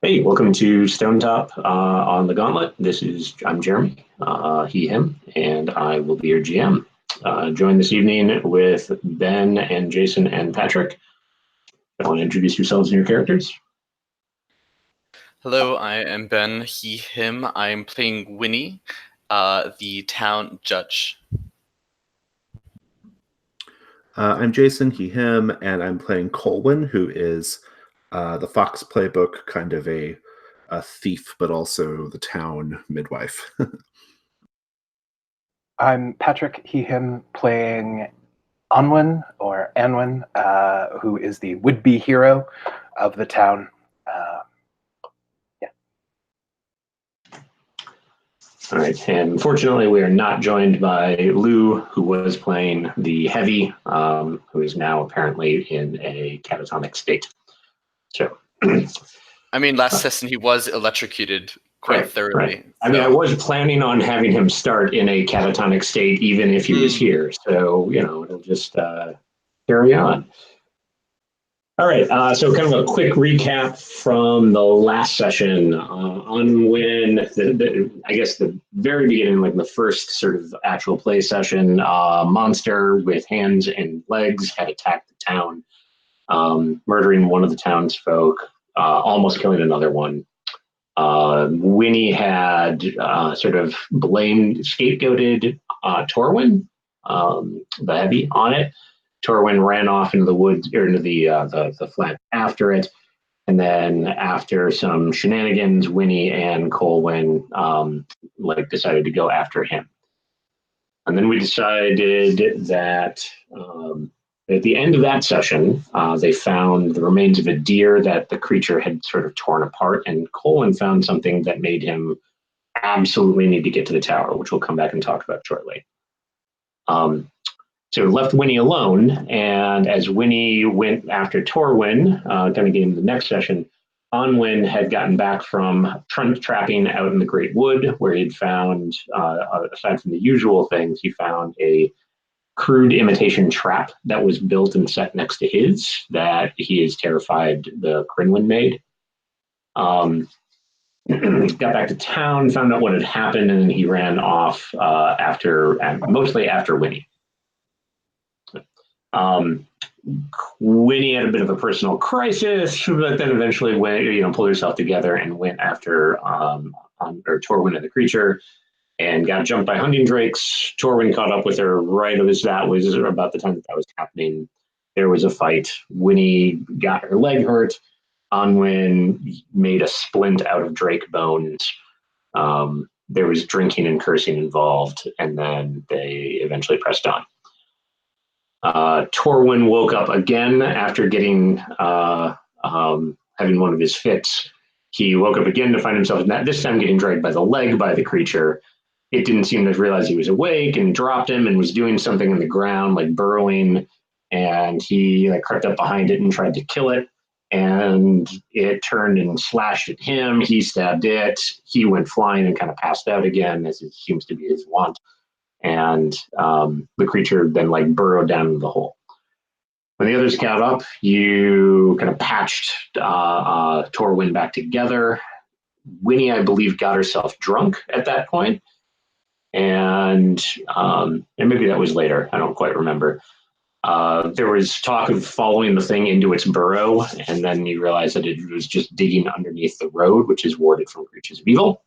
Hey, welcome to Stonetop on the Gauntlet. I'm Jeremy, he, him, and I will be your GM. Joined this evening with Ben and Jason and Patrick. I want to introduce yourselves and your characters. Hello, I am Ben, he, him. I'm playing Winnie, the town judge. I'm Jason, he, him, and I'm playing Colwyn, who is the Fox playbook, kind of a thief, but also the town midwife. I'm Patrick, he, him, playing Anwen, or Anwen, who is the would-be hero of the town. All right, and unfortunately, we are not joined by Lou, who was playing the Heavy, who is now apparently in a catatonic state. So, I mean, last session he was electrocuted quite thoroughly. Right. I mean, I was planning on having him start in a catatonic state, even if he was here. So, it'll just carry on. All right. So, kind of a quick recap from the last session on when I guess the very beginning, like the first sort of actual play session, monster with hands and legs had attacked the town, murdering one of the townsfolk, almost killing another one. Winnie had sort of scapegoated Torwyn, the Heavy, on it. Torwyn ran off into the woods or into the flat after it, and then after some shenanigans, Winnie and Colwyn decided to go after him. And then we decided that at the end of that session, they found the remains of a deer that the creature had sort of torn apart, and Colwyn found something that made him absolutely need to get to the tower, which we'll come back and talk about shortly. So left Winnie alone, and as Winnie went after Torwyn, kind of getting to the next session, Onwyn had gotten back from trapping out in the Great Wood, where he'd found, aside from the usual things, he found a crude imitation trap that was built and set next to his that he is terrified the Crinwin made. Got back to town, found out what had happened, and then he ran off mostly after Winnie. Winnie had a bit of a personal crisis, but then eventually pulled herself together and went after Torwyn and the creature, and got jumped by hunting drakes. Torwyn caught up with her right as that was about the time that was happening. There was a fight. Winnie got her leg hurt. Onwyn made a splint out of drake bones. There was drinking and cursing involved, and then they eventually pressed on. Torwyn woke up again after having one of his fits. He woke up again to find himself this time getting dragged by the leg by the creature. It didn't seem to realize he was awake and dropped him and was doing something in the ground, like burrowing. And he crept up behind it and tried to kill it. And it turned and slashed at him. He stabbed it. He went flying and kind of passed out again, as it seems to be his wont. And the creature then burrowed down into the hole. When the others got up, you kind of patched Torwyn back together. Winnie, I believe, got herself drunk at that point. And maybe that was later. I don't quite remember. There was talk of following the thing into its burrow, and then you realize that it was just digging underneath the road, which is warded from creatures of evil.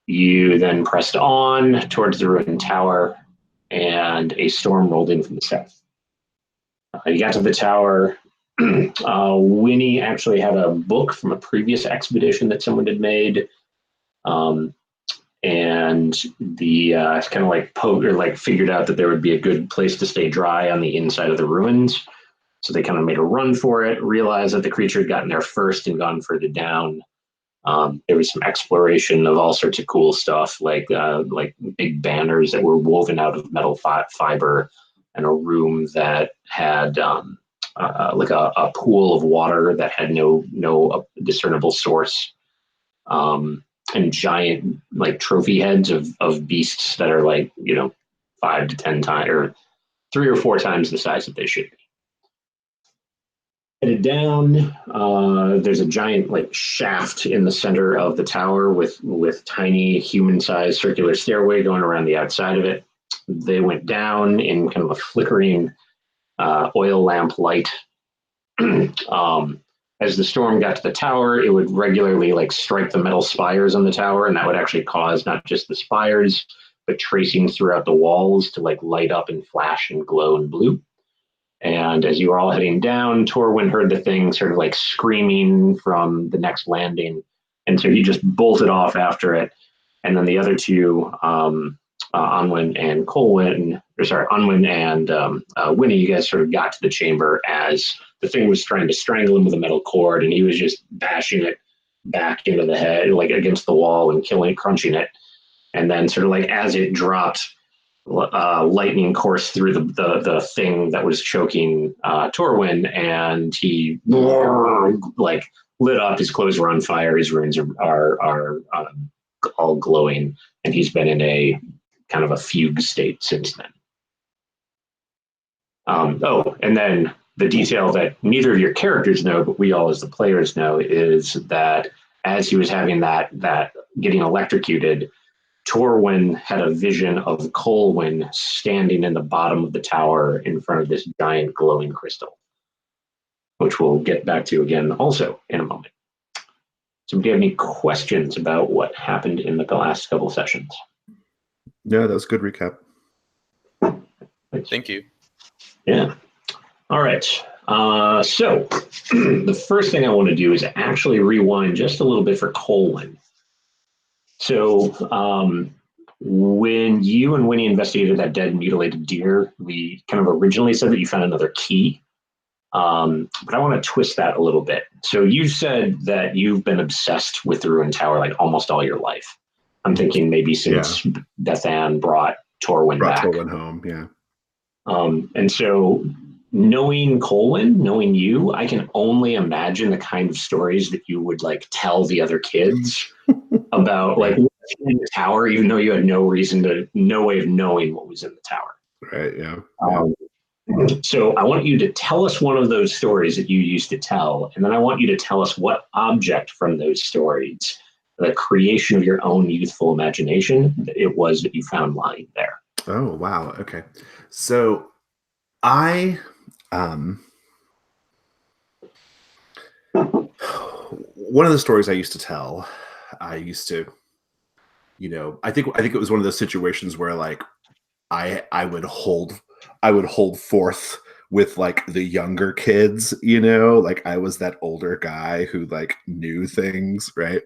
You then pressed on towards the ruined tower, and a storm rolled in from the south. You got to the tower. Winnie actually had a book from a previous expedition that someone had made. And the kind of figured out that there would be a good place to stay dry on the inside of the ruins. So they kind of made a run for it, realized that the creature had gotten there first and gone further down. There was some exploration of all sorts of cool stuff, like big banners that were woven out of metal fiber, and a room that had a pool of water that had no discernible source. And giant trophy heads of beasts that are 5 to 10 times or 3 or 4 times the size that they should be. Headed down. There's a giant like shaft in the center of the tower with tiny human-sized circular stairway going around the outside of it. They went down in kind of a flickering oil lamp light. As the storm got to the tower, it would regularly like strike the metal spires on the tower, and that would actually cause not just the spires, but tracings throughout the walls to like light up and flash and glow and blue. And as you were all heading down, Torwin heard the thing sort of like screaming from the next landing, and so he just bolted off after it. And then the other two, Onwin and Colwyn, or sorry, Onwin and Winnie, you guys sort of got to the chamber as the thing was trying to strangle him with a metal cord, and he was just bashing it back into the head, like against the wall and crunching it. And then sort of like as it dropped, lightning coursed through the thing that was choking Torwin, and he like lit up. His clothes were on fire. His runes are all glowing, and he's been in a kind of a fugue state since then. And then the detail that neither of your characters know, but we all as the players know, is that as he was having that getting electrocuted, Torwin had a vision of Colwyn standing in the bottom of the tower in front of this giant glowing crystal, which we'll get back to again also in a moment. So do you have any questions about what happened in the last couple sessions? Yeah, that was a good recap. Thank you. Yeah. All right. So the first thing I want to do is actually rewind just a little bit for Colwyn. So when you and Winnie investigated that dead mutilated deer, we kind of originally said that you found another key. But I want to twist that a little bit. So you said that you've been obsessed with the ruined tower like almost all your life. I'm thinking maybe since Bethan brought Torwin back. Torwin home, yeah. And so knowing Colwyn, knowing you, I can only imagine the kind of stories that you would like tell the other kids about like what's in the tower, even though you had no way of knowing what was in the tower. Right, yeah. So I want you to tell us one of those stories that you used to tell, and then I want you to tell us what object from those stories, the creation of your own youthful imagination, it was that you found lying there. Oh, wow. Okay. So I one of the stories I used to tell, I used to, I think it was one of those situations where like I would hold forth with like the younger kids, like I was that older guy who like knew things, right?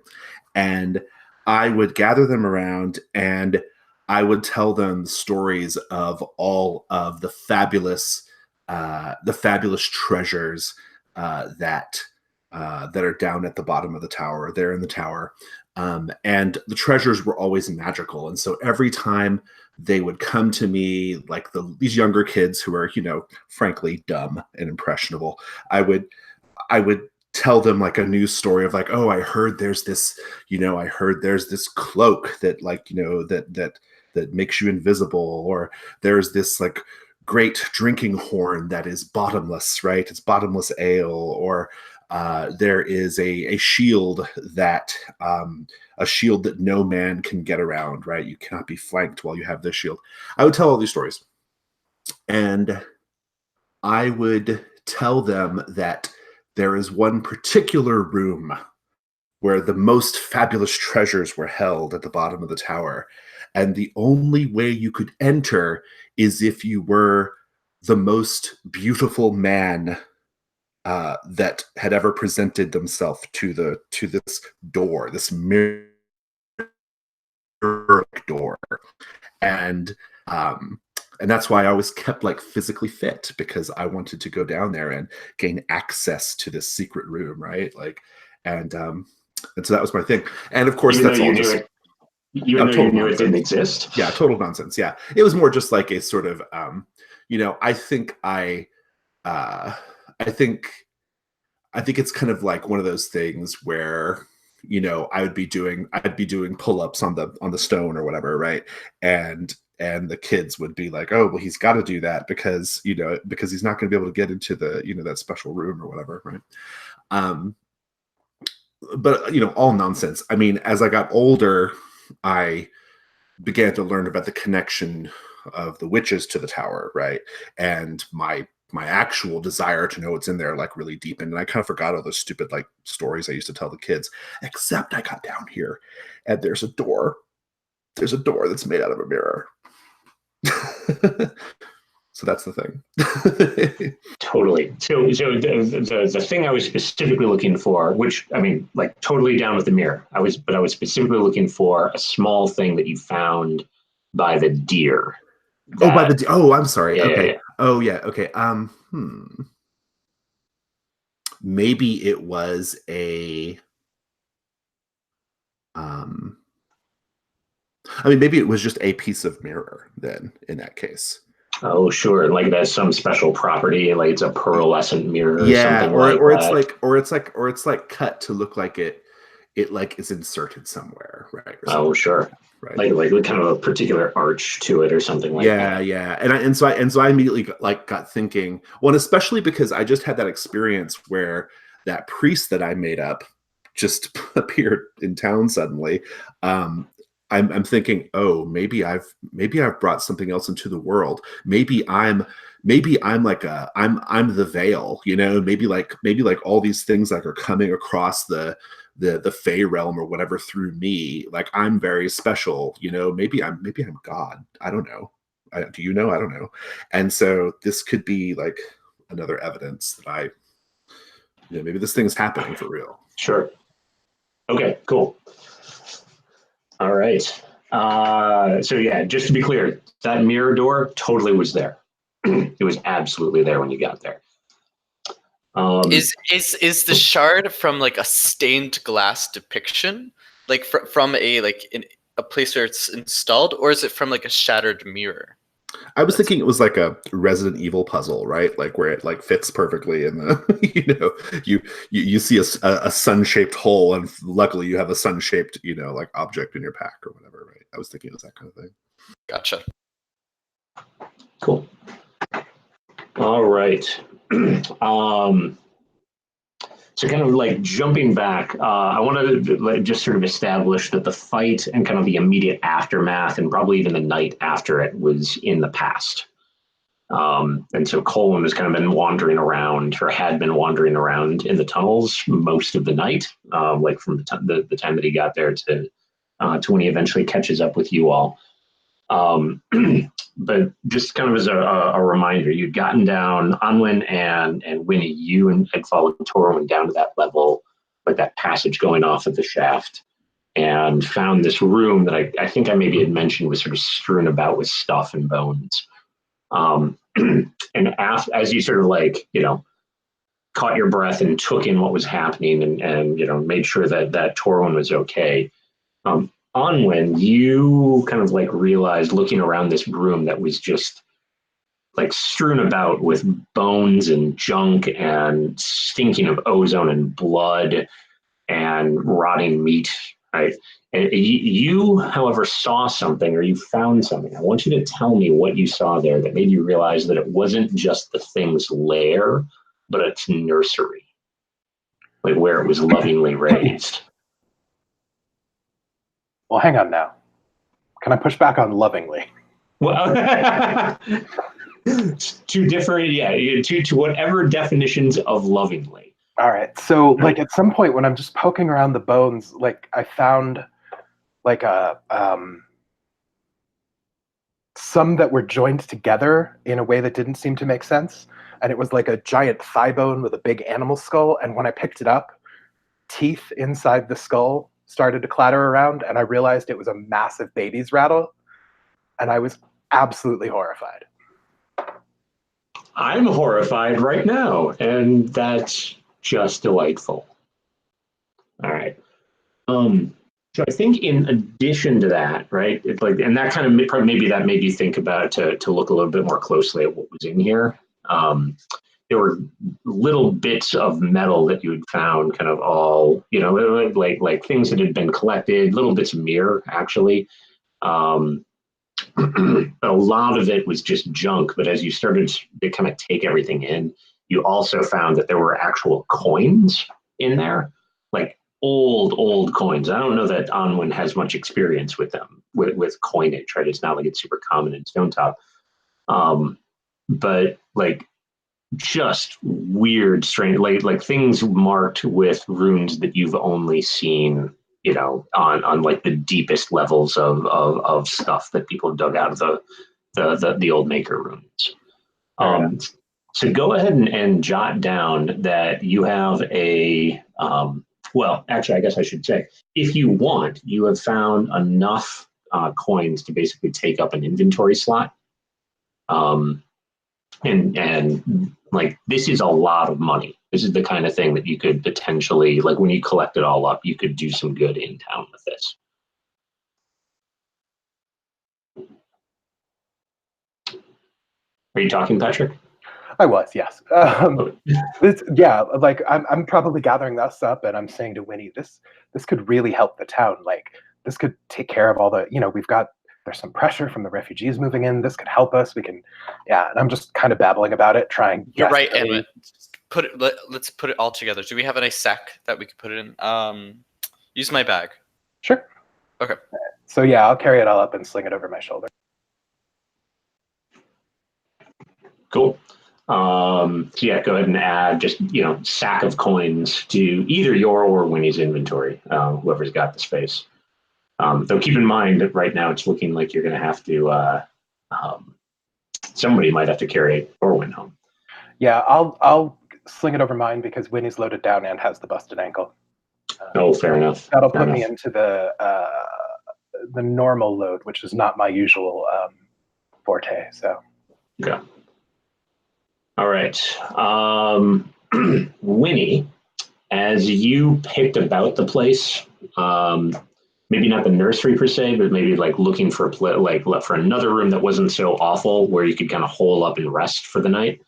And I would gather them around and I would tell them stories of all of the fabulous treasures that are down at the bottom of the tower, there in the tower. And the treasures were always magical. And so every time they would come to me, like these younger kids who are, frankly, dumb and impressionable, I would tell them like a news story of like, oh, I heard there's this cloak that like, that makes you invisible, or there's this like great drinking horn that is bottomless, right? It's bottomless ale, or there is a shield that no man can get around, right? You cannot be flanked while you have this shield. I would tell all these stories, and I would tell them that there is one particular room where the most fabulous treasures were held at the bottom of the tower. And the only way you could enter is if you were the most beautiful man that had ever presented themselves to this door, this mirror door. And that's why I always kept like physically fit, because I wanted to go down there and gain access to this secret room, right? Like, and so that was my thing. And of course, that's all just even though you knew it didn't exist. Yeah, total nonsense. Yeah, it was more just like a sort of, I think it's kind of like one of those things where, I'd be doing pull-ups on the stone or whatever, right? And And the kids would be like, oh, well, he's got to do that because he's not going to be able to get into the, that special room or whatever. Right. But, all nonsense. I mean, as I got older, I began to learn about the connection of the witches to the tower. Right. And my actual desire to know what's in there, like, really deepened. And I kind of forgot all those stupid, like, stories I used to tell the kids, except I got down here and there's a door that's made out of a mirror. So that's the thing. Totally. So the thing I was specifically looking for, which, I mean, like, totally down with the mirror. I was specifically looking for a small thing that you found by the deer. I'm sorry. Yeah, Okay. yeah. Oh yeah. Okay. Maybe it was maybe it was just a piece of mirror then in that case. Oh, sure. Like, that's some special property, like it's a pearlescent mirror or something or that. it's like cut to look like it like is inserted somewhere, right? Oh, sure. Right. Like kind of a particular arch to it or something like that. Yeah. And so I immediately got thinking, well, and especially because I just had that experience where that priest that I made up just appeared in town suddenly. I'm thinking, oh, maybe I've brought something else into the world. Maybe I'm like I'm the veil, maybe like all these things like are coming across the Fey realm or whatever through me. Like, I'm very special, maybe I'm God. I don't know. Do you know? I don't know. And so this could be like another evidence that maybe this thing's happening for real. Sure. Okay, cool. All right. So yeah, just to be clear, that mirror door totally was there. It was absolutely there when you got there. Is the shard from like a stained glass depiction, like from a place where it's installed, or is it from like a shattered mirror? I was thinking it was like a Resident Evil puzzle, right? Like, where it like fits perfectly in the, you see a sun-shaped hole, and luckily you have a sun-shaped, like object in your pack or whatever, right? I was thinking it was that kind of thing. Gotcha. Cool. All right. So kind of like jumping back, I want to just sort of establish that the fight and kind of the immediate aftermath and probably even the night after it was in the past. And so Colwyn has kind of been wandering around, or had been wandering around in the tunnels most of the night, like from the time that he got there to when he eventually catches up with you all. But just kind of as a reminder, you'd gotten down, Onwyn and Winnie, you had followed Torwyn down to that level, like that passage going off of the shaft, and found this room that I think I maybe had mentioned was sort of strewn about with stuff and bones. And as you sort of like, caught your breath and took in what was happening and made sure that Torwyn was okay. Onwyn, you kind of like realized, looking around this room that was just like strewn about with bones and junk and stinking of ozone and blood and rotting meat, right? And you, however, saw something, or you found something. I want you to tell me what you saw there that made you realize that it wasn't just the thing's lair, but its nursery, like where it was lovingly raised. Well, hang on now. Can I push back on lovingly? Well, two different, to whatever definitions of lovingly. All right. So, like, at some point when I'm just poking around the bones, like, I found like some that were joined together in a way that didn't seem to make sense. And it was like a giant thigh bone with a big animal skull. And when I picked it up, teeth inside the skull started to clatter around, and I realized it was a massive baby's rattle, and I was absolutely horrified. I'm horrified right now, and that's just delightful. All right. So I think in addition to that, right, it's like, and that kind of maybe that made you think about to look a little bit more closely at what was in here. There were little bits of metal that you had found, kind of all, like things that had been collected, little bits of mirror, actually, a lot of it was just junk. But as you started to kind of take everything in, you also found that there were actual coins in there, like old coins. I don't know that Onwin has much experience with them, with coinage, right? It's not like it's super common in Stonetop. But like just weird, strange, like things marked with runes that you've only seen, on like the deepest levels of stuff that people dug out of the old maker runes. So go ahead and jot down that you have well, actually, I guess I should say, if you want, you have found enough coins to basically take up an inventory slot. And like, this is a lot of money. This is the kind of thing that you could potentially, like, when you collect it all up, you could do some good in town with this. Are you talking, Patrick? I was, yes. Like I'm probably gathering this up, and I'm saying to Winnie, this could really help the town. Like, this could take care of all the, there's some pressure from the refugees moving in. This could help us. We can, and I'm just kind of babbling about it, trying. You're right, and let's put it all together. Do we have a nice sack that we could put it in? Use my bag. Sure. Okay. So yeah, I'll carry it all up and sling it over my shoulder. Cool. So yeah, go ahead and add just, sack of coins to either your or Winnie's inventory, whoever's got the space. Though keep in mind that right now it's looking like you're going to have to, somebody might have to carry Corwyn home. Yeah, I'll sling it over mine because Winnie's loaded down and has the busted ankle. Fair enough. That'll put me into the normal load, which is not my usual forte. So. Okay. All right. Winnie, as you picked about the place, maybe not the nursery per se, but maybe like looking for for another room that wasn't so awful where you could kind of hole up and rest for the night,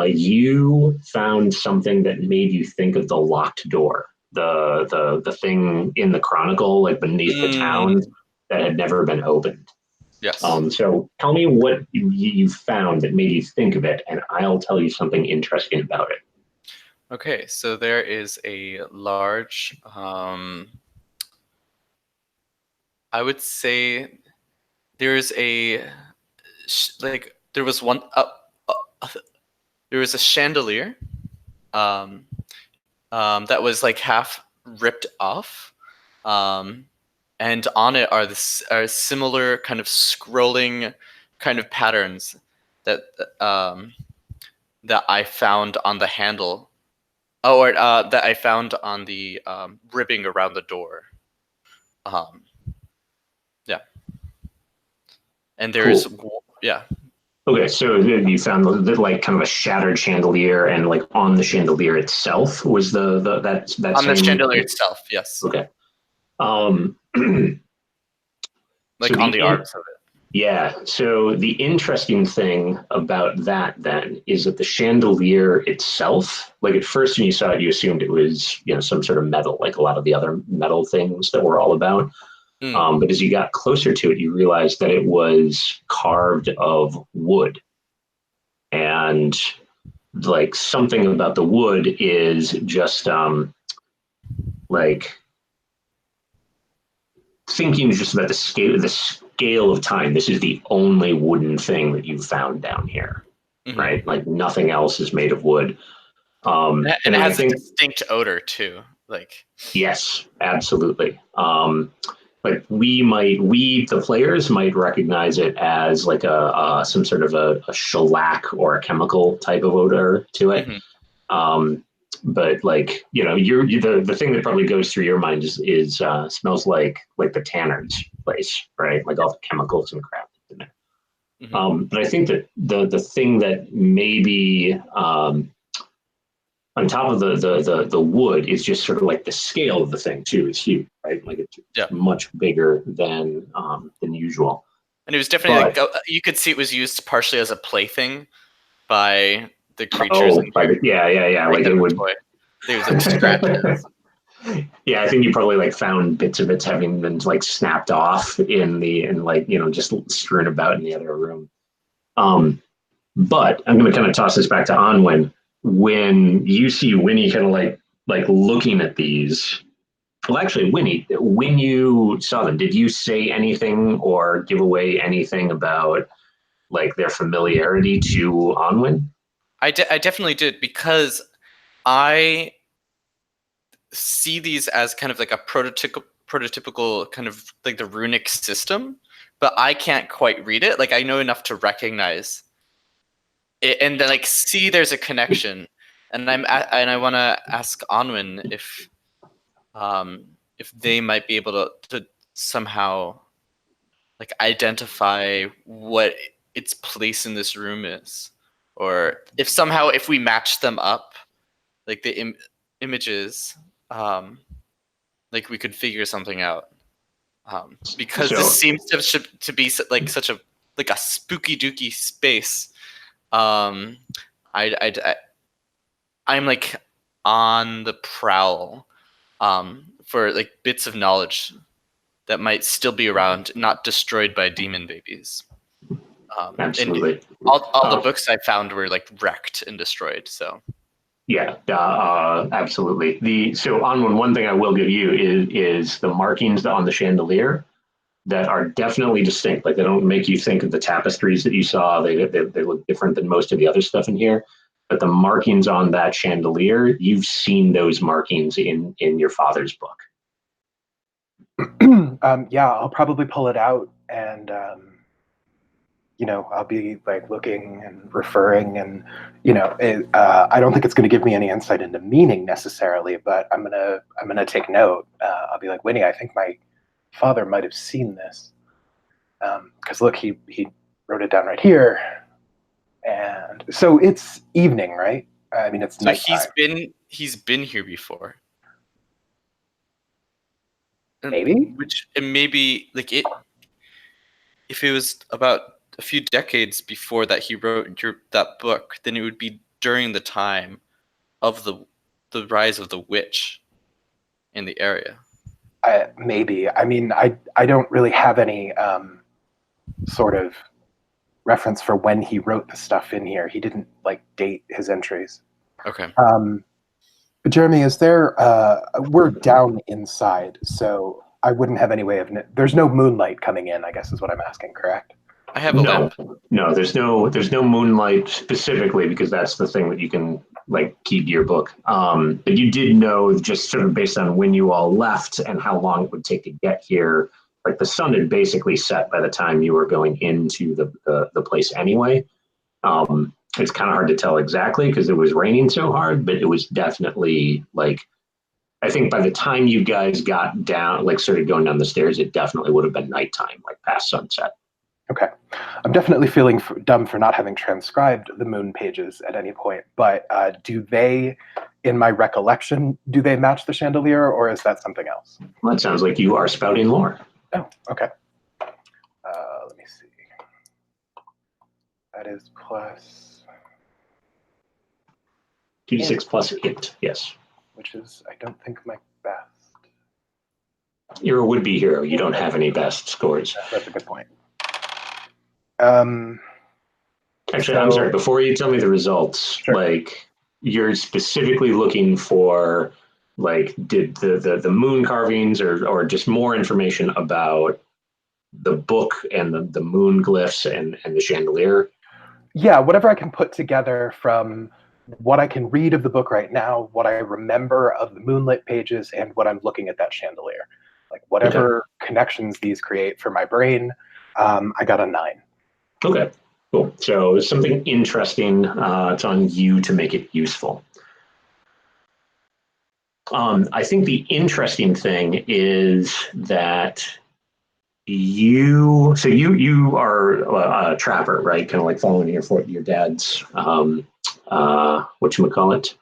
you found something that made you think of the locked door, the thing in the Chronicle, like beneath the town that had never been opened. Yes. So tell me what you found that made you think of it, and I'll tell you something interesting about it. Okay, so there is a large, I would say there's there was one, there was a chandelier that was like half ripped off. And on it are similar kind of scrolling kind of patterns that that I found on the handle, or that I found on the ribbing around the door. Yeah. And there's cool. Yeah. Okay, so you found like kind of a shattered chandelier, and like on the chandelier itself was that on the chandelier itself. Yes. Okay. Like so on the arms of it. Yeah. So the interesting thing about that then is that the chandelier itself, like at first when you saw it, you assumed it was, some sort of metal, like a lot of the other metal things that we're all about. But as you got closer to it, you realized that it was carved of wood. And like something about the wood is just like thinking just about the scale of time. This is the only wooden thing that you've found down here, right? Like nothing else is made of wood. And it has a distinct odor too. Like yes, absolutely. Like we the players might recognize it as like some sort of a shellac or a chemical type of odor to it. But like, the thing that probably goes through your mind is smells like the tanner's place, right? Like all the chemicals and crap in there. But I think that the thing that maybe on top of the wood is just sort of like the scale of the thing too is huge, right? Like it's much bigger than usual. And it was definitely you could see it was used partially as a plaything by the creatures. Yeah. Like it would. They was like scratches. Yeah, I think you probably like found bits of it having been like snapped off and like, just strewn about in the other room. But I'm going to kind of toss this back to Onwin. When you see Winnie kind of like looking at these, well, actually, Winnie, when you saw them, did you say anything or give away anything about like their familiarity to Onwin? I definitely did, because I see these as kind of like a prototypical kind of like the runic system, but I can't quite read it. Like, I know enough to recognize it and then like see there's a connection. And I want to ask Onwin if they might be able to somehow like identify what its place in this room is, or if somehow if we match them up, like the images, like we could figure something out. Because So, this seems to be like such a like a spooky dooky space. I I'm like on the prowl for like bits of knowledge that might still be around, not destroyed by demon babies. absolutely. And all the books I found were like wrecked and destroyed. So Yeah, absolutely. So Onwin, one thing I will give you is the markings on the chandelier that are definitely distinct. Like they don't make you think of the tapestries that you saw. They look different than most of the other stuff in here. But the markings on that chandelier, you've seen those markings in your father's book. Yeah, I'll probably pull it out and I'll be like looking and referring, and I don't think it's going to give me any insight into meaning necessarily, but I'm gonna take note. I'll be like, Winnie, I think my father might have seen this, because look, he wrote it down right here, and so it's evening, right? I mean, it's so nighttime. he's been here before. Maybe. Which and maybe like it if it was about a few decades before that he wrote that book, then it would be during the time of the rise of the witch in the area. Maybe. I mean, I don't really have any sort of reference for when he wrote the stuff in here. He didn't like date his entries. Okay. Jeremy, is there? We're down inside, so I wouldn't have any way of. There's no moonlight coming in, I guess, is what I'm asking. Correct? I have a lamp. No, there's no moonlight specifically because that's the thing that you can like keep your book. But you did know, just sort of based on when you all left and how long it would take to get here, like the sun had basically set by the time you were going into the place anyway. It's kind of hard to tell exactly because it was raining so hard, but it was definitely like, I think by the time you guys got down, like started going down the stairs, it definitely would have been nighttime, like past sunset. Okay. I'm definitely feeling dumb for not having transcribed the moon pages at any point, but do they, in my recollection, do they match the chandelier, or is that something else? Well, it sounds like you are spouting lore. Oh, okay. Let me see. That is plus 2d6 plus int, yes. which is, I don't think, my best. You're a would-be hero. You don't have any best scores. That's a good point. Actually, I'm sorry. Before you tell me the results, sure. Like you're specifically looking for, like, did the moon carvings or just more information about the book and the moon glyphs and the chandelier? Yeah, whatever I can put together from what I can read of the book right now, what I remember of the moonlit pages, and what I'm looking at that chandelier. Like whatever connections these create for my brain, I got a 9. Okay, cool. So there's something interesting. It's on you to make it useful. I think the interesting thing is that you are a trapper, right? Kind of like following your dad's whatchamacallit?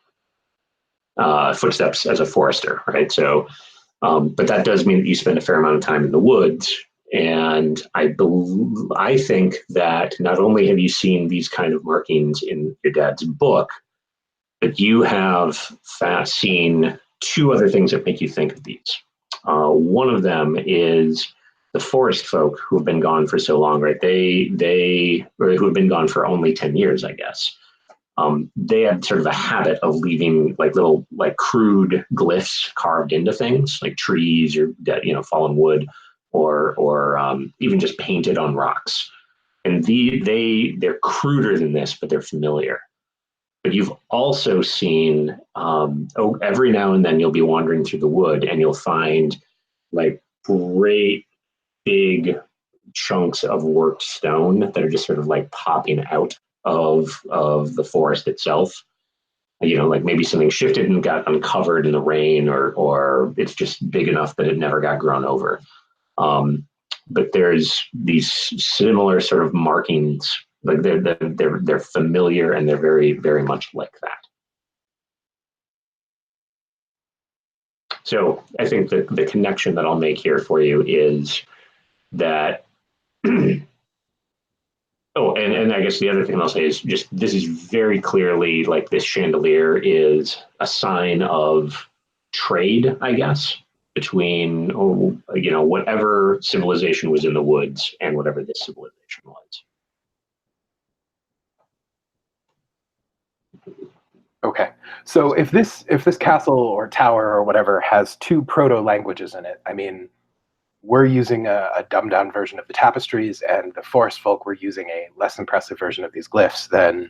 Footsteps as a forester, right? So, but that does mean that you spend a fair amount of time in the woods. And I think that not only have you seen these kind of markings in your dad's book, but you have seen two other things that make you think of these. One of them is the forest folk who have been gone for so long, right? Or who have been gone for only 10 years, I guess. They had sort of a habit of leaving like little like crude glyphs carved into things like trees or fallen wood or even just painted on rocks. And they're cruder than this, but they're familiar. But you've also seen every now and then you'll be wandering through the wood and you'll find like great big chunks of worked stone that are just sort of like popping out of the forest itself. Like maybe something shifted and got uncovered in the rain, or it's just big enough that it never got grown over. But there's these similar sort of markings, like they're familiar and they're very, very much like that. So I think that the connection that I'll make here for you is that oh, and I guess the other thing I'll say is just this is very clearly like this chandelier is a sign of trade, I guess, between whatever civilization was in the woods and whatever this civilization was. Okay, so if this castle or tower or whatever has two proto languages in it, I mean, we're using a dumbed down version of the tapestries, and the forest folk were using a less impressive version of these glyphs, then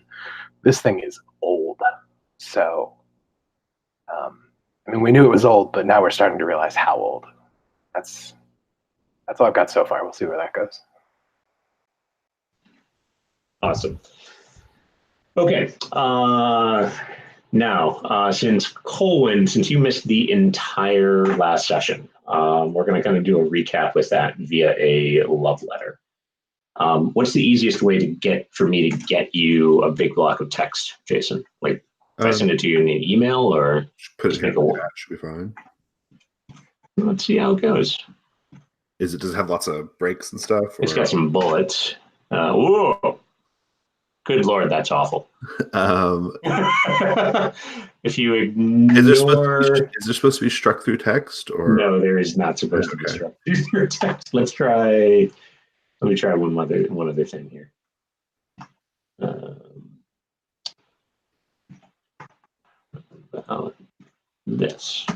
this thing is old. So, I mean, we knew it was old, but now we're starting to realize how old. That's all I've got so far. We'll see where that goes. Awesome. Okay. Now, since Colwyn, since you missed the entire last session, we're going to kind of do a recap with that via a love letter. What's the easiest way for me to get you a big block of text, Jason? Like, if I send it to you in an email or just make a word? Should be fine. Let's see how it goes. Does it have lots of breaks and stuff? It's got some bullets. Whoa. Good Lord, that's awful. If you ignore... Is there supposed to be struck through text? Or no, there is not supposed to be struck through text. Let me try one other thing here. This.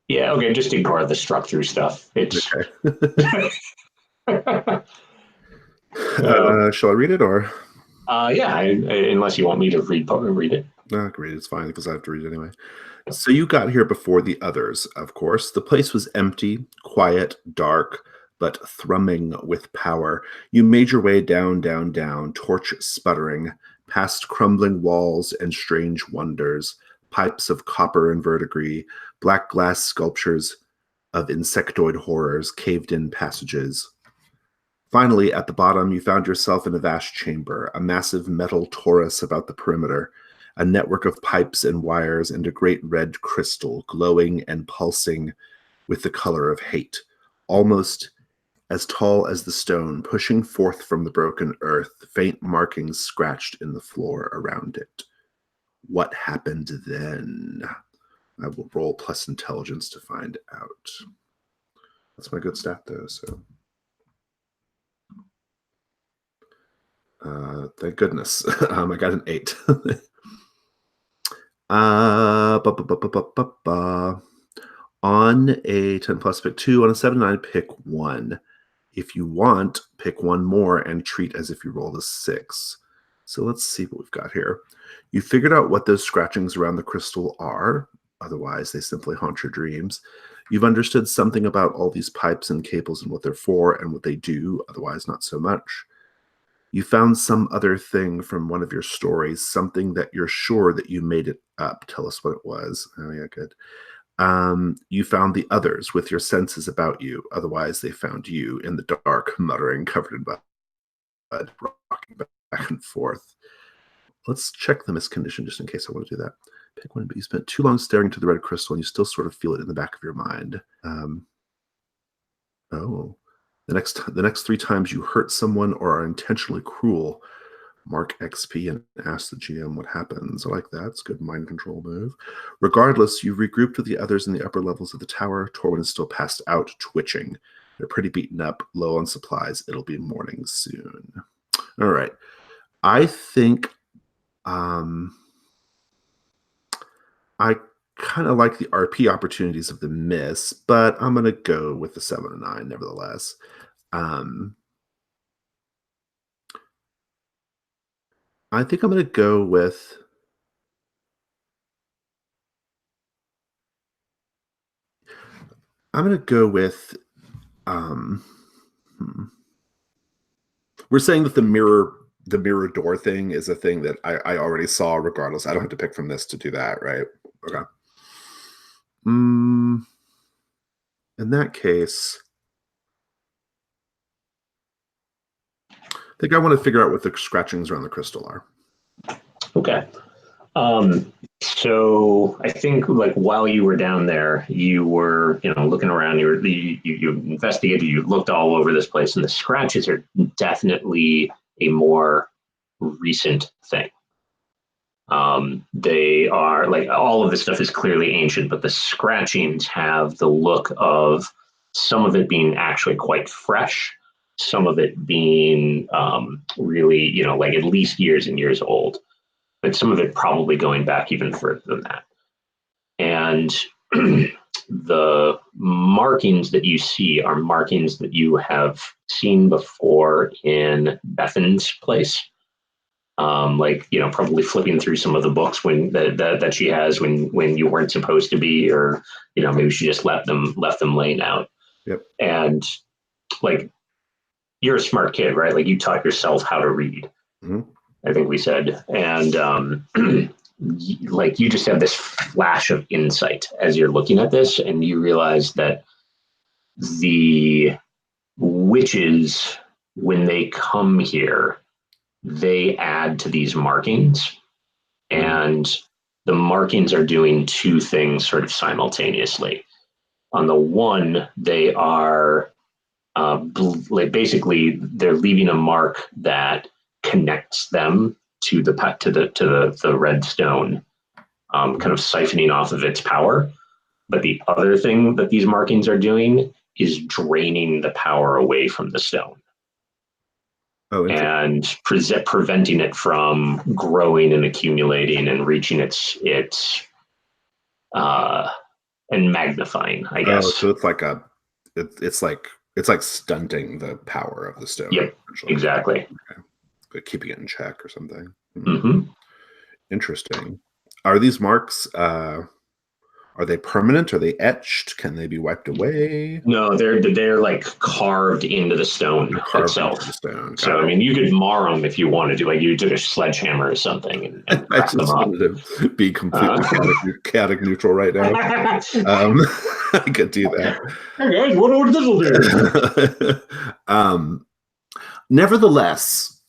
Yeah, okay, just ignore the struck through stuff. It's okay. Shall I read it or? Yeah, unless you want me to read it. No, great, it's fine because I have to read it anyway. So you got here before the others, of course. The place was empty, quiet, dark, but thrumming with power. You made your way down, down, down, torch sputtering, past crumbling walls and strange wonders, pipes of copper and verdigris, black glass sculptures of insectoid horrors, caved-in passages. Finally, at the bottom, you found yourself in a vast chamber, a massive metal torus about the perimeter, a network of pipes and wires, and a great red crystal, glowing and pulsing with the color of hate, almost as tall as the stone, pushing forth from the broken earth, faint markings scratched in the floor around it. What happened then? I will roll plus intelligence to find out. That's my good stat, though, so... thank goodness. I got an 8. On a 10 plus, pick 2. On a 7 9, pick 1. If you want, pick one more and treat as if you rolled a 6. So let's see what we've got here. You figured out what those scratchings around the crystal are. Otherwise, they simply haunt your dreams. You've understood something about all these pipes and cables and what they're for and what they do. Otherwise, not so much. You found some other thing from one of your stories, something that you're sure that you made it up. Tell us what it was. Oh, yeah, good. You found the others with your senses about you. Otherwise, they found you in the dark, muttering, covered in blood, rocking back and forth. Let's check the miscondition just in case I want to do that. Pick one, but you spent too long staring to the red crystal and you still sort of feel it in the back of your mind. The next 3 times you hurt someone or are intentionally cruel, Mark XP and ask the GM what happens. I like that. It's a good mind control move. Regardless, you regrouped with the others in the upper levels of the tower. Torwin is still passed out, twitching. They're pretty beaten up, low on supplies. It'll be morning soon. All right. I think I kind of like the RP opportunities of the miss, but I'm going to go with the 7 or 9 nevertheless. I think I'm going to go with we're saying that the mirror door thing is a thing that I already saw regardless. I don't have to pick from this to do that, right? Okay. In that case, I think I want to figure out what the scratchings around the crystal are. Okay. So I think like while you were down there, you were, looking around, you investigated, you looked all over this place, and the scratches are definitely a more recent thing. They are like, all of this stuff is clearly ancient, but the scratchings have the look of some of it being actually quite fresh, some of it being really, like at least years and years old, but some of it probably going back even further than that. And the markings that you see are markings that you have seen before in Bethan's place. Probably flipping through some of the books that she has when you weren't supposed to be, or maybe she just left them laying out. Yep. And like, you're a smart kid, right? Like, you taught yourself how to read. Mm-hmm. I think we said, and like, you just have this flash of insight as you're looking at this, and you realize that the witches, when they come here, they add to these markings, and the markings are doing two things sort of simultaneously. On the one, they are basically they're leaving a mark that connects them to the red stone, kind of siphoning off of its power. But the other thing that these markings are doing is draining the power away from the stone. And preventing it from growing and accumulating and reaching its and magnifying, I guess. Oh, so it's like it's like stunting the power of the stone. Yep, exactly. Okay. Like keeping it in check or something. Mm-hmm. Interesting. Are these marks? Are they permanent? Are they etched? Can they be wiped away? No, they're like carved into the stone itself. Into the stone. So I mean, you could mar them if you wanted to. Like, you took a sledgehammer or something and I just wanted to be completely chaotic neutral right now. I could do that. Hey guys, what this will do? Nevertheless,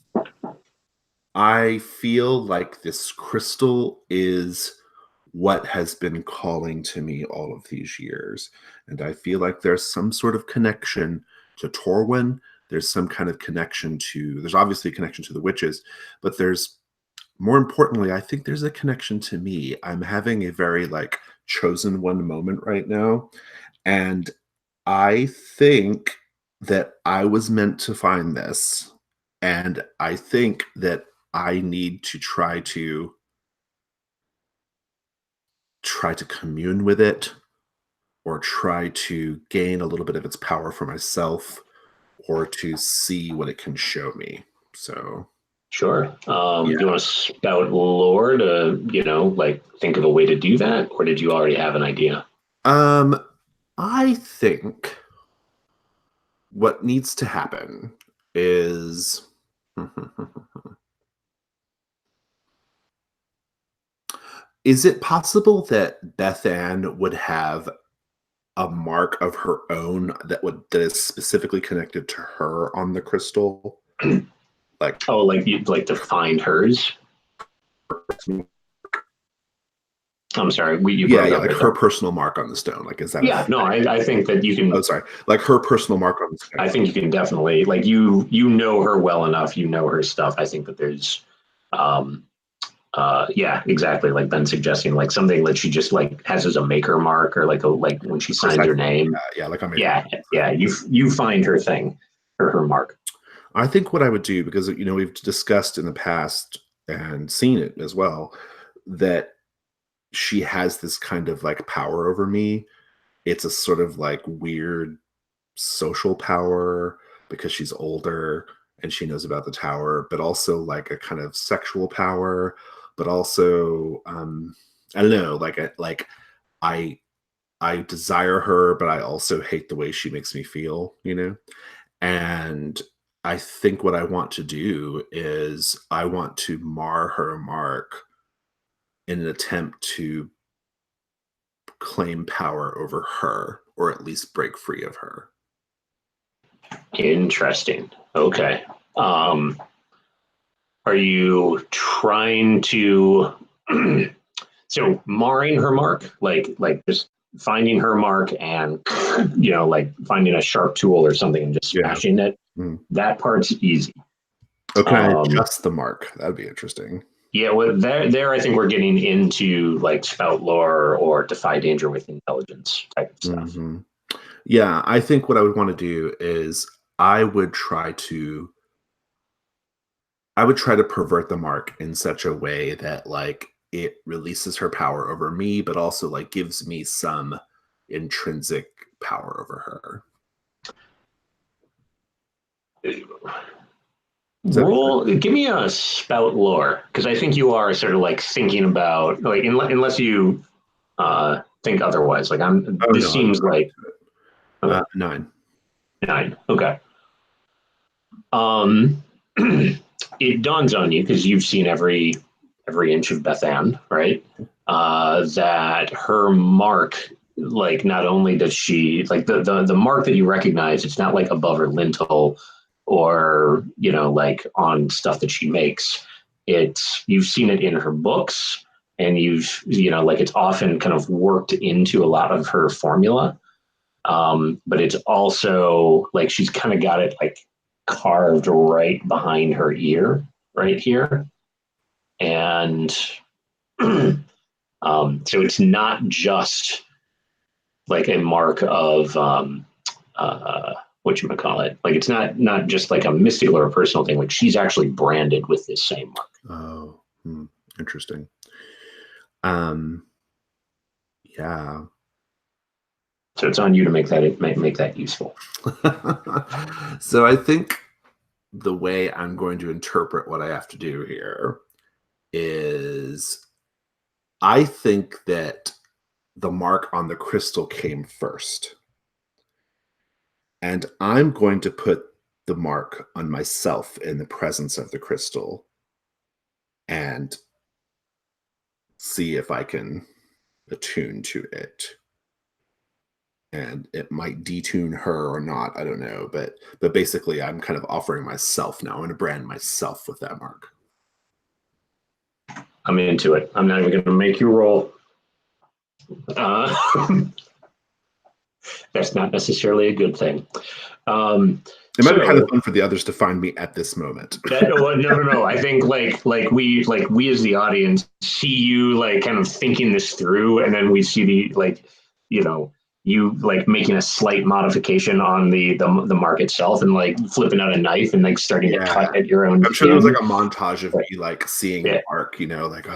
I feel like this crystal is what has been calling to me all of these years. And I feel like there's some sort of connection to Torwin. There's some kind of connection there's obviously a connection to the witches, but there's, more importantly, I think there's a connection to me. I'm having a very chosen one moment right now. And I think that I was meant to find this. And I think that I need to try to commune with it, or try to gain a little bit of its power for myself, or to see what it can show me. So sure. Do you want to spout lore to think of a way to do that, or did you already have an idea? I think what needs to happen is is it possible that Beth Ann would have a mark of her own that is specifically connected to her on the crystal? You'd like to find hers? I'm sorry. Her personal mark on the stone. Is that? Yeah, no, I think that you can. Oh, sorry. Her personal mark on the stone. I think you can definitely you know her well enough. You know her stuff. I think that there's Yeah, exactly. Like Ben suggesting, like something that she just like has as a maker mark, or like when she signs her name. Yeah, like a maker. Yeah. You find her thing, or her mark. I think what I would do, because we've discussed in the past and seen it as well, that she has this kind of like power over me. It's a sort of like weird social power because she's older and she knows about the tower, but also like a kind of sexual power, but also I don't know, I I desire her, but I also hate the way she makes me feel, And I think what I want to do is I want to mar her mark in an attempt to claim power over her, or at least break free of her. Interesting. Okay. Are you trying to so marring her mark, like just finding her mark and like finding a sharp tool or something and just smashing it? That part's easy. Okay, adjust the mark. That'd be interesting. Yeah, well, there I think we're getting into like spout lore or defy danger with intelligence type of stuff. Mm-hmm. Yeah, I think what I would want to do is I would try to pervert the mark in such a way that like it releases her power over me, but also like gives me some intrinsic power over her. Give me a spout lore, because I think you are sort of like thinking about like unless you think otherwise. Like seems like 9. Okay. It dawns on you, because you've seen every inch of Bethan, right? That her mark, like not only does she like the mark that you recognize, it's not like above her lintel or like on stuff that she makes. You've seen it in her books, and you've like it's often kind of worked into a lot of her formula. But it's also like she's kind of got it like carved right behind her ear, right here. And so it's not just like a mark of what you might call it. Like it's not just like a mystical or a personal thing. Like she's actually branded with this same mark. Oh, interesting. Yeah. So it's on you to make that useful. So I think the way I'm going to interpret what I have to do here is I think that the mark on the crystal came first. And I'm going to put the mark on myself in the presence of the crystal and see if I can attune to it. And it might detune her or not, I don't know. But basically, I'm kind of offering myself now. I'm going to brand myself with that mark. I'm into it. I'm not even going to make you roll. That's not necessarily a good thing. It might be kind of fun for the others to find me at this moment. No. I think like we as the audience see you like kind of thinking this through, and then we see you like making a slight modification on the mark itself, and like flipping out a knife and like starting to cut at your own. I'm sure there was like a montage of me like seeing the mark, like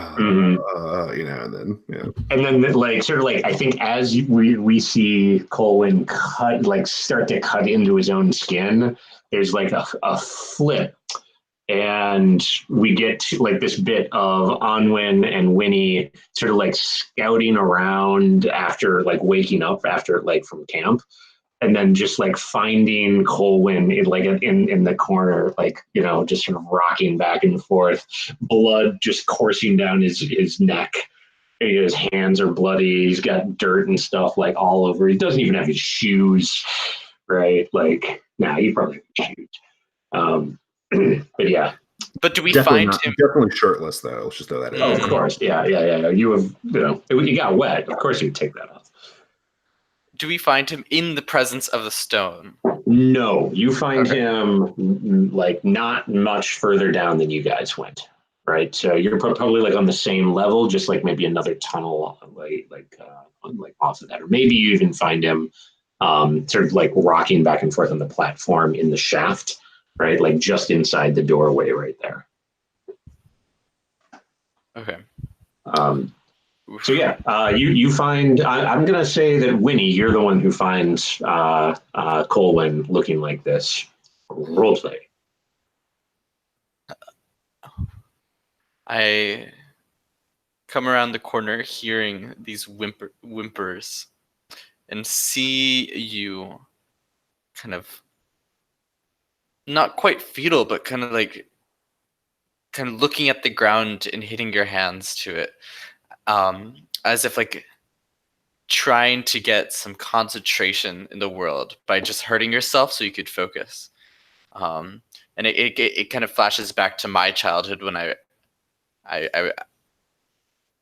and then like sort of like I think as we see Colwyn start to cut into his own skin, there's like a flip. And we get to like this bit of Onwin and Winnie sort of like scouting around after like waking up after like from camp, and then just like finding Colwyn in the corner, like just sort of rocking back and forth, blood just coursing down his neck. His hands are bloody. He's got dirt and stuff like all over. He doesn't even have his shoes, right? Like, he probably has shoes. But yeah. But do we find him definitely shirtless though? Let's just throw that in. Oh, of course, yeah. You have, you got wet. Of course, you'd take that off. Do we find him in the presence of the stone? No, you find him like not much further down than you guys went. right? So you're probably like on the same level, just like maybe another tunnel, like off of that, or maybe you even find him sort of like rocking back and forth on the platform in the shaft, right? Like just inside the doorway, right there. Okay. So yeah, you find. I'm gonna say that Winnie, you're the one who finds Colwyn looking like this. Roleplay. I come around the corner hearing these whimpers and see you kind of not quite fetal, but kind of looking at the ground and hitting your hands to it, as if like trying to get some concentration in the world by just hurting yourself so you could focus. And it kind of flashes back to my childhood when I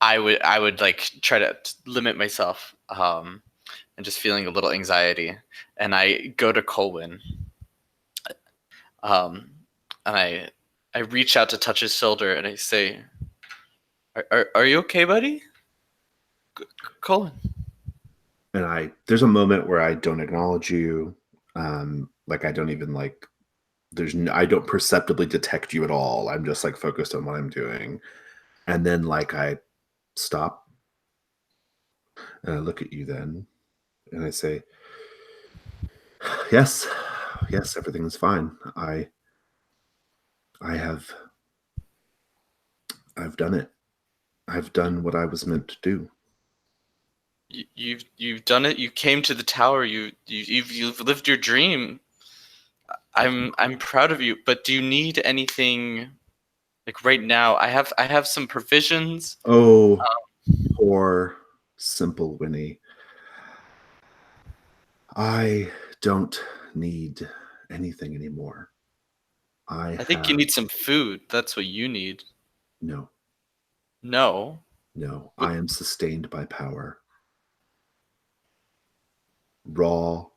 I would like try to limit myself, and just feeling a little anxiety, and I go to Colwyn, um, and I reach out to touch his shoulder and I say, "Are you okay, buddy, Colwyn?" And there's a moment where I don't acknowledge you, like I don't even like. I don't perceptibly detect you at all. I'm just like focused on what I'm doing, and then like I stop and I look at you then, and I say, "Yes, everything is fine. I've done it. I've done what I was meant to do." You've done it. You came to the tower. You've lived your dream. I'm proud of you. But do you need anything like right now? I have some provisions. Oh, poor simple Winnie. I don't need anything anymore. I think you need some food. That's what you need. No. No. No, I am sustained by power. Raw,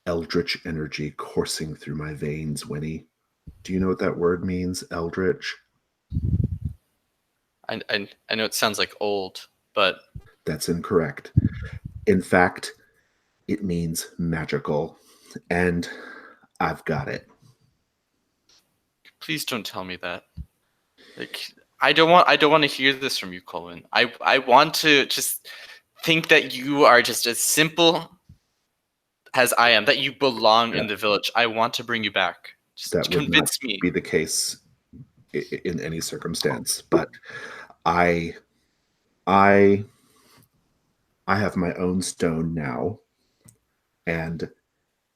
eldritch energy coursing through my veins, Winnie. Do you know what that word means, eldritch? I know it sounds like old, but That's incorrect. In fact, it means magical, and I've got it. please don't tell me that. Like I don't want to hear this from you, Colwyn. I want to just think that you are just as simple as I am, that you belong in the village. I want to bring you back. Just That would convince not me. be the case in any circumstance, but I have my own stone now, and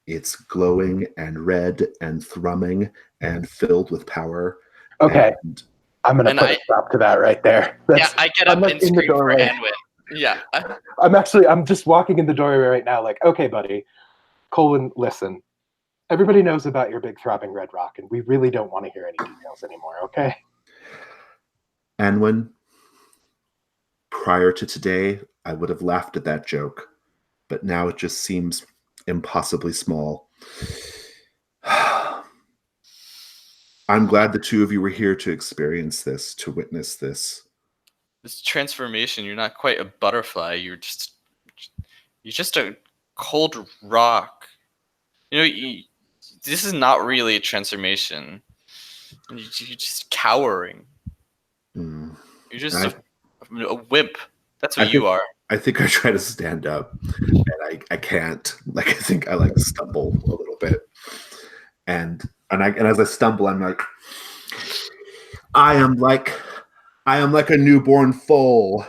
it's glowing and red and thrumming and filled with power. Okay, And I'm gonna put a stop to that right there. I get up and scream for Anwin. Yeah. I'm just walking in the doorway right now, like, okay, buddy. Colwyn, listen. Everybody knows about your big throbbing red rock, and we really don't want to hear any details anymore, okay? Anwin, prior to today, I would have laughed at that joke, but now it just seems impossibly small. I'm glad the two of you were here to experience this, to witness this. This transformation, you're not quite a butterfly. You're just a cold rock. You know, this is not really a transformation. You're just cowering. Mm. You're just a wimp. That's what you are. I think I try to stand up, and I can't. Like I think I like stumble a little bit, and as I stumble, I'm like, I am like a newborn foal.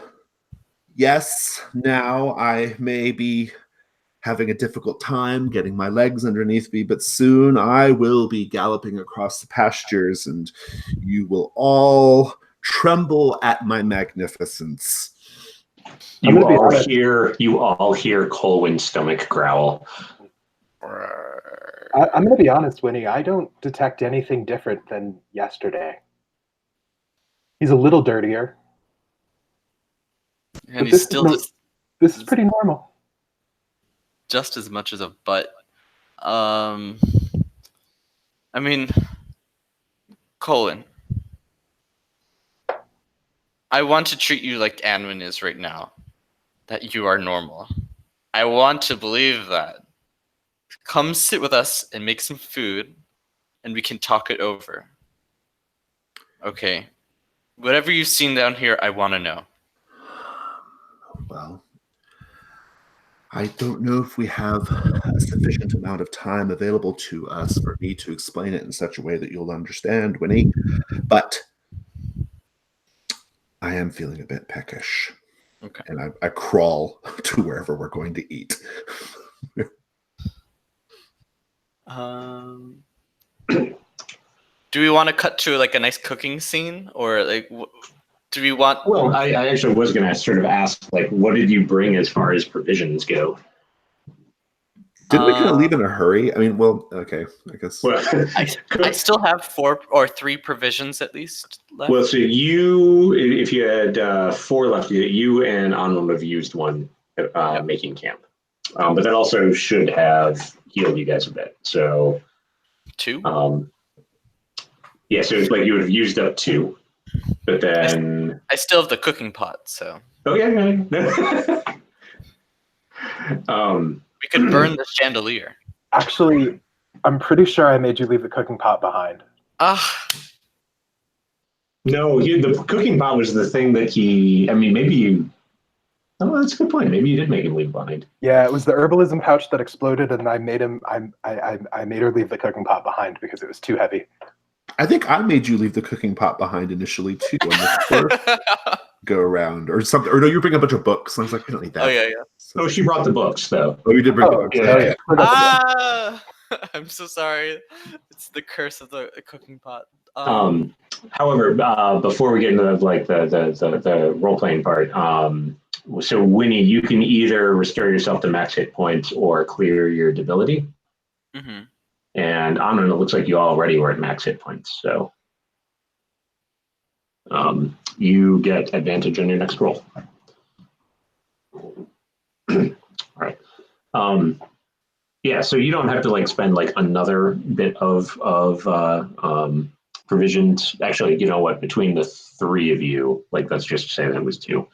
Yes, now I may be having a difficult time getting my legs underneath me, but soon I will be galloping across the pastures, and you will all tremble at my magnificence. You all hear Colwyn's stomach growl. I'm going to be honest, Winnie. I don't detect anything different than yesterday. He's a little dirtier. And he's still this is pretty normal. Just as much as a butt. I mean, Colwyn, I want to treat you like Anwin is right now. That you are normal. I want to believe that. Come sit with us and make some food, and we can talk it over. Okay. Whatever you've seen down here, I want to know. Well, I don't know if we have a sufficient amount of time available to us for me to explain it in such a way that you'll understand, Winnie, but I am feeling a bit peckish. Okay. And I crawl to wherever we're going to eat. Do we want to cut to like a nice cooking scene, or like, do we want? Well, I actually was going to sort of ask, like, what did you bring as far as provisions go? Didn't we kind of leave in a hurry? I mean, well, okay, I guess. Well, I still have 4 or 3 provisions at least left. Well, so you, if you had 4 left, you and Anwin have used one making camp. But that also should have healed you guys a bit. So 2? Yeah, so it's like you would have used up 2. But then I still have the cooking pot, so. Oh yeah. We could burn the chandelier. Actually, I'm pretty sure I made you leave the cooking pot behind. No, the cooking pot was the thing that I mean, maybe you. Oh, that's a good point. Maybe you did make him leave behind. Yeah, it was the herbalism pouch that exploded, and I made him. I made her leave the cooking pot behind because it was too heavy. I think I made you leave the cooking pot behind initially too on the first go around or something. Or no, you bring a bunch of books. And I was like, I don't need that. Oh yeah. So, she brought the books though. Oh, you did bring the books. Yeah. I'm so sorry. It's the curse of the cooking pot. However, before we get into the role playing part, so Winnie, you can either restore yourself to max hit points or clear your debility. Mm-hmm. And Anwin, it looks like you already were at max hit points, so you get advantage on your next roll. All right. Yeah, so you don't have to like spend like another bit of provisions. Actually, you know what? Between the 3 of you, like let's just say that it was 2.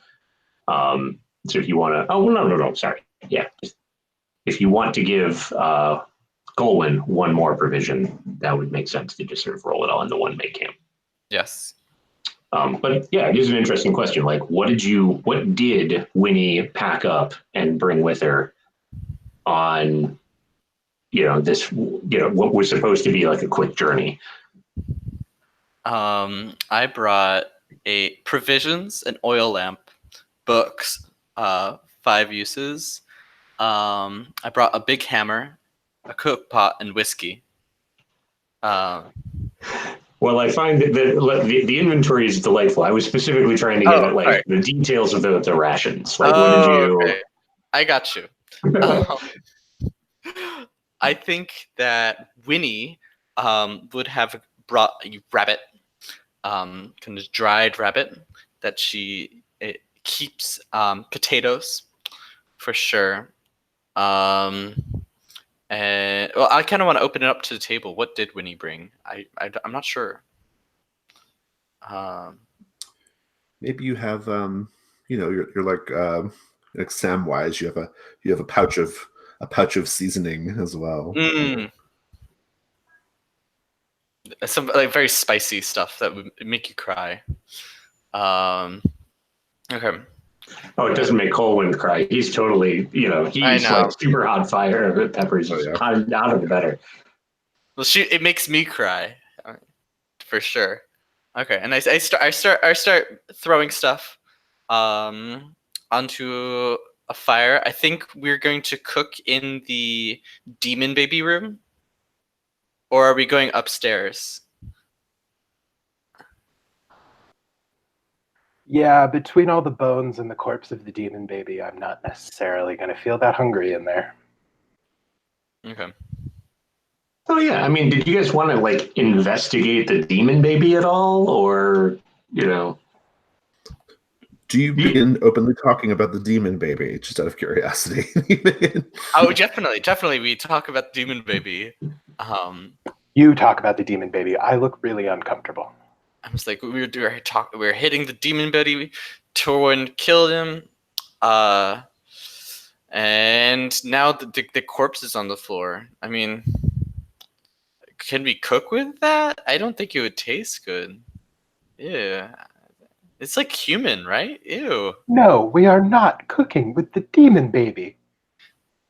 So if you want to, no, sorry. Yeah, if you want to give Colwyn 1 more provision, that would make sense to just sort of roll it all into 1 make camp. Yes. But yeah, it is an interesting question. Like, what did Winnie pack up and bring with her on, this, what was supposed to be like a quick journey? I brought provisions, an oil lamp, books, 5 uses. I brought a big hammer, a cook pot, and whiskey. Well, I find that the inventory is delightful. I was specifically trying to get at like the details of the rations. Like, what did you? Okay. I got you. I think that Winnie would have brought a rabbit, kind of dried rabbit that she keeps, potatoes for sure. And well, I kind of want to open it up to the table. What did Winnie bring? I'm not sure. Maybe you have you're like Samwise. You have a pouch of seasoning as well. Some like very spicy stuff that would make you cry. Okay. Oh, it doesn't make Colwyn cry. He's totally, he's like super hot fire. Peppers out of the better. Well, it makes me cry, for sure. Okay, and I start throwing stuff, onto a fire. I think we're going to cook in the demon baby room, or are we going upstairs? Yeah, between all the bones and the corpse of the demon baby, I'm not necessarily going to feel that hungry in there. Okay. Oh yeah, I mean, did you guys want to like investigate the demon baby at all, or Do you begin openly talking about the demon baby, just out of curiosity? Oh, definitely. We talk about the demon baby. You talk about the demon baby. I look really uncomfortable. I was like, we were hitting the demon buddy. Torwin killed him. And now the corpse is on the floor. I mean, can we cook with that? I don't think it would taste good. Yeah. It's like human, right? Ew. No, we are not cooking with the demon baby.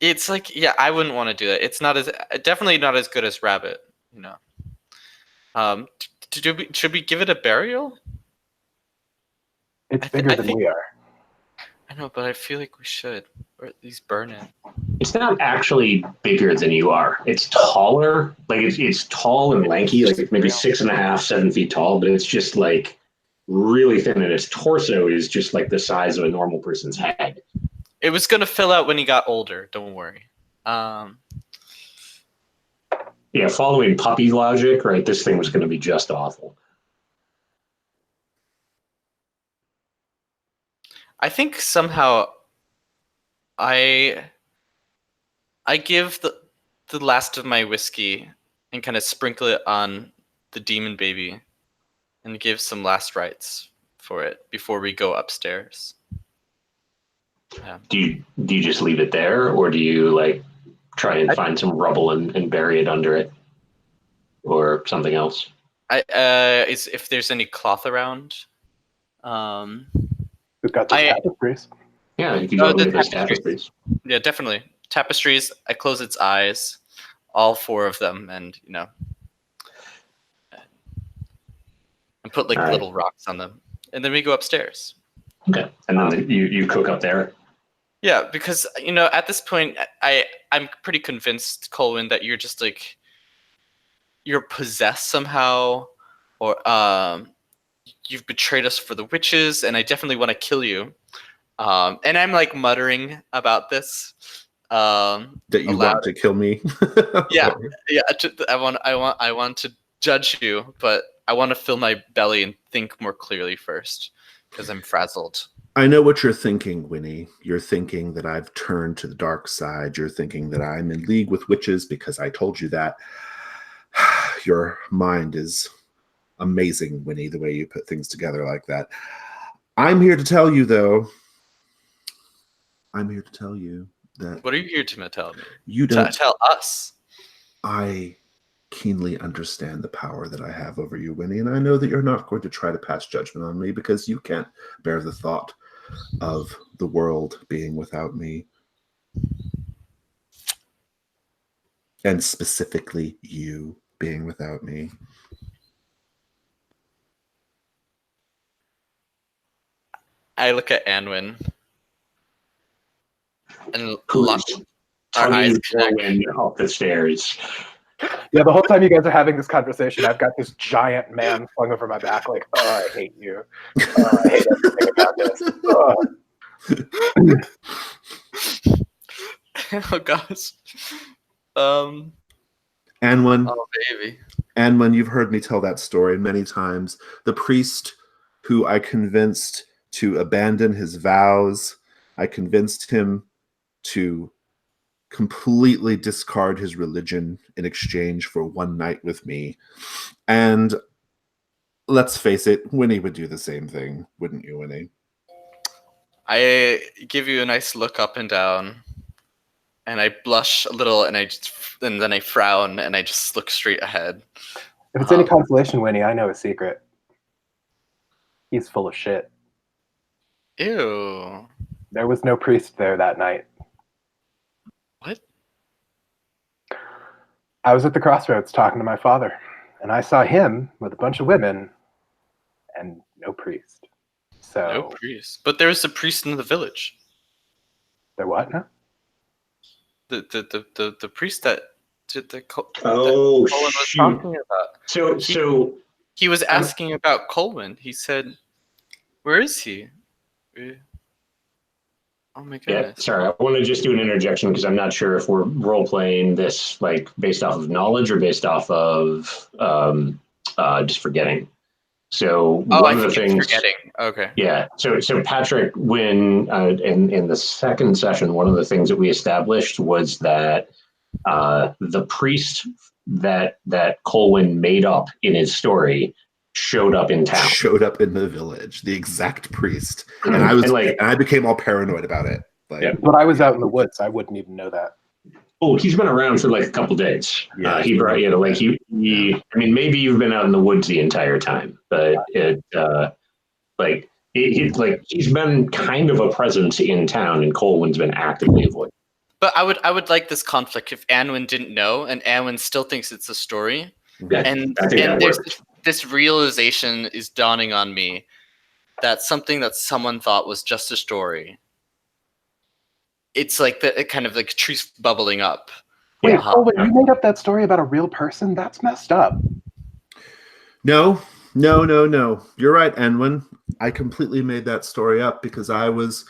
It's like, yeah, I wouldn't want to do that. It's not definitely not as good as rabbit, you know. Should we give it a burial? It's bigger than we are. I know, but I feel like we should, or at least burn it. It's not actually bigger than you are. It's taller. Like it's tall and lanky, like maybe 6.5, 7 feet tall, but it's just like really thin, and its torso is just like the size of a normal person's head. It was gonna fill out when he got older. Don't worry. Yeah, following puppy logic, right? This thing was going to be just awful. I think somehow I give the last of my whiskey and kind of sprinkle it on the demon baby and give some last rites for it before we go upstairs. Yeah. Do you just leave it there, or do you like try and find some rubble and bury it under it, or something else? If there's any cloth around. We've got the tapestries. Yeah, you can go with those tapestries. Yeah, definitely. Tapestries. I close its eyes, all 4 of them, and and put like little rocks on them, and then we go upstairs. Okay, and then you cook up there. Yeah, because at this point, I'm pretty convinced, Colwyn, that you're just like you're possessed somehow, or you've betrayed us for the witches, and I definitely want to kill you. And I'm like muttering about this. That you want to kill me? Yeah. I want to judge you, but I want to fill my belly and think more clearly first, because I'm frazzled. I know what you're thinking, Winnie. You're thinking that I've turned to the dark side. You're thinking that I'm in league with witches because I told you that. Your mind is amazing, Winnie, the way you put things together like that. I'm here to tell you, though. I'm here to tell you that... What are you here to tell me? You don't... Tell us. I keenly understand the power that I have over you, Winnie, and I know that you're not going to try to pass judgment on me because you can't bear the thought of the world being without me. And specifically you being without me. I look at Anwin and our eyes connect off the stairs. Yeah, the whole time you guys are having this conversation, I've got this giant man flung over my back, like, oh, I hate you. Oh, I hate everything about this. Oh gosh. Anwin. Oh baby. Anwin, you've heard me tell that story many times. The priest who I convinced to abandon his vows, I convinced him to completely discard his religion in exchange for one night with me. And let's face it, Winnie would do the same thing, wouldn't you, Winnie? I give you a nice look up and down, and I blush a little, and then I frown, and I just look straight ahead. If it's any consolation, Winnie, I know a secret. He's full of shit. Ew. There was no priest there that night. What? I was at the crossroads talking to my father, and I saw him with a bunch of women and no priest. So no priest. But there was a priest in the village. There what now? The priest that Colwyn was talking about. So he was asking about Colwyn. He said, "Where is he?" Oh my goodness. Yeah, sorry, I want to just do an interjection because I'm not sure if we're role playing this like based off of knowledge or based off of just forgetting. So one of the things, forgetting. Okay. Yeah. So Patrick, when in the second session, one of the things that we established was that the priest that Colwyn made up in his story showed up in town. Showed up in the village, the exact priest, and I became all paranoid about it. Like, yeah. But I was out in the woods. I wouldn't even know that. Oh, he's been around for like a couple days. Yeah, he brought you like he. I mean, maybe you've been out in the woods the entire time, but he's been kind of a presence in town, and Colwyn's been actively avoiding. But I would like this conflict if Anwin didn't know and Anwin still thinks it's a story. Yeah, and I think that there's works. this realization is dawning on me that something that someone thought was just a story. It's like it kind of like trees bubbling up. Wait, Colwyn, you made up that story about a real person? That's messed up. No. You're right, Anwin. I completely made that story up because I was,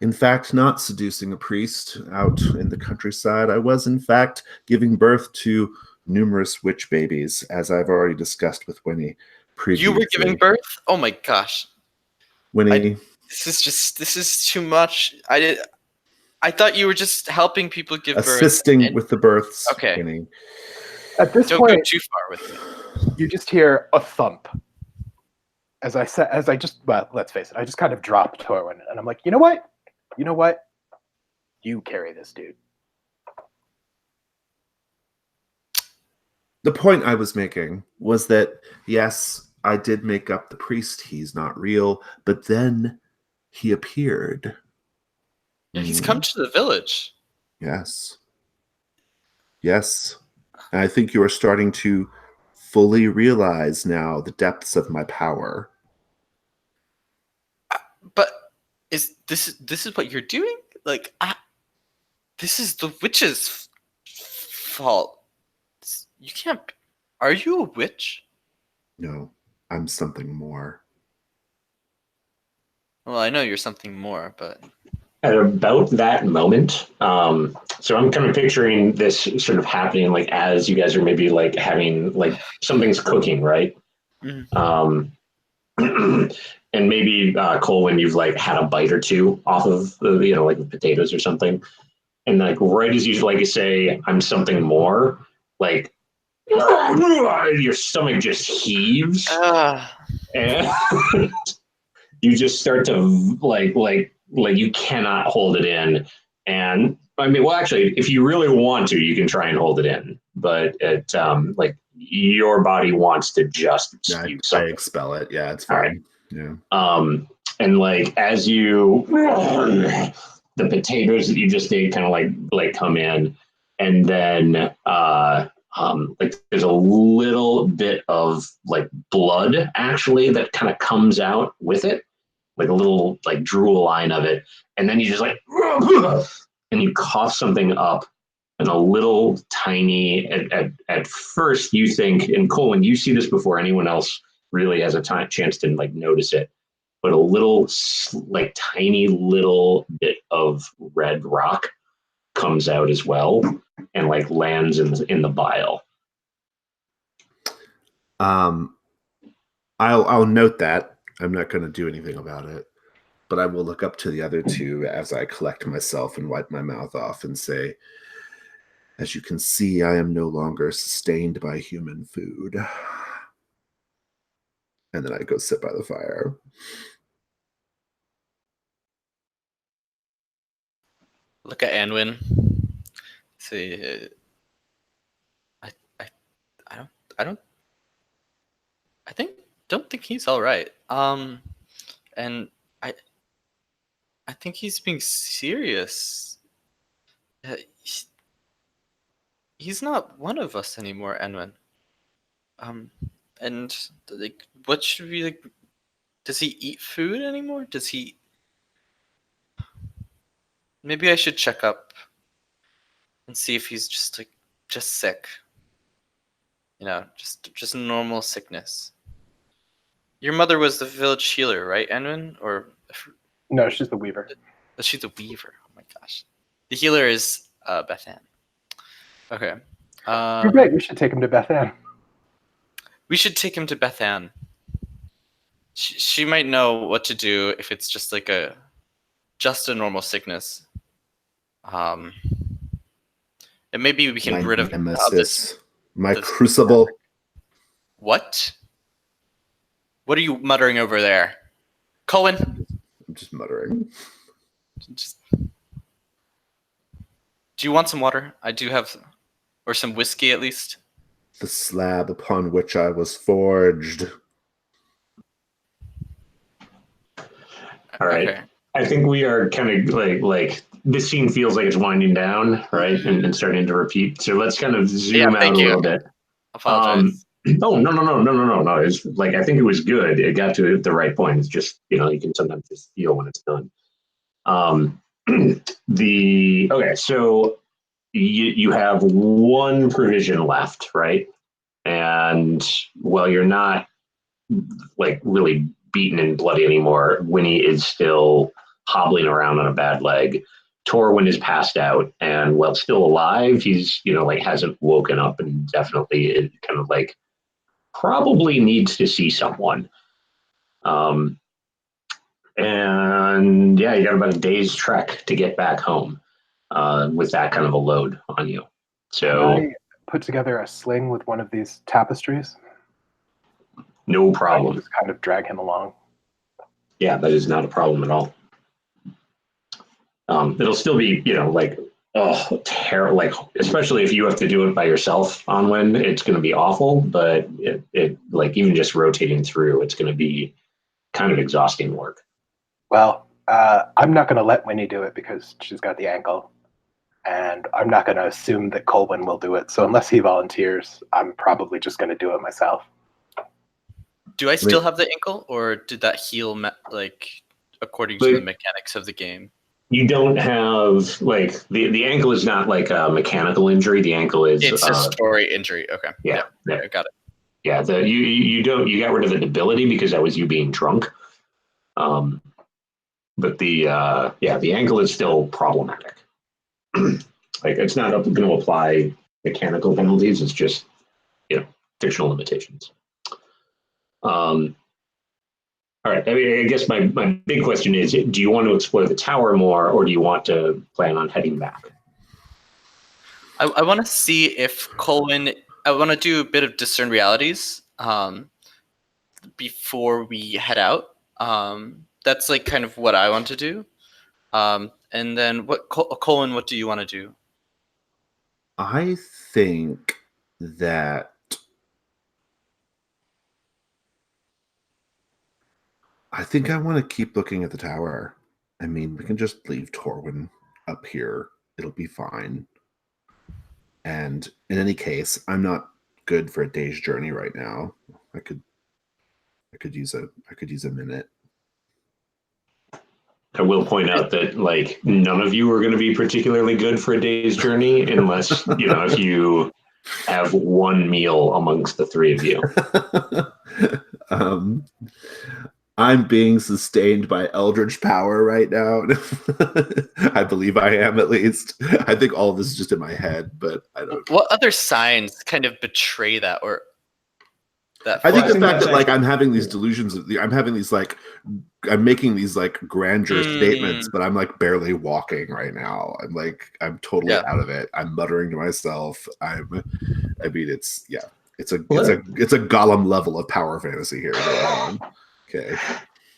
in fact, not seducing a priest out in the countryside. I was, in fact, giving birth to numerous witch babies, as I've already discussed with Winnie previously. You were giving birth? Oh my gosh. Winnie. This is too much. I thought you were just helping people give birth. Assisting with the births. Okay. Winnie. At this Don't point, go too far with me. You just hear a thump. Let's face it, I just kind of dropped Torwin, and I'm like, you know what? You carry this dude. The point I was making was that, yes, I did make up the priest. He's not real. But then he appeared. Yeah, he's come to the village. Yes. And I think you are starting to fully realize now the depths of my power. But is this what you're doing? Like, this is the witch's fault. You can't. Are you a witch? No, I'm something more. Well, I know you're something more, but At about that moment, so I'm kind of picturing this sort of happening, like as you guys are maybe like having like something's cooking, right? Mm-hmm. And maybe Colwyn, you've like had a bite or two off of the, like the potatoes or something, and like right as you like say, "I'm something more," like your stomach just heaves, and you just start to like you cannot hold it in. And I mean, well, actually, if you really want to, you can try and hold it in, but it like your body wants to just spew I expel it. Yeah, it's fine. All right. Yeah. And like as you the potatoes that you just ate kind of like come in, and then like there's a little bit of like blood actually that kind of comes out with it, like a little like drool line of it, and then you just like and you cough something up, and a little tiny at first you think, and Colin, you see this before anyone else really has a chance to like notice it, but a little like tiny little bit of red rock comes out as well and like lands in the bile. I'll note that. I'm not going to do anything about it, but I will look up to the other two as I collect myself and wipe my mouth off and say, as you can see, I am no longer sustained by human food. And then I go sit by the fire. Look at Anwin. See, I don't think he's all right. And I think he's being serious. He's not one of us anymore, Anwin. And like, what should we like? Does he eat food anymore? Does he? Maybe I should check up and see if he's just sick. Just normal sickness. Your mother was the village healer, right, Anwin? Or no, she's the weaver. She's a weaver. Oh my gosh, the healer is Beth Ann. Okay. You're right. We should take him to Beth Ann. We should take him to Beth Ann. She might know what to do if it's just like just a normal sickness. And maybe we can get rid of nemesis, my this crucible. What? What are you muttering over there? Colwyn? I'm just muttering. Do you want some water? I do have, or some whiskey at least. The slab upon which I was forged. All right. Okay. I think we are kind of like this scene feels like it's winding down, right, and starting to repeat. So let's kind of zoom out a little bit. Apologize. Oh no! It's like I think it was good. It got to the right point. It's just you can sometimes just feel when it's done. Okay, so you have one provision left, right? And while you're not like really beaten and bloody anymore, Winnie is still hobbling around on a bad leg. Torwin is passed out, and while still alive, he's like hasn't woken up, and definitely it kind of like probably needs to see someone. And yeah, you got about a day's trek to get back home with that kind of a load on you. So Can I put together a sling with one of these tapestries? no I problem. can just kind of drag him along. Yeah, that is not a problem at all. It'll still be, like, terrible. Like, especially if you have to do it by yourself on when it's going to be awful. But it like even just rotating through, it's going to be kind of exhausting work. Well, I'm not going to let Winnie do it because she's got the ankle, and I'm not going to assume that Colwyn will do it. So unless he volunteers, I'm probably just going to do it myself. Do I still have the ankle, or did that heal according to the mechanics of the game? You don't have like the ankle is not like a mechanical injury. The ankle is it's a story injury. Okay. Yeah. I got it. Yeah, you got rid of the debility because that was you being drunk. But the ankle is still problematic. Like it's not going to apply mechanical penalties. It's just fictional limitations. All right. I mean, I guess my big question is: do you want to explore the tower more, or do you want to plan on heading back? I want to see if Colwyn. I want to do a bit of discern realities before we head out. That's like kind of what I want to do. And then Colwyn, what do you want to do? I think that I want to keep looking at the tower. I mean, we can just leave Torwin up here. It'll be fine. And in any case, I'm not good for a day's journey right now. I could use a minute. I will point out that like none of you are going to be particularly good for a day's journey unless if you have one meal amongst the three of you. I'm being sustained by eldritch power right now. I believe I am, at least. I think all of this is just in my head, but I don't know. What other signs kind of betray that or that? I think the fact that like I'm having these delusions, I'm making these like grandeur statements, but I'm like barely walking right now. I'm totally out of it. I'm muttering to myself. It's a Gollum level of power fantasy here going on. Okay.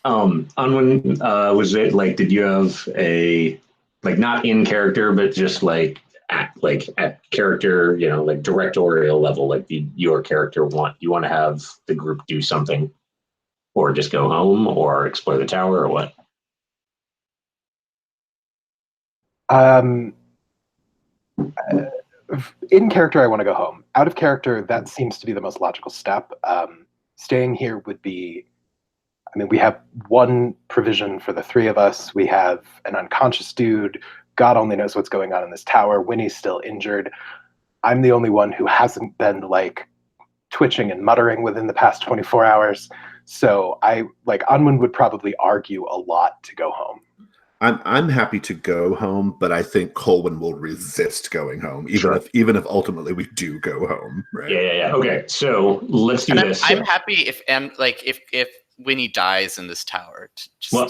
Unwin, was it like, did you have a, like not in character, but just like at character, like directorial level, like your character you want to have the group do something or just go home or explore the tower or what? In character, I want to go home. Out of character, that seems to be the most logical step. Staying here would be, we have one provision for the three of us. We have an unconscious dude. God only knows what's going on in this tower. Winnie's still injured. I'm the only one who hasn't been like twitching and muttering within the past 24 hours. So Unwin would probably argue a lot to go home. I'm happy to go home, but I think Colwyn will resist going home, even if ultimately we do go home. Right? Yeah. Okay, so let's do this. I'm happy if Winnie dies in this tower. All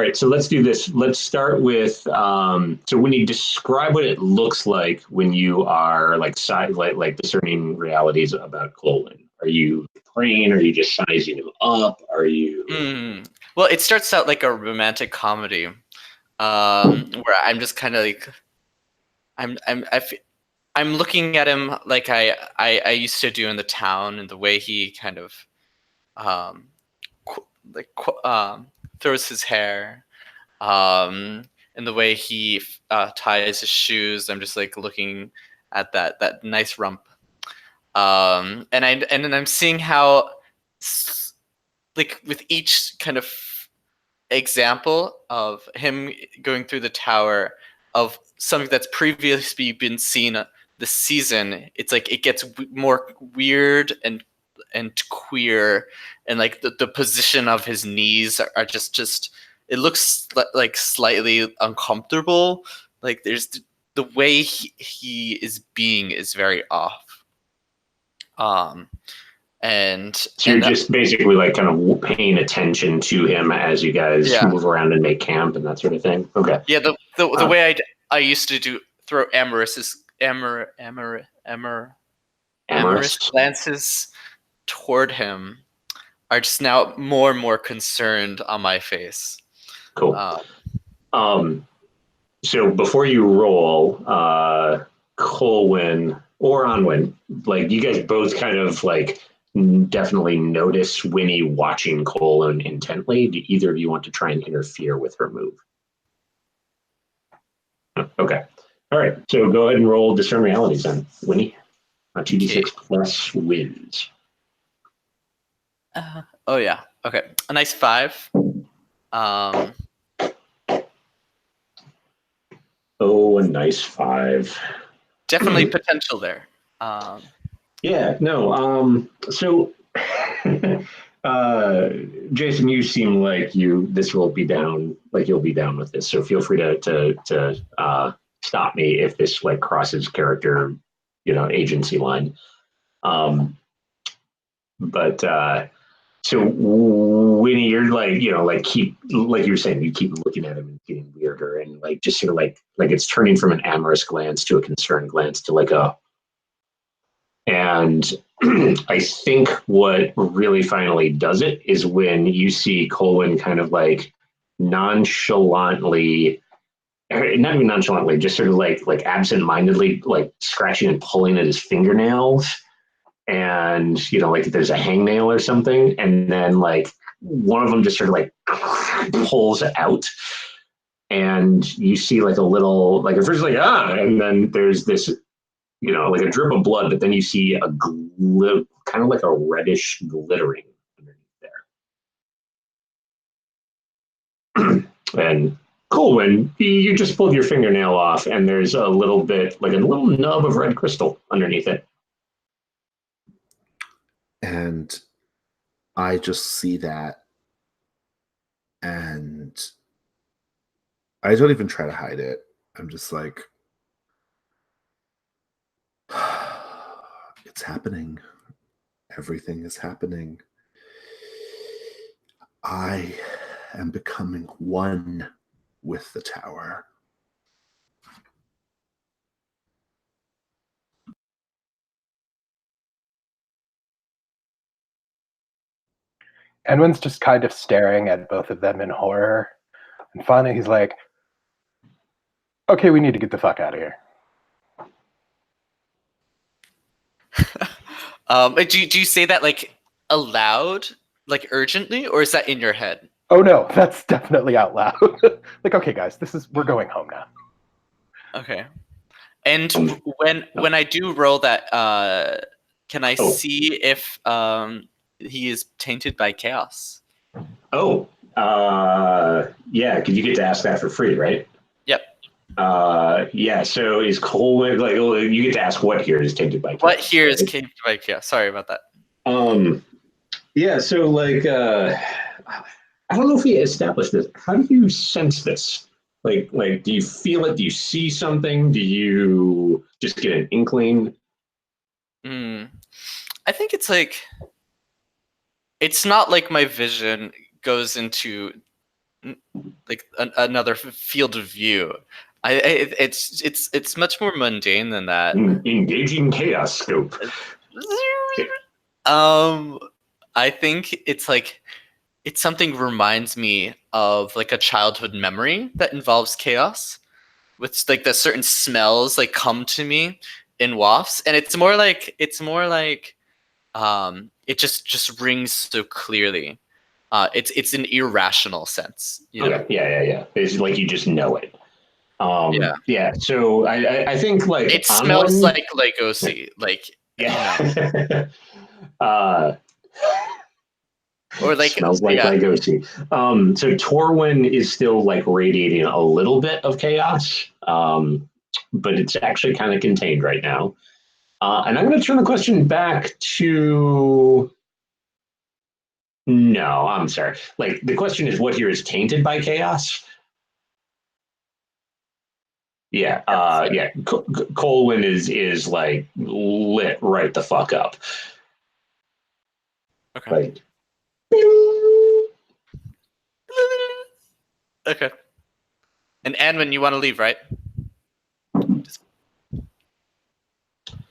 right, so let's do this. Let's start with so Winnie, describe what it looks like when you are like discerning realities about Colwyn. Are you praying? Are you just sizing him up? Are you? Well, it starts out like a romantic comedy, where I'm just kind of like, I'm looking at him like I used to do in the town, and the way he kind of um, throws his hair, and the way he ties his shoes. I'm just like looking at that nice rump, and then I'm seeing how, like, with each kind of example of him going through the tower of something that's previously been seen this season, it's like it gets more weird and queer, and like the position of his knees are just it looks like slightly uncomfortable. Like there's the way he is being is very off. And So you're just basically like kind of paying attention to him as you guys move around and make camp and that sort of thing. Okay. Yeah, the way I used to throw amorous glances toward him are just now more and more concerned on my face. Cool. So before you roll, Colwyn or Onwyn, like you guys both kind of like definitely notice Winnie watching Colwyn intently. Do either of you want to try and interfere with her move? Okay. All right. So go ahead and roll discern realities then, Winnie. 2d6 plus wins. Oh yeah. Okay. A nice 5. Oh, a nice 5. Definitely potential there. Yeah. No. So, Jason, you seem like this will be down. Like you'll be down with this. So feel free to stop me if this like crosses character, agency line. But so Winnie, you're like, keep, like you were saying, you keep looking at him and getting weirder, and like just sort of like it's turning from an amorous glance to a concerned glance to like a. And I think what really finally does it is when you see Colwyn kind of like nonchalantly, not even nonchalantly, just sort of like absent-mindedly, like scratching and pulling at his fingernails. And, like there's a hangnail or something. And then like one of them just sort of like pulls out. And you see like a little, like at first like, and then there's this, like a drip of blood, but then you see a kind of like a reddish glittering underneath there. And Colwyn, you just pulled your fingernail off, and there's a little bit, like a little nub of red crystal underneath it. And I just see that, and I don't even try to hide it. I'm just like, it's happening. Everything is happening. I am becoming one with the tower. Enwyn's just kind of staring at both of them in horror. And finally he's like, okay, we need to get the fuck out of here. Do you say that like aloud, like urgently, or is that in your head? Oh no, that's definitely out loud. Like, okay guys, we're going home now. Okay. And when I do roll that, can I see if he is tainted by chaos? Oh, yeah, because you get to ask that for free, right? Yep. Yeah, so is Colwyn, like, you get to ask what here is tainted by chaos. What here is tainted by chaos? Sorry about that. Yeah, so like, I don't know if we established this. How do you sense this? Like, do you feel it? Do you see something? Do you just get an inkling? I think it's like, it's not like my vision goes into like another field of view. It's much more mundane than that. Engaging chaos scope. I think it's like something reminds me of like a childhood memory that involves chaos, with like the certain smells like come to me in wafts, and it's more like it just rings so clearly. It's an irrational sense, you know. Okay. Yeah. It's like you just know it. Yeah. Yeah. So I think like It Onwin, smells like Legosi, like you know, yeah. uh, or like smells like yeah. Legosi. So Torwin is still like radiating a little bit of chaos, but it's actually kind of contained right now. And I'm going to turn the question back to. No, I'm sorry. Like the question is, what here is tainted by chaos? Yeah, yeah. Colwyn is like lit right the fuck up. Okay. Like, Okay. And Anwin, you want to leave, right?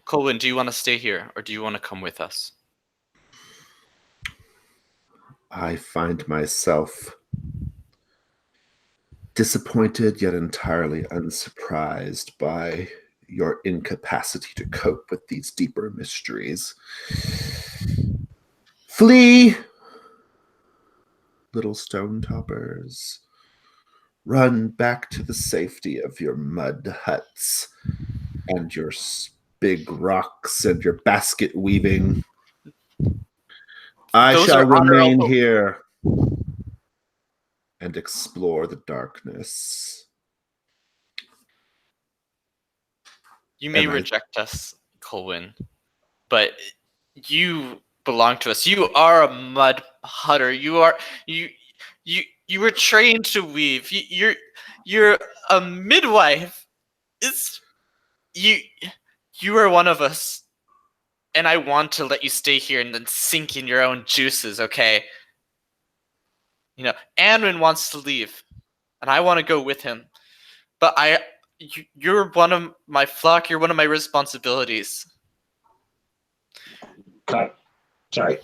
Colwyn, do you want to stay here, or do you want to come with us? I find myself disappointed yet entirely unsurprised by your incapacity to cope with these deeper mysteries. Flee, little stone toppers. Run back to the safety of your mud huts and your big rocks and your basket weaving. I Those shall are remain honorable. here and explore the darkness. You may And I reject us, Colwyn, but you belong to us. You are a mud hutter. You were trained to weave. You're a midwife. It's you. You are one of us, and I want to let you stay here and then sink in your own juices. Okay. You know, Anwin wants to leave, and I want to go with him. But you're one of my flock. You're one of my responsibilities. cut. Sorry.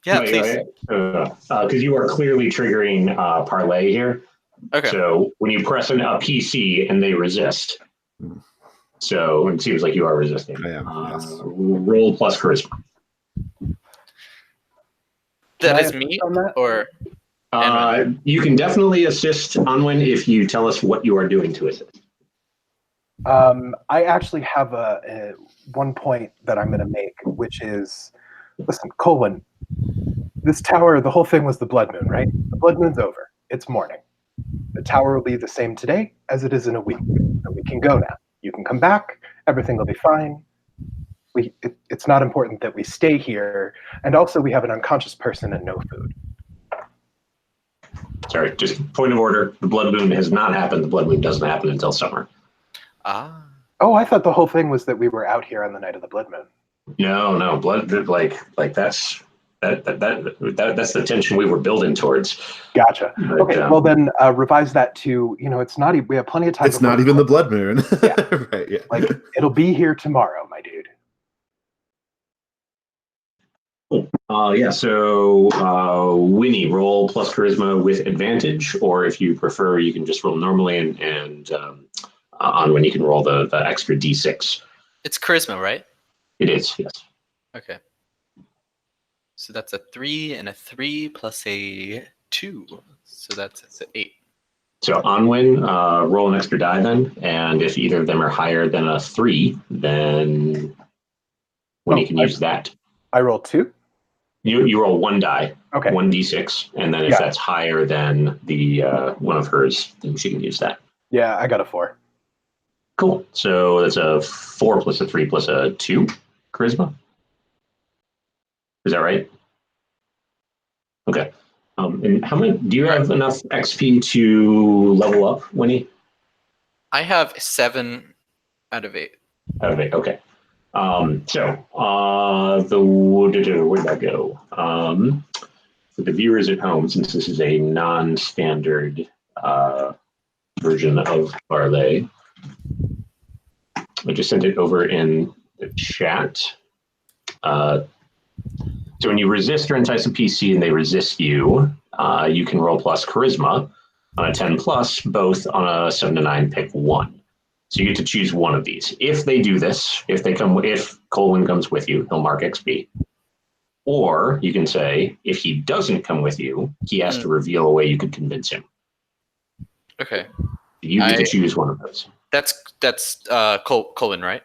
Yeah, please. Because you are clearly triggering parlay here. Okay. So when you press a PC and they resist, so it seems like you are resisting. am, yes. Roll plus charisma. That is me, or you can definitely assist Onwin if you tell us what you are doing to assist. I actually have a one point that I'm going to make, which is, listen, Colwyn, this tower, the whole thing was the blood moon, right? The blood moon's over. It's morning. The tower will be the same today as it is in a week. So we can go now. You can come back. Everything will be fine. It's not important that we stay here. And also, we have an unconscious person and no food. Sorry, just point of order. The blood moon has not happened. The blood moon doesn't happen until summer. Ah. Oh, I thought the whole thing was that we were out here on the night of the blood moon. No, blood like that's that's the tension we were building towards. Gotcha. But, okay, well then revise that to, it's not even, we have plenty of time. It's not even the blood moon. Yeah. Right, yeah. Like, it'll be here tomorrow, my dude. Cool. Yeah, so Winnie, roll plus charisma with advantage, or if you prefer, you can just roll normally, and on when you can roll the extra d6. It's charisma, right? It is, yes. Okay. So that's a 3 and a 3 plus a 2. So that's an 8. So Onwin, roll an extra die then, and if either of them are higher than a 3, then Winnie can use that. I roll 2? You roll 1 die, okay. 1d6, and then if that's higher than the one of hers, then she can use that. Yeah, I got a 4. Cool. So that's a 4 plus a 3 plus a 2 charisma. Is that right? Okay. And how many? Do you have enough XP to level up, Winnie? I have 7 out of 8. Out of 8. Okay. Where'd that go? For the viewers at home, since this is a non-standard version of Parlay, I just sent it over in the chat. So when you resist or entice a PC and they resist you, you can roll plus charisma on a 10 plus, both on a 7 to 9, pick one. So you get to choose one of these. If they do this, if Colwyn comes with you, he'll mark XP. Or you can say, if he doesn't come with you, he has to reveal a way you could convince him. Okay. You get to choose one of those. That's Colwyn, right?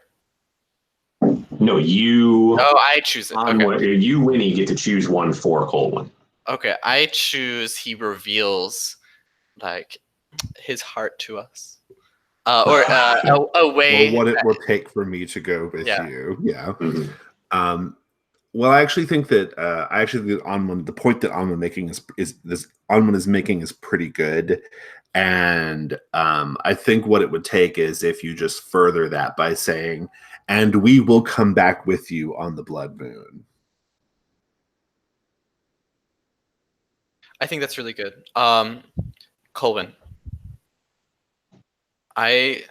No, you. Oh, I choose it. Okay. You, Winnie, get to choose one for Colwyn. Okay, I choose he reveals like his heart to us, or a way. Or what it will take for me to go with you. Yeah. Mm-hmm. Well, I actually think that the point that Anwen is making is pretty good, and I think what it would take is if you just further that by saying, "And we will come back with you on the blood moon." I think that's really good. Colwyn, I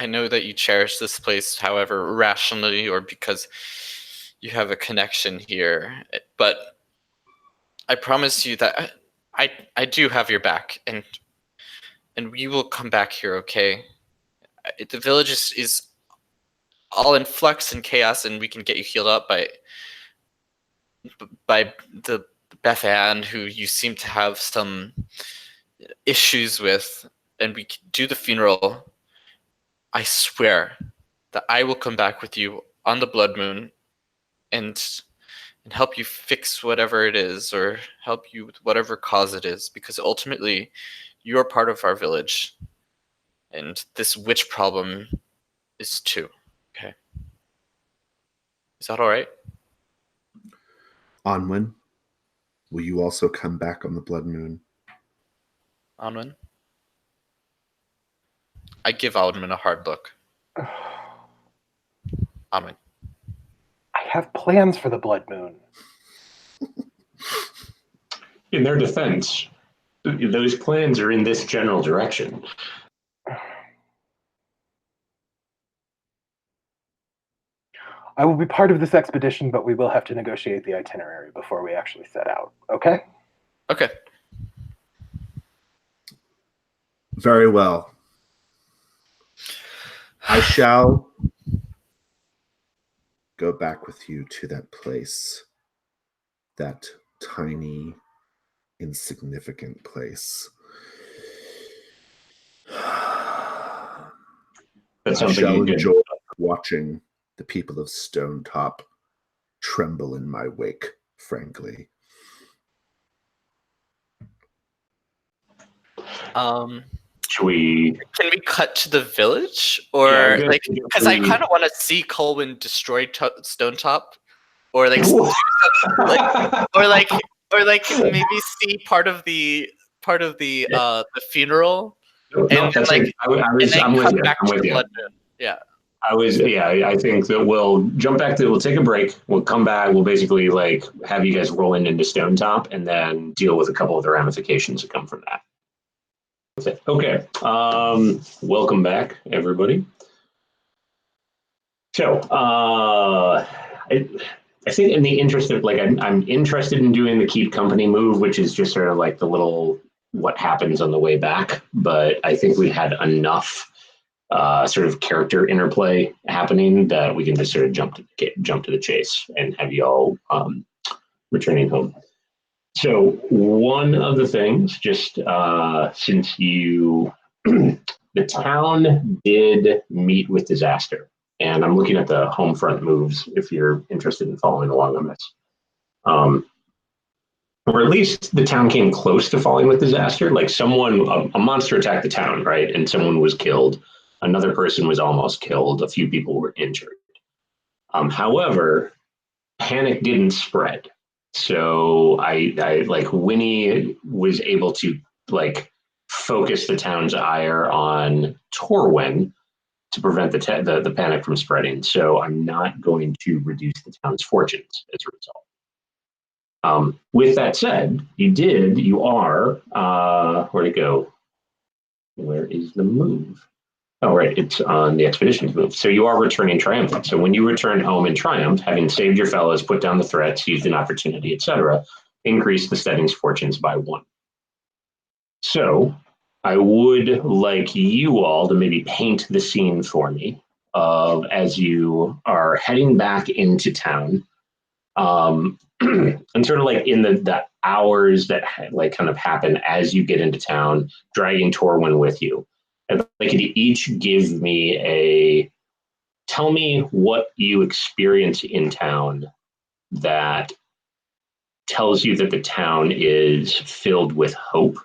know that you cherish this place, however rationally or because you have a connection here, but I promise you that I do have your back, and we will come back here, okay? The village is all in flux and chaos, and we can get you healed up by the Beth Ann, who you seem to have some issues with, and we can do the funeral. I swear that I will come back with you on the blood moon and help you fix whatever it is, or help you with whatever cause it is, because ultimately you're part of our village, and this witch problem is too. Okay. Is that all right? Anwen, will you also come back on the blood moon? Anwen? I give Anwen a hard look. Anwen. I have plans for the blood moon. In their defense, those plans are in this general direction. I will be part of this expedition, but we will have to negotiate the itinerary before we actually set out. Okay? Okay. Very well. I shall go back with you to that place, that tiny, insignificant place. That's I something shall you enjoy watching the people of Stonetop tremble in my wake, frankly. Should we? Can we cut to the village, or because I kind of want to see Colwyn destroy Stonetop, or like, or maybe see part of the funeral, and then like I'm with you. back I'm to with the you. blood moon. Yeah. I think that we'll jump back to. We'll take a break. We'll come back. We'll basically like have you guys roll into Stonetop, and then deal with a couple of the ramifications that come from that. Okay. Welcome back, everybody. So, I think in the interest of like, I'm interested in doing the keep company move, which is just sort of like the little what happens on the way back. But I think we had enough sort of character interplay happening that we can just sort of jump to the chase and have you all returning home. So one of the things, just since you, the town did meet with disaster, and I'm looking at the home front moves if you're interested in following along on this. Or at least the town came close to falling with disaster. Like a monster attacked the town, right? And someone was killed. Another person was almost killed. A few people were injured. However, panic didn't spread. So I like Winnie was able to like focus the town's ire on Torwyn to prevent the panic from spreading. So I'm not going to reduce the town's fortunes as a result. With that said, you are, where'd it go? Where is the move? Oh, right. It's on the expeditions move. So you are returning triumphant. So when you return home in triumph, having saved your fellows, put down the threats, used an opportunity, etc., increase the steading's fortunes by 1. So I would like you all to maybe paint the scene for me of as you are heading back into town, and sort of like in the hours that like kind of happen as you get into town, dragging Torwin with you. I'd like you to each give me tell me what you experience in town that tells you that the town is filled with hope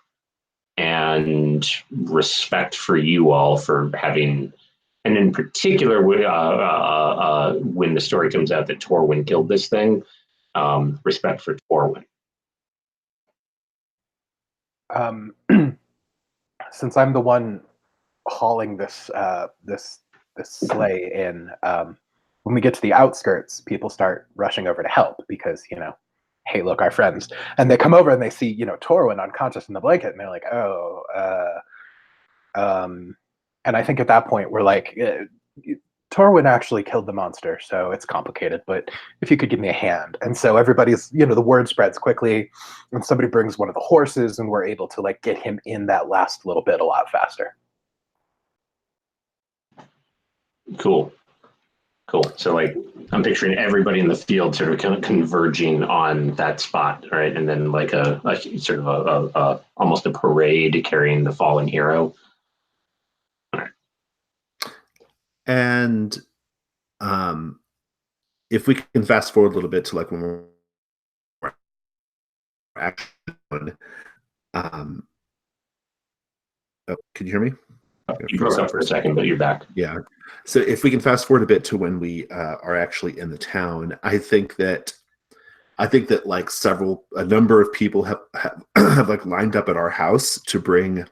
and respect for you all for having, and in particular, when the story comes out that Torwin killed this thing, respect for Torwin. Since I'm the one hauling this sleigh in, when we get to the outskirts, people start rushing over to help because, hey, look, our friends. And they come over and they see, Torwin unconscious in the blanket, and they're like, oh, and I think at that point we're like, Torwin actually killed the monster, so it's complicated, but if you could give me a hand. And so everybody's, the word spreads quickly, and somebody brings one of the horses, and we're able to like get him in that last little bit a lot faster. Cool. So like I'm picturing everybody in the field sort of kind of converging on that spot, right? And then like a sort of a almost a parade carrying the fallen hero. And if we can fast forward a little bit to like when we're actually oh, can you hear me? You broke up for a second, but you're back. Yeah. So if we can fast forward a bit to when we are actually in the town, I think that like a number of people have like lined up at our house to bring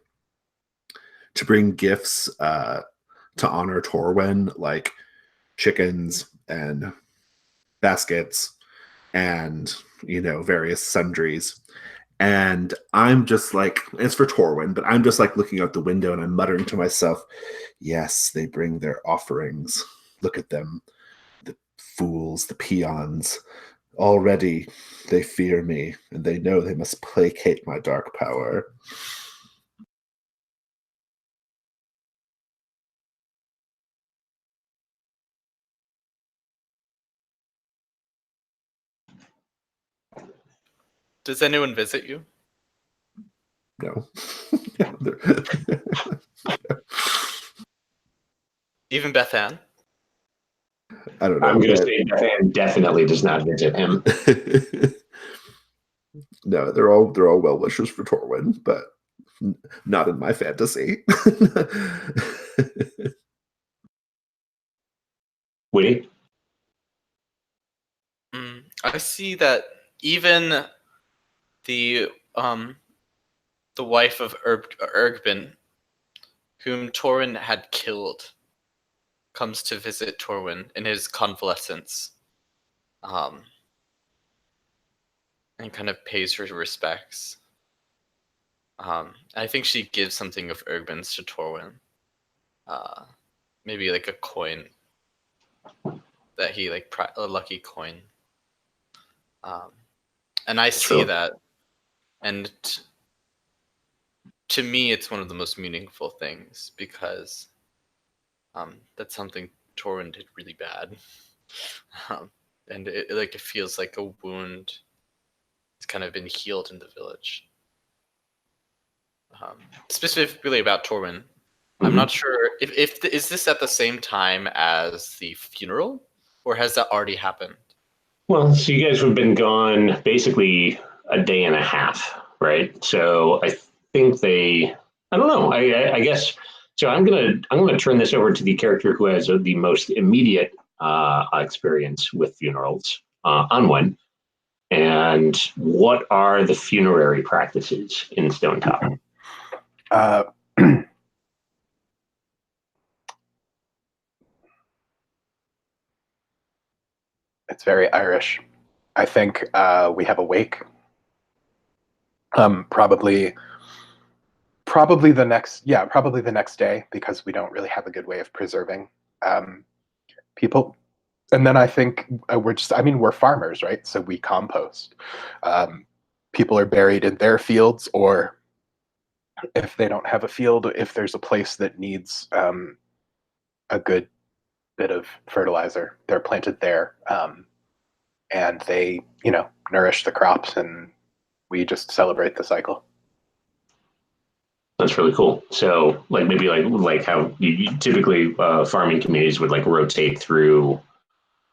gifts to honor Torwin, like chickens and baskets and various sundries. And I'm just like, it's for Torwin, but I'm just like looking out the window and I'm muttering to myself, yes, they bring their offerings. Look at them, the fools, the peons. Already they fear me, and they know they must placate my dark power. Does anyone visit you? No. Even Beth Ann? I don't know. I'm going to say Beth Ann definitely does not visit him. No, they're all well wishers for Torwin, but not in my fantasy. Witty? I see that even the wife of Ergbin, whom Torwin had killed, comes to visit Torwin in his convalescence, and kind of pays her respects. I think she gives something of Ergbin's to Torwin, maybe like a coin that he like a lucky coin, and I see that, and to me, it's one of the most meaningful things because that's something Torwin did really bad, and it feels like a wound. It's kind of been healed in the village. Specifically about Torwin, I'm not sure if is this at the same time as the funeral, or has that already happened? Well, so you guys have been gone basically a day and a half, right? So I think I don't know. I guess so. I'm gonna turn this over to the character who has the most immediate experience with funerals, Anwen. And what are the funerary practices in Stonetop? It's very Irish. I think we have a wake. Probably Probably the next day, because we don't really have a good way of preserving people. And then I think we're farmers, right? So we compost. People are buried in their fields, or if they don't have a field, if there's a place that needs a good bit of fertilizer, they're planted there, and they, nourish the crops, and we just celebrate the cycle. That's really cool. So, like maybe like how you typically farming communities would like rotate through,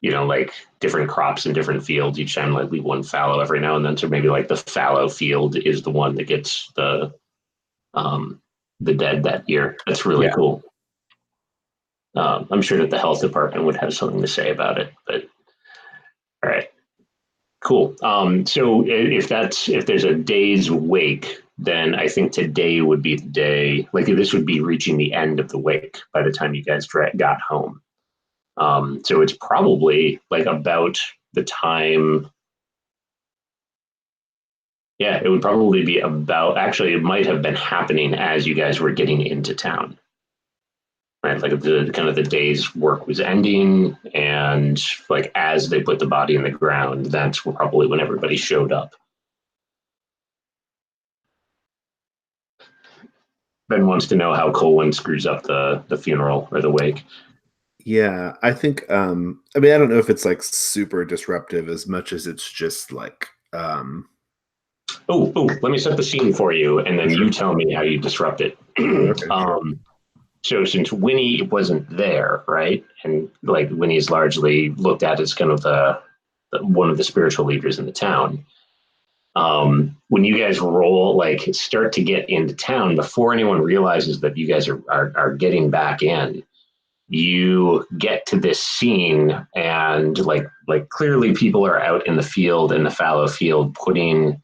like different crops in different fields each time, like leave one fallow every now and then. So maybe like the fallow field is the one that gets the dead that year. That's really cool. I'm sure that the health department would have something to say about it. But all right, cool. So if there's a day's wake, then I think today would be the day. Like this would be reaching the end of the wake by the time you guys got home. So it's probably like about the time. Yeah, it would probably be about. Actually, it might have been happening as you guys were getting into town. Right, like the day's work was ending, and like as they put the body in the ground, that's probably when everybody showed up. Ben wants to know how Colwyn screws up the funeral or the wake. Yeah, I think I don't know if it's like super disruptive as much as it's just like let me set the scene for you, and then you tell me how you disrupt it. Okay, sure. So since Winnie wasn't there, right, and like Winnie's largely looked at as kind of the one of the spiritual leaders in the town. When you guys start to get into town, before anyone realizes that you guys are getting back in, you get to this scene, and like clearly people are out in the field, in the fallow field, putting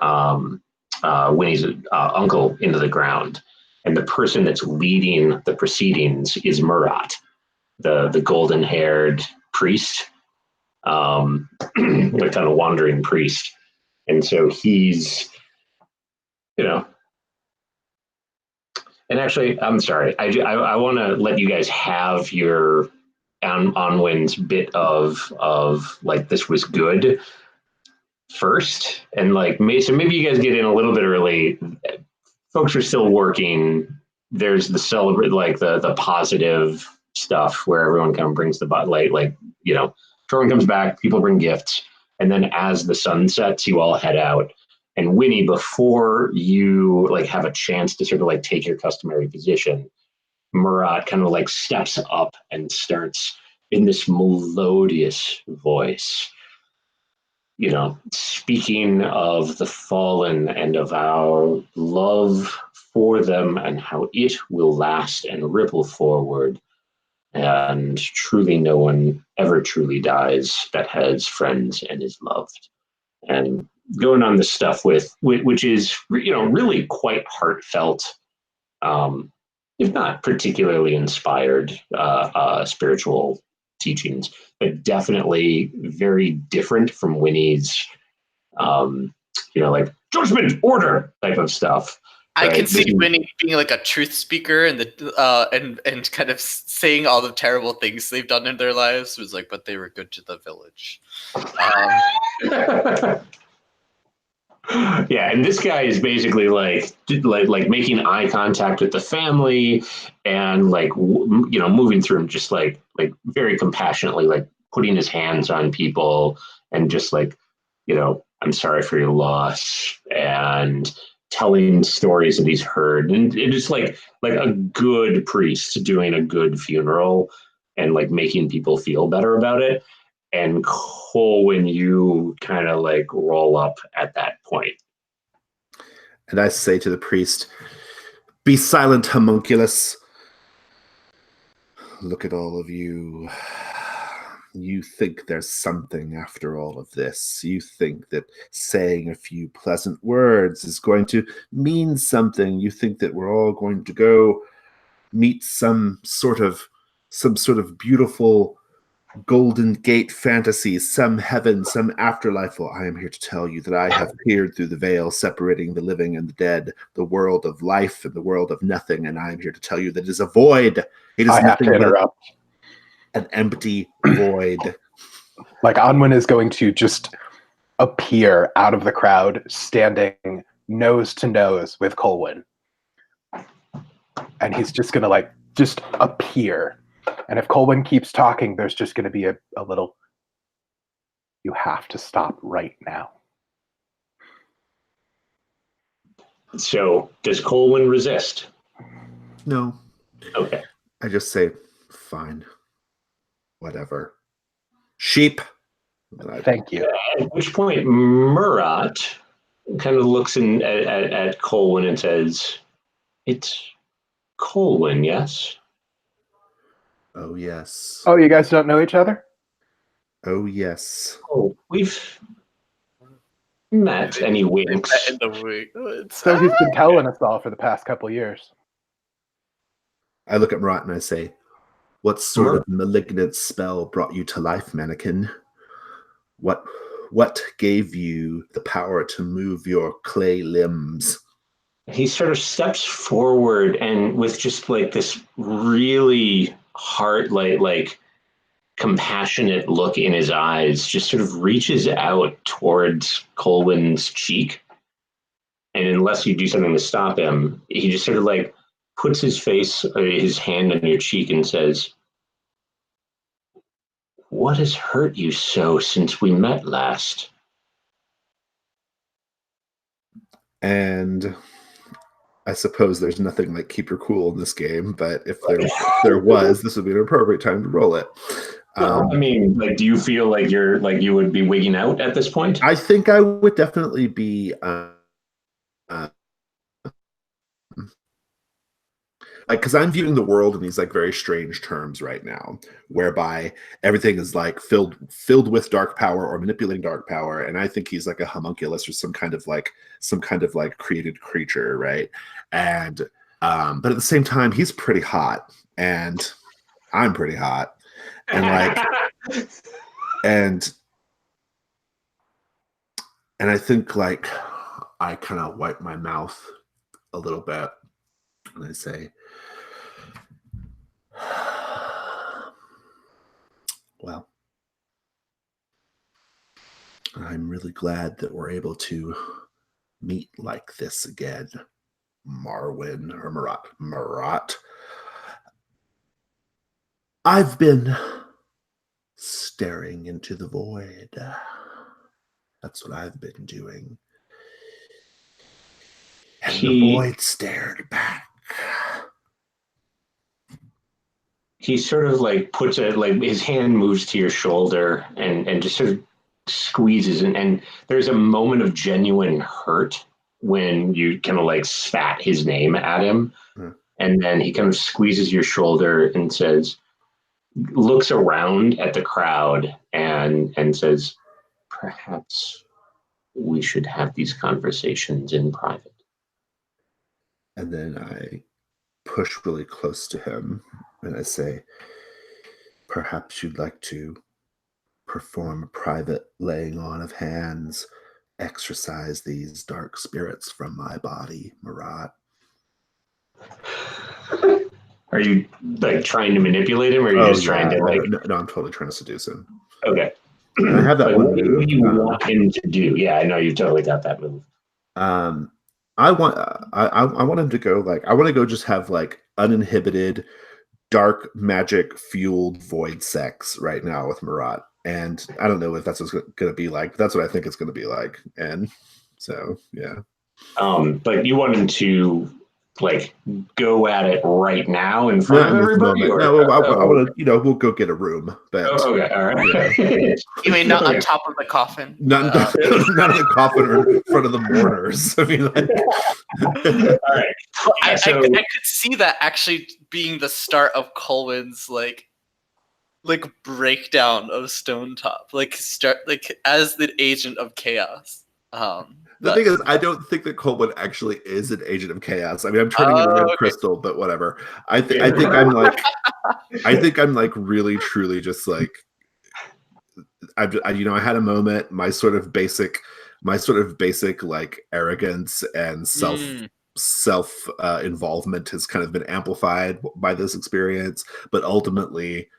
Winnie's uncle into the ground, and the person that's leading the proceedings is Murat, the golden haired priest, the kind of wandering priest. And so he's, and actually, I'm sorry. I want to let you guys have your Onwin's bit of like this was good first, and like so maybe you guys get in a little bit early. Folks are still working. There's the celebrate, like the positive stuff where everyone kind of brings the like everyone comes back, people bring gifts, and then as the sun sets, you all head out. And Winnie, before you like have a chance to sort of like take your customary position, Murat kind of like steps up and starts in this melodious voice, speaking of the fallen and of our love for them and how it will last and ripple forward. And truly, no one ever truly dies that has friends and is loved. And going on this stuff which is really quite heartfelt, if not particularly inspired spiritual teachings, but definitely very different from Winnie's like judgment order type of stuff. I can see Winnie being like a truth speaker and and kind of saying all the terrible things they've done in their lives. It was like, but they were good to the village. Yeah, and this guy is basically like making eye contact with the family, and like moving through them just like very compassionately, like putting his hands on people and just like I'm sorry for your loss, and telling stories that he's heard, and it's like a good priest doing a good funeral and like making people feel better about it. And Colwyn, you kind of like roll up at that point. And I say to the priest, "Be silent, homunculus. Look at all of you. You think there's something after all of this. You think that saying a few pleasant words is going to mean something. You think that we're all going to go meet some sort of beautiful Golden Gate fantasies, some heaven, some afterlife. Well, I am here to tell you that I have peered through the veil separating the living and the dead, the world of life and the world of nothing, and I am here to tell you that it is a void. It is I have to nothing but interrupt. an empty void. Like, Anwen is going to just appear out of the crowd, standing nose to nose with Colwyn. And he's just going to, just appear. And if Colwyn keeps talking, there's just going to be a little, you have to stop right now. So, does Colwyn resist? No. Okay. I just say, fine. Whatever. Sheep. Thank you. At which point, Murat kind of looks at Colwyn and says, "It's Colwyn, yes?" Oh, yes. Oh, you guys don't know each other? Oh, yes. Oh, we've met. And he winks. So he's been telling us all for the past couple years. I look at Murat and I say, what sort of malignant spell brought you to life, mannequin? What gave you the power to move your clay limbs? He sort of steps forward and with just this really heart like compassionate look in his eyes, just sort of reaches out towards Colwyn's cheek. And unless you do something to stop him, he just sort of puts his hand on your cheek and says, "What has hurt you so since we met last?" And I suppose there's nothing like keep your cool in this game, but if there was, this would be an appropriate time to roll it. I mean, do you feel like you would be wigging out at this point? I think I would definitely be because I'm viewing the world in these very strange terms right now, whereby everything is filled with dark power or manipulating dark power, and I think he's like a homunculus or some kind of created creature, right? And but at the same time, he's pretty hot, and I'm pretty hot, and and I think I kind of wipe my mouth a little bit, and I say, well, I'm really glad that we're able to meet like this again, Marwyn or Murat. I've been staring into the void. That's what I've been doing. And the void stared back. He sort of puts his hand moves to your shoulder and just sort of squeezes and there's a moment of genuine hurt when you kind of spat his name at him. And then he kind of squeezes your shoulder and looks around at the crowd and says, "Perhaps we should have these conversations in private." And then I push really close to him and I say, "Perhaps you'd like to perform a private laying on of hands, exorcise these dark spirits from my body, Murat." Are you trying to manipulate him, or are you just trying to No, I'm totally trying to seduce him. Okay. I have that one move. What do you want him to do? Yeah, I know you've totally got that move. I want him to go I want to go just have uninhibited, dark magic fueled void sex right now with Murat. And I don't know if that's what's going to be like, but that's what I think it's going to be like. And so, yeah. But you want him to go at it right now in front of everybody? No, I want to, we'll go get a room. But okay, all right. You mean not on top of the coffin? Not in the coffin or in front of the mourners. I mean, all right. I could see that actually being the start of Colwyn's breakdown of Stonetop, as the agent of chaos. The thing is, I don't think that Colwyn actually is an agent of chaos. I mean, I'm turning into Red Crystal, but whatever. I think I'm really truly just I had a moment. My sort of basic like arrogance and self involvement has kind of been amplified by this experience. But ultimately,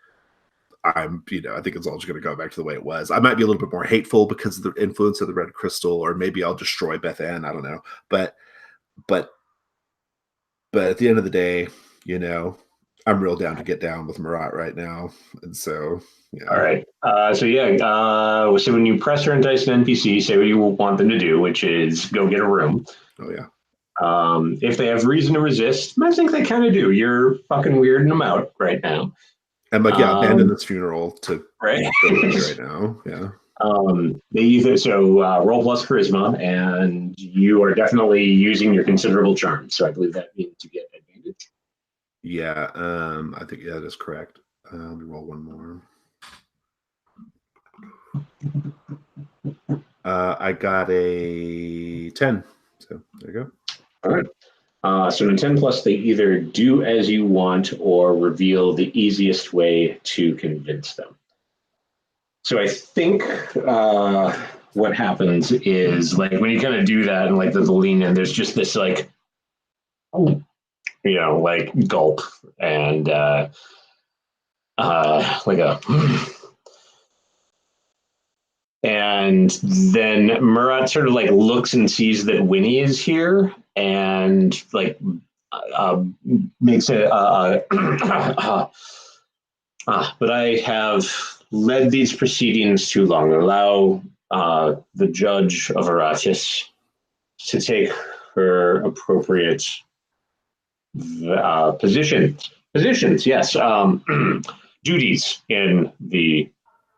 I think it's all just going to go back to the way it was. I might be a little bit more hateful because of the influence of the red crystal, or maybe I'll destroy Beth Ann. I don't know. But at the end of the day, I'm real down to get down with Marat right now. And so, yeah. All right. So when you press or entice an NPC, say what you want them to do, which is go get a room. Oh, yeah. If they have reason to resist, I think they kind of do. You're fucking weirding them out right now. I'm like, yeah, abandon this funeral to right now. Yeah. They either roll plus charisma, and you are definitely using your considerable charm. So I believe that means you get advantage. Yeah, I think that is correct. Let me roll one more. I got a 10. So there you go. All right. So in a 10 plus, they either do as you want or reveal the easiest way to convince them. So I think what happens is like when you kind of do that and like the lean in, there's just this like, like gulp and like a. And then Murat sort of like looks and sees that Winnie is here and like makes it. But I have led these proceedings too long. Allow the judge of Aratis to take her appropriate positions. Yes, duties in the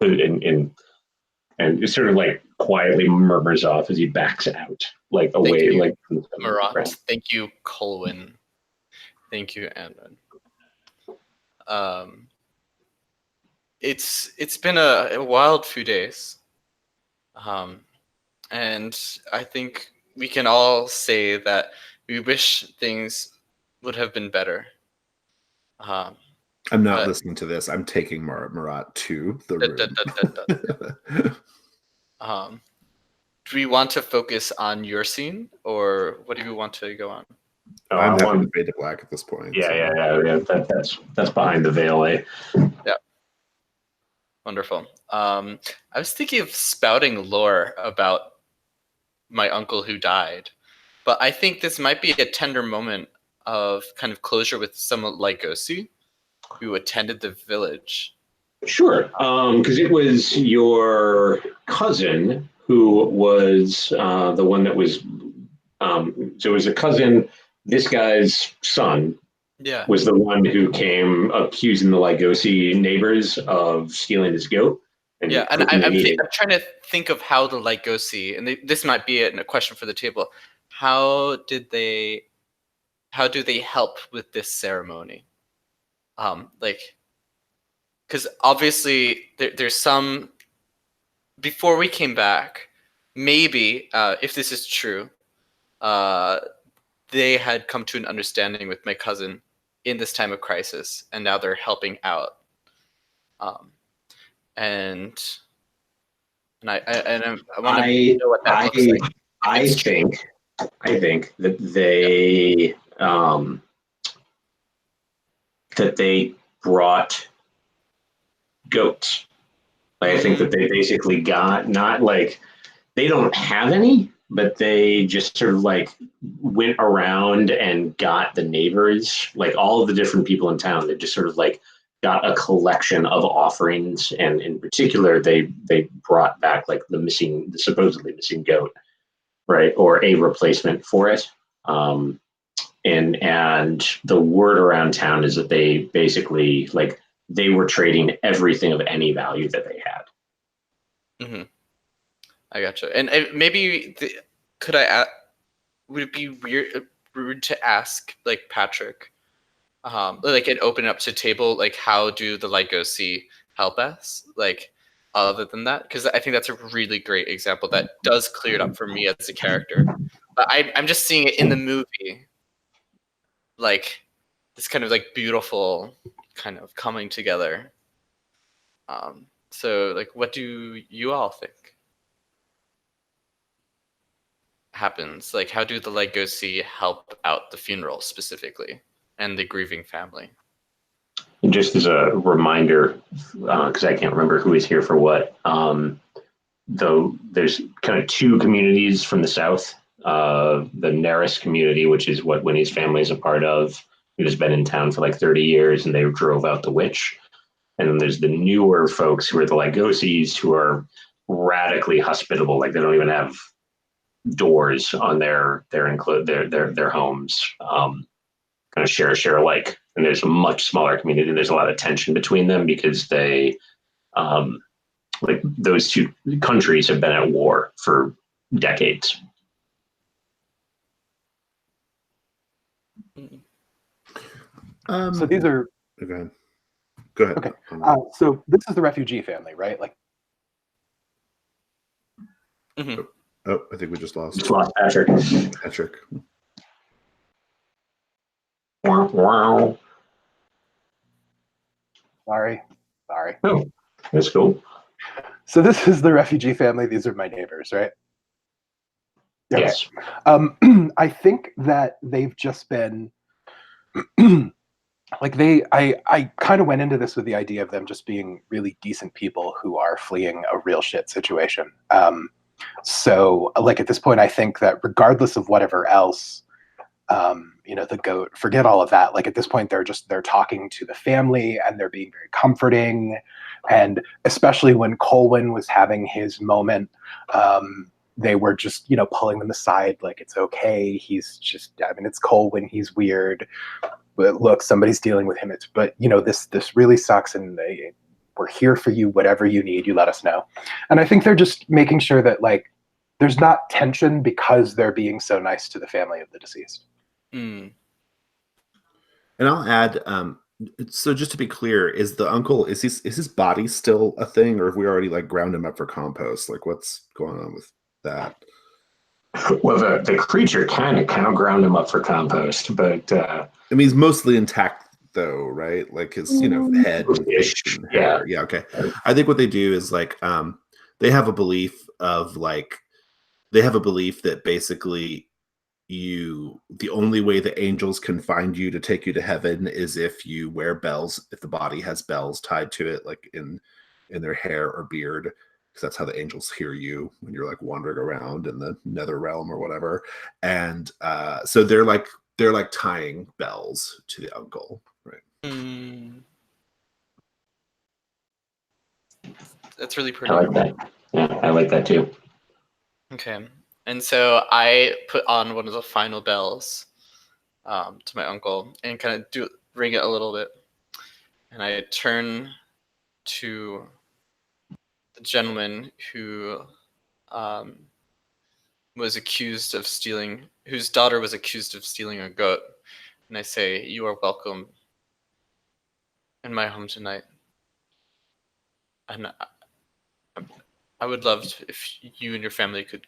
in. And it sort of like quietly murmurs off as he backs out, like away, like Marat. Thank you, Colwyn. Thank you, Anna. It's been a wild few days, and I think we can all say that we wish things would have been better. I'm not listening to this. I'm taking Marat to the room. Do we want to focus on your scene, or what do you want to go on? I'm happy to fade to black at this point. Yeah. That's behind the veil, eh? Yeah. Wonderful. I was thinking of spouting lore about my uncle who died, but I think this might be a tender moment of kind of closure with someone like Lycosi, who attended the village. Sure, because it was your cousin who was the one that was. So it was a cousin. This guy's son was the one who came accusing the Lycosi neighbors of stealing his goat. And I'm trying to think of how the Lycosi, and this might be a question for the table. How do they help with this ceremony? Because obviously there's some. Before we came back, maybe if this is true, they had come to an understanding with my cousin in this time of crisis, and now they're helping out. And I want to know what that looks like. I think that they brought goats. I think that they basically got not like they don't have any, but they just sort of like went around and got the neighbors, like all of the different people in town. They just sort of like got a collection of offerings, and in particular, they brought back like the supposedly missing goat, right, or a replacement for it. And the word around town is that they basically like they were trading everything of any value that they had. Mm-hmm. I gotcha. And maybe would it be rude to ask like Patrick, like and open up to table, like how do the Lycosi help us? Like other than that, because I think that's a really great example that does clear it up for me as a character. But I'm just seeing it in the movie, like this kind of like beautiful kind of coming together. So, like, what do you all think happens? Like, how do the Legosi help out the funeral specifically and the grieving family? And just as a reminder, because I can't remember who is here for what, though there's kind of two communities from the south. The Neris community, which is what Winnie's family is a part of, it has been in town for like 30 years, and they drove out the witch. And then there's the newer folks who are the Lygosis, who are radically hospitable. Like they don't even have doors on their homes. Kind of share alike. And there's a much smaller community. There's a lot of tension between them because they, like those two countries have been at war for decades. So these are. Go ahead. Okay. So this is the refugee family, right? Like. Mm-hmm. Oh, I think we just lost Patrick. Patrick. Wow. Sorry. Oh, that's cool. So this is the refugee family. These are my neighbors, right? Okay. Yes. I think that they've just been like I kind of went into this with the idea of them just being really decent people who are fleeing a real shit situation. So like at this point, I think that regardless of whatever else, the goat, forget all of that. Like at this point, they're talking to the family and they're being very comforting. And especially when Colwyn was having his moment, they were just, pulling them aside. Like, it's okay. It's Colwyn. He's weird. But look, somebody's dealing with him. This really sucks. And we're here for you. Whatever you need, you let us know. And I think they're just making sure that like, there's not tension because they're being so nice to the family of the deceased. Mm. And I'll add, so just to be clear, is the uncle, is his body still a thing, or have we already like ground him up for compost? Like what's going on with that? Well, the creature kind of ground him up for compost, but I mean, he's mostly intact though, right? Like his, head and face and hair. Yeah. Okay. I think what they do is like, they have a belief that basically the only way the angels can find you to take you to heaven is if you wear bells, if the body has bells tied to it, like in their hair or beard, because that's how the angels hear you when you're like wandering around in the nether realm or whatever. And so they're like tying bells to the uncle, right? Mm. That's really pretty. I like that. Yeah, I like that too. Okay. And so I put on one of the final bells to my uncle and kind of ring it a little bit. And I turn to the gentleman who was accused of stealing, whose daughter was accused of stealing a goat. And I say, "You are welcome in my home tonight. And I would love if you and your family could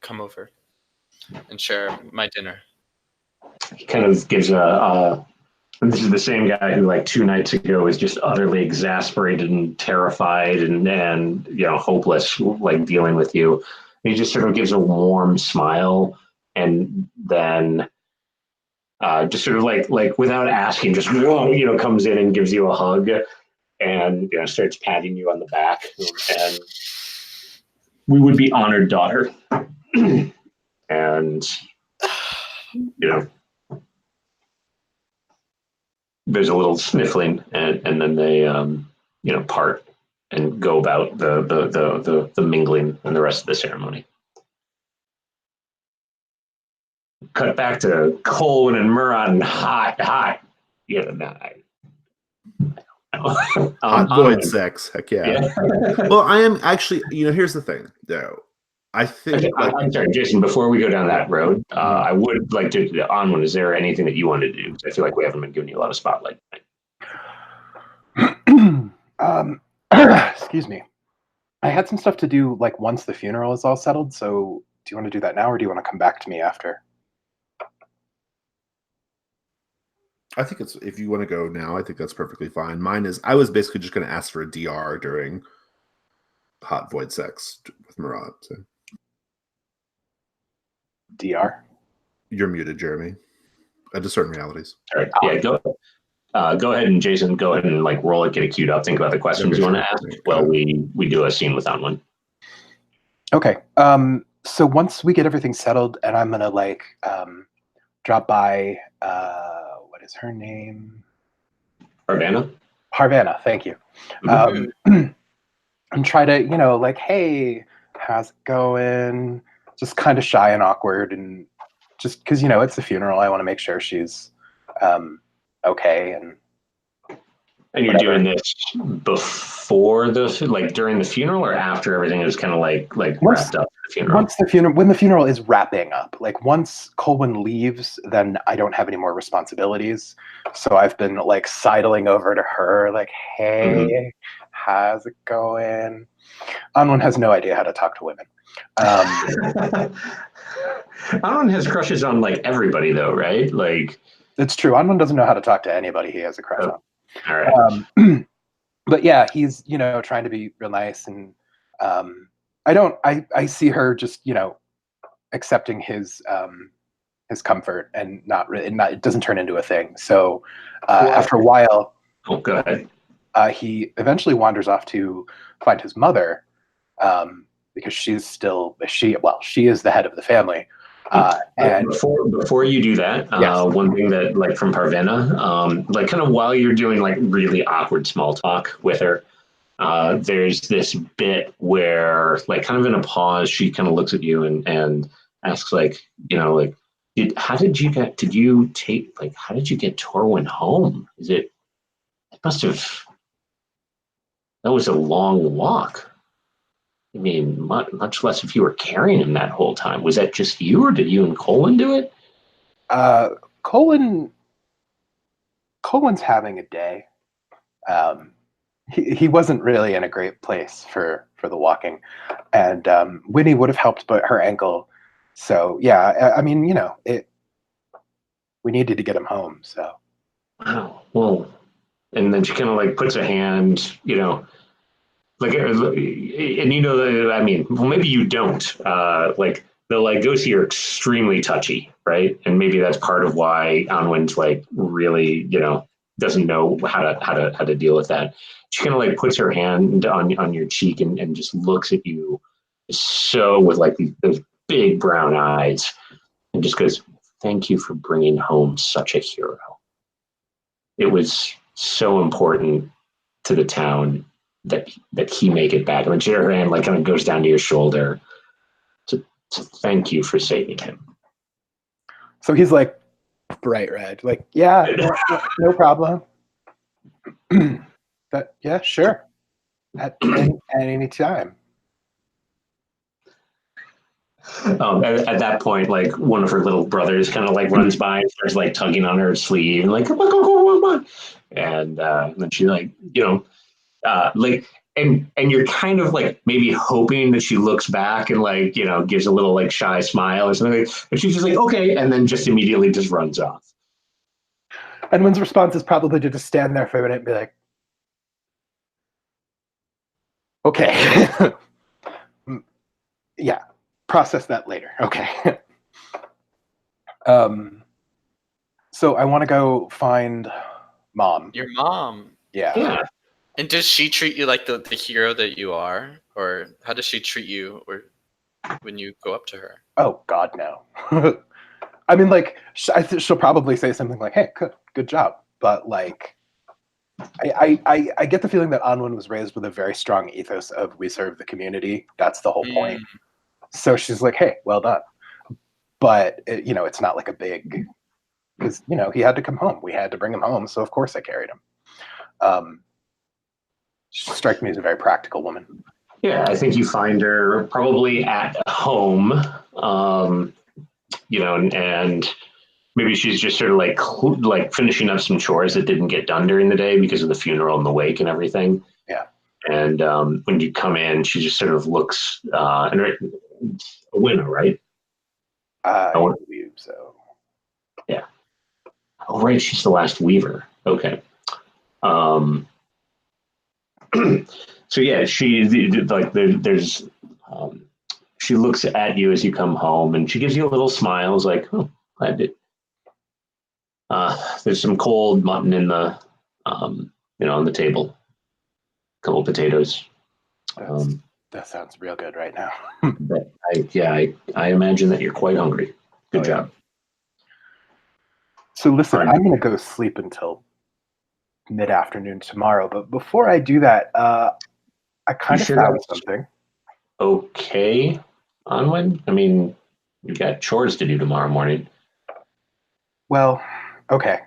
come over and share my dinner." He kind of gives this is the same guy who like 2 nights ago was just utterly exasperated and terrified and hopeless, like dealing with you. And he just sort of gives a warm smile and then just sort of like without asking, just comes in and gives you a hug and starts patting you on the back. And we would be honored, daughter. And there's a little sniffling, and then they part and go about the mingling and the rest of the ceremony. Cut back to Colwyn and Murat and hot. Hot void sex, heck yeah. Well, I am actually, here's the thing though. I think I'm sorry, Jason, before we go down that road, I would like to Onwin, is there anything that you wanted to do? Because I feel like we haven't been giving you a lot of spotlight. Excuse me. I had some stuff to do like once the funeral is all settled, so do you want to do that now or do you want to come back to me after? I think if you want to go now, I think that's perfectly fine. Mine is, I was basically just going to ask for a DR during hot void sex with Murat. So. DR. You're muted, Jeremy. Under certain realities. All right. Yeah, go ahead and Jason, go ahead and like roll it, get it queued up. Think about the questions you want to ask while we do a scene with Colwyn. Okay. So once we get everything settled, and I'm gonna like drop by. What is her name? Harvanna. Thank you. And try to, like, hey, how's it going? Just kind of shy and awkward, and just because it's a funeral, I want to make sure she's okay. And you're doing this before during the funeral, or after everything is kind of like wrapped up the funeral? When the funeral is wrapping up, like once Colwyn leaves, then I don't have any more responsibilities. So I've been like sidling over to her, like, hey, how's it going? Anwen has no idea how to talk to women. Anwen has crushes on like everybody though, right? Like it's true. Anwen doesn't know how to talk to anybody he has a crush on. All right. But yeah, he's trying to be real nice, and I see her just accepting his comfort and it doesn't turn into a thing. So after a while, go ahead. He eventually wanders off to find his mother because she is the head of the family. And before you do that, yes. One thing that like from Parvena, like kind of while you're doing like really awkward small talk with her, there's this bit where like kind of in a pause, she kind of looks at you and asks like, how did you get Torwyn home? That was a long walk. I mean, much less if you were carrying him that whole time. Was that just you, or did you and Colwyn do it? Colwyn's having a day. He wasn't really in a great place for the walking, and Winnie would have helped, but her ankle. So yeah, I mean, we needed to get him home. So. Wow. Well, and then she kind of like puts a hand, like, and I mean, well, maybe you don't. Like the Lygosi are extremely touchy, right? And maybe that's part of why Anwen's like really, doesn't know how to deal with that. She kind of like puts her hand on your cheek and just looks at you, so with like those big brown eyes, and just goes, "Thank you for bringing home such a hero. It was so important to the town that he make it back." And then her hand like kind of goes down to your shoulder to thank you for saving him. So he's like bright red, like, yeah, no problem. But yeah, sure, at any time. At that point, like one of her little brothers kind of like runs by and starts like tugging on her sleeve and like, come on. And then she like, like, and you're kind of like maybe hoping that she looks back and like, gives a little like shy smile or something. And she's just like, okay. And then just immediately just runs off. And Wynn's response is probably to just stand there for a minute and be like, okay. Yeah. Process that later. Okay. So I want to go find Mom. Your mom. Yeah. And does she treat you like the hero that you are? Or how does she treat you or when you go up to her? Oh, God, no. I mean, like, she'll probably say something like, hey, good job. But, like, I get the feeling that Anwen was raised with a very strong ethos of we serve the community. That's the whole point. So she's like, hey, well done. But, it's not like a big... Because, he had to come home. We had to bring him home, so of course I carried him. She strikes me as a very practical woman. Yeah, I think you find her probably at home, and maybe she's just sort of like finishing up some chores that didn't get done during the day because of the funeral and the wake and everything. Yeah. And when you come in, she just sort of looks, and a winner, right? I believe so. Yeah. Oh, right. She's the last weaver. Okay. So yeah, there's she looks at you as you come home, and she gives you a little smile. Is like, oh, glad to. There's some cold mutton in the, on the table. A couple potatoes. That sounds real good right now. But I imagine that you're quite hungry. Good job. So listen, I'm going to go sleep until mid-afternoon tomorrow. But before I do that, I kind of found something. Okay, Onwin. I mean, you got chores to do tomorrow morning. Well, okay.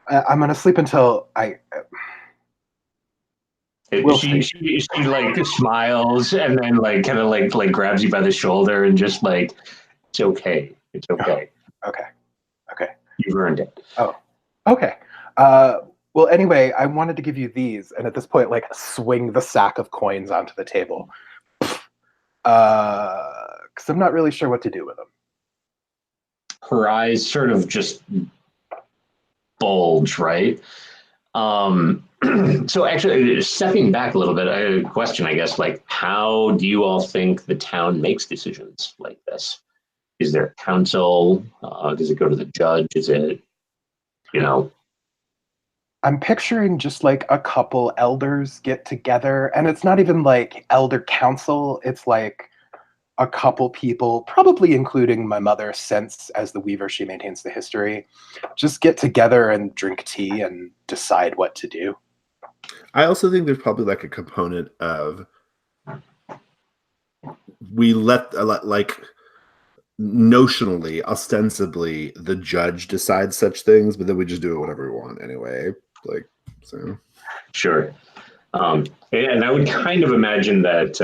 I'm going to sleep until She like smiles and then like kind of like grabs you by the shoulder and just like, it's okay. It's okay. Okay. You've earned it. Oh, okay. Well, anyway, I wanted to give you these, and at this point, like, swing the sack of coins onto the table. Because I'm not really sure what to do with them. Her eyes sort of just bulge, right? So actually, stepping back a little bit, I have a question, I guess, like, how do you all think the town makes decisions like this? Is there a council? Does it go to the judge? Is it, I'm picturing just like a couple elders get together, and it's not even like elder council. It's like a couple people, probably including my mother, since as the weaver she maintains the history, just get together and drink tea and decide what to do. I also think there's probably like a component of we let like notionally, ostensibly, the judge decides such things, but then we just do it whatever we want anyway. Like, so. Sure. And I would kind of imagine that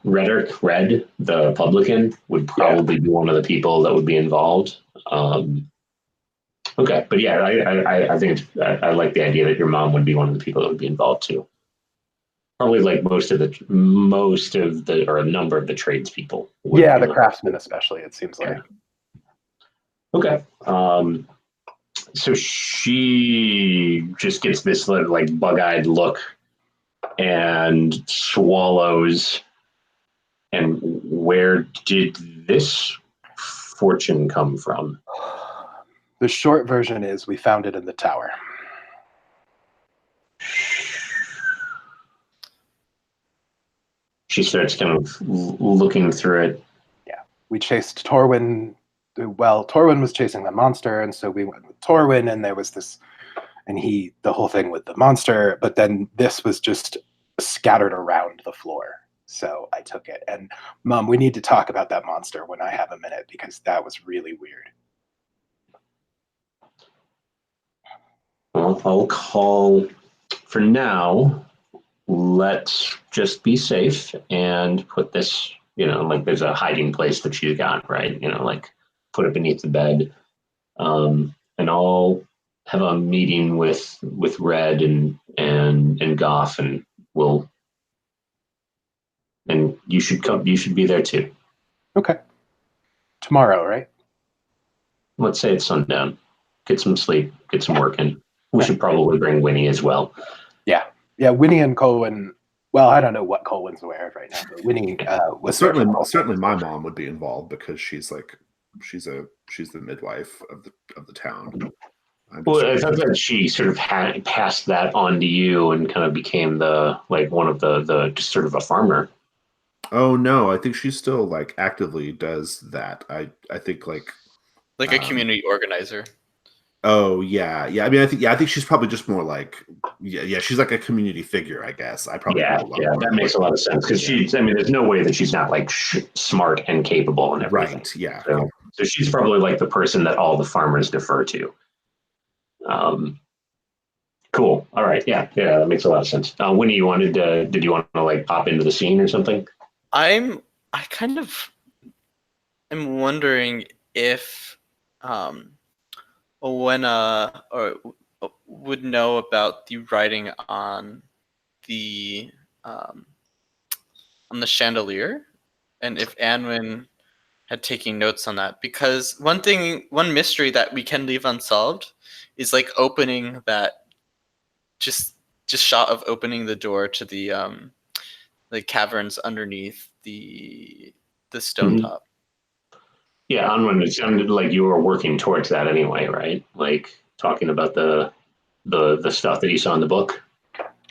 Red, the publican, would probably be one of the people that would be involved. Okay, but yeah, I think I like the idea that your mom would be one of the people that would be involved too. Probably like most of the or a number of the tradespeople. Yeah, the craftsmen especially. It seems like. Okay. So she just gets this like bug-eyed look and swallows. And where did this fortune come from? The short version is we found it in the tower. She starts kind of looking through it. Yeah. We chased Torwyn. Well, Torwyn was chasing the monster, and so we went with Torwyn, and there was this, and the whole thing with the monster, but then this was just scattered around the floor. So I took it. And Mom, we need to talk about that monster when I have a minute, because that was really weird. Well, I'll call for now. Let's just be safe and put this, like there's a hiding place that she's got, right? Like put it beneath the bed. And I'll have a meeting with Red and Goff, and and you should come. You should be there too. Okay. Tomorrow, right? Let's say it's sundown. Get some sleep. Get some work in. We should probably bring Winnie as well. Yeah, Winnie and Colwyn. Well, I don't know what Colwyn's aware of right now, but Winnie was certainly my mom would be involved because she's the midwife of the town. Well, I thought that she sort of had passed that on to you and kind of became one of the just sort of a farmer. Oh no, I think she still like actively does that. I think like a community organizer. Oh yeah. I mean, I think she's probably just more like, she's like a community figure, I guess. I probably that makes a lot of sense because there's no way that she's not like smart and capable and everything. Right. Yeah. So she's probably like the person that all the farmers defer to. Cool. All right. Yeah, that makes a lot of sense. Winnie, did you want to like pop into the scene or something? I kind of am wondering if or would know about the writing on the chandelier, and if Anwin had taken notes on that, because one mystery that we can leave unsolved is like opening that just shot of opening the door to the like caverns underneath the Mm-hmm. Stonetop. Yeah, Unwin, it sounded like you were working towards that anyway, right? Like talking about the stuff that you saw in the book.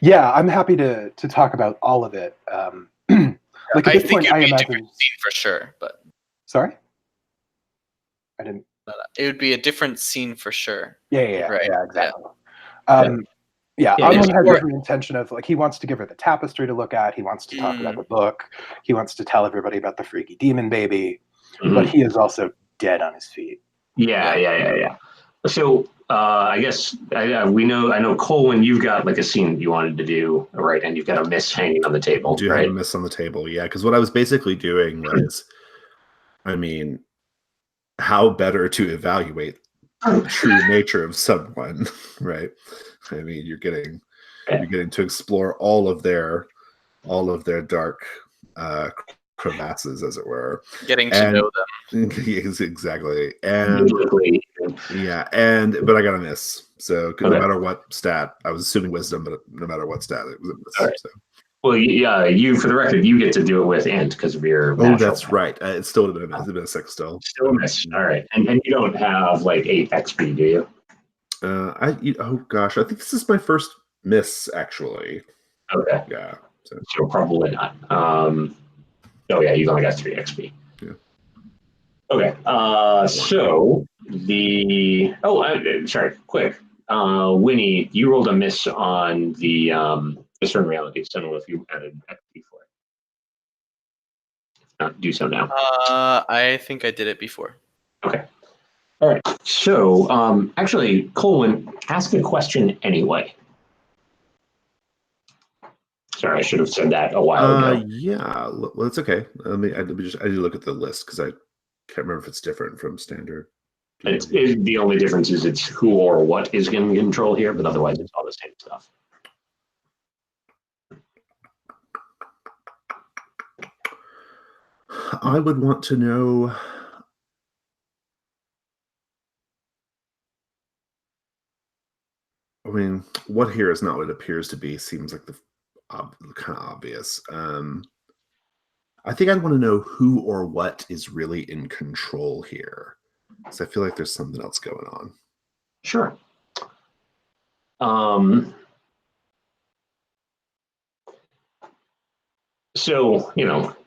Yeah, I'm happy to talk about all of it. Like at I this think point, it'd I be a imagine. different scene for sure, but Sorry, I didn't. it would be a different scene for sure. Yeah, Right. exactly. Yeah. Yeah, Yeah, Unwin it's has more- every intention of, like, he wants to give her the tapestry to look at. He wants to talk about the book. He wants to tell everybody about the freaky demon baby. Mhm. But he is also dead on his feet. Yeah. So I guess I know Colwyn, you've got like a scene you wanted to do, right? And you've got a miss hanging on the table, Do you right? have a miss on the table? Yeah, because what I was basically doing was, I mean, how better to evaluate the true nature of someone, right? I mean, you're getting to explore all of their dark crevasses, as it were. Getting to know them. Yes, exactly. And yeah, but I got a miss. So no matter what stat, I was assuming wisdom, but no matter what stat, it was a miss. Right. So. Well, yeah, you, for the record, you get to do it with int because of your. Oh, that's right. It still would have been a miss. It's been a 6 still. Still a miss. All right, and you don't have like 8 XP, do you? Oh gosh, I think this is my first miss actually. Okay. Yeah. So probably not. Oh yeah, you've only got 3 XP. Yeah. Okay. So sorry. Quick. Winnie, you rolled a miss on the discern realities. I don't know if you added XP for it. If not, do so now. I think I did it before. Okay. All right. So actually, Colwyn, ask a question anyway. Sorry, I should have said that a while ago. Yeah, well, it's okay. I need to look at the list because I can't remember if it's different from standard. The only difference is it's who or what is in control here, but otherwise it's all the same stuff. I would want to know. I mean, what here is not what it appears to be. Seems like the kind of obvious. I think I'd want to know who or what is really in control here. So I feel like there's something else going on. Sure. So,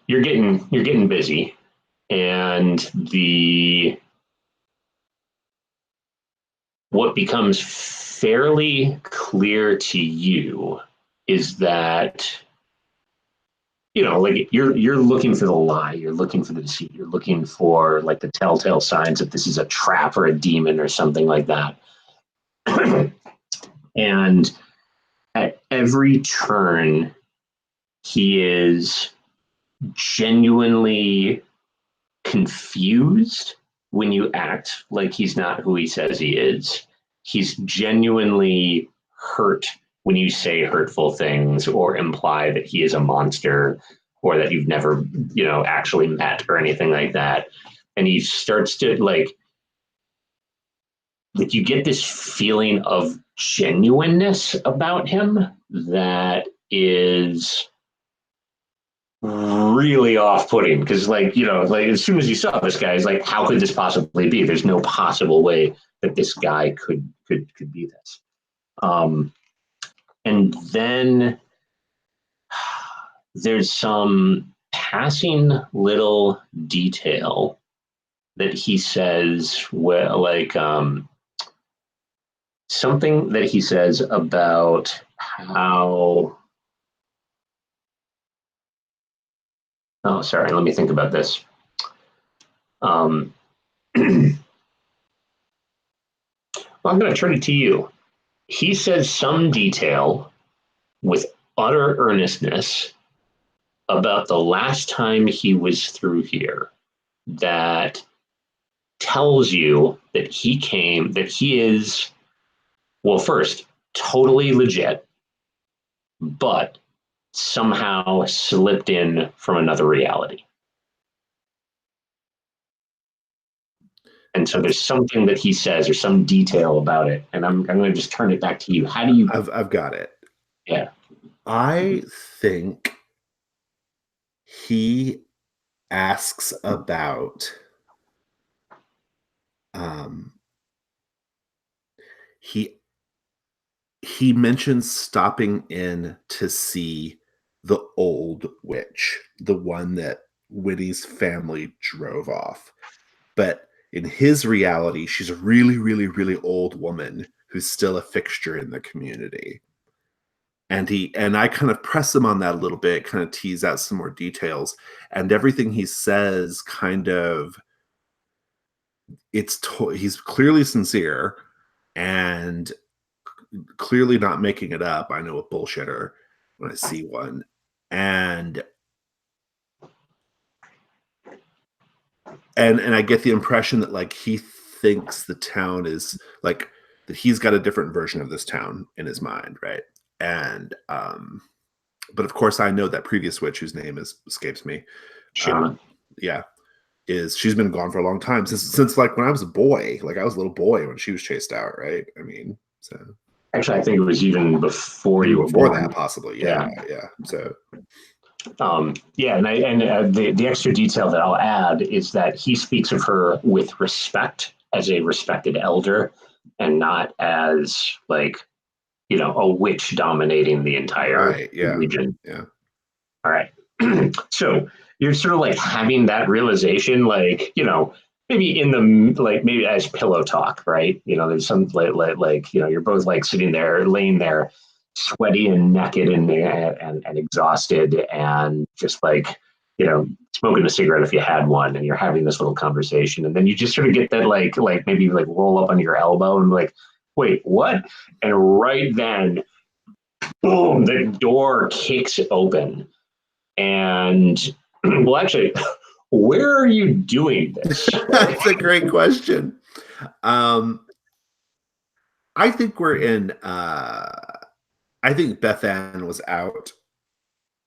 you're getting busy, and what becomes fairly clear to you is that like you're looking for the lie, you're looking for the deceit, you're looking for like the telltale signs that this is a trap or a demon or something like that. And at every turn, he is genuinely confused when you act like he's not who he says he is. He's genuinely hurt when you say hurtful things or imply that he is a monster or that you've never, actually met or anything like that. And he starts to like you get this feeling of genuineness about him that is really off-putting because like as soon as you saw this guy, it's like, how could this possibly be? There's no possible way that this guy could be this. And then there's some passing little detail that he says, something that he says about how. Oh, sorry. Let me think about this. Well, I'm going to turn it to you. He says some detail with utter earnestness about the last time he was through here that tells you that he is, well, first, totally legit, but somehow slipped in from another reality. And so there's something that he says or some detail about it. And I'm going to just turn it back to you. How do you... I've got it. Yeah. I think he asks about he mentions stopping in to see the old witch, the one that Winnie's family drove off. But in his reality, she's a really, really, really old woman who's still a fixture in the community. And I kind of press him on that a little bit, kind of tease out some more details. And everything he says kind of he's clearly sincere and clearly not making it up. I know a bullshitter when I see one. And I get the impression that like he thinks the town is like that he's got a different version of this town in his mind, right? And but of course I know that previous witch whose name escapes me. Yeah. She's been gone for a long time since like when I was a boy. Like I was a little boy when she was chased out, right? I mean, so actually I think it was even before you were born. That possibly, yeah. So and the extra detail that I'll add is that he speaks of her with respect as a respected elder and not as like, a witch dominating the entire region. Yeah. All right. So you're sort of like having that realization, like, maybe maybe as pillow talk, right? There's some like you're both like sitting there, laying there, sweaty and naked and exhausted, and just like, smoking a cigarette if you had one, and you're having this little conversation, and then you just sort of get that like maybe like roll up on your elbow and like, wait, what? And right then, boom, the door kicks open. And well, actually, where are you doing this? That's a great question. I think we're in I think Beth Ann was out.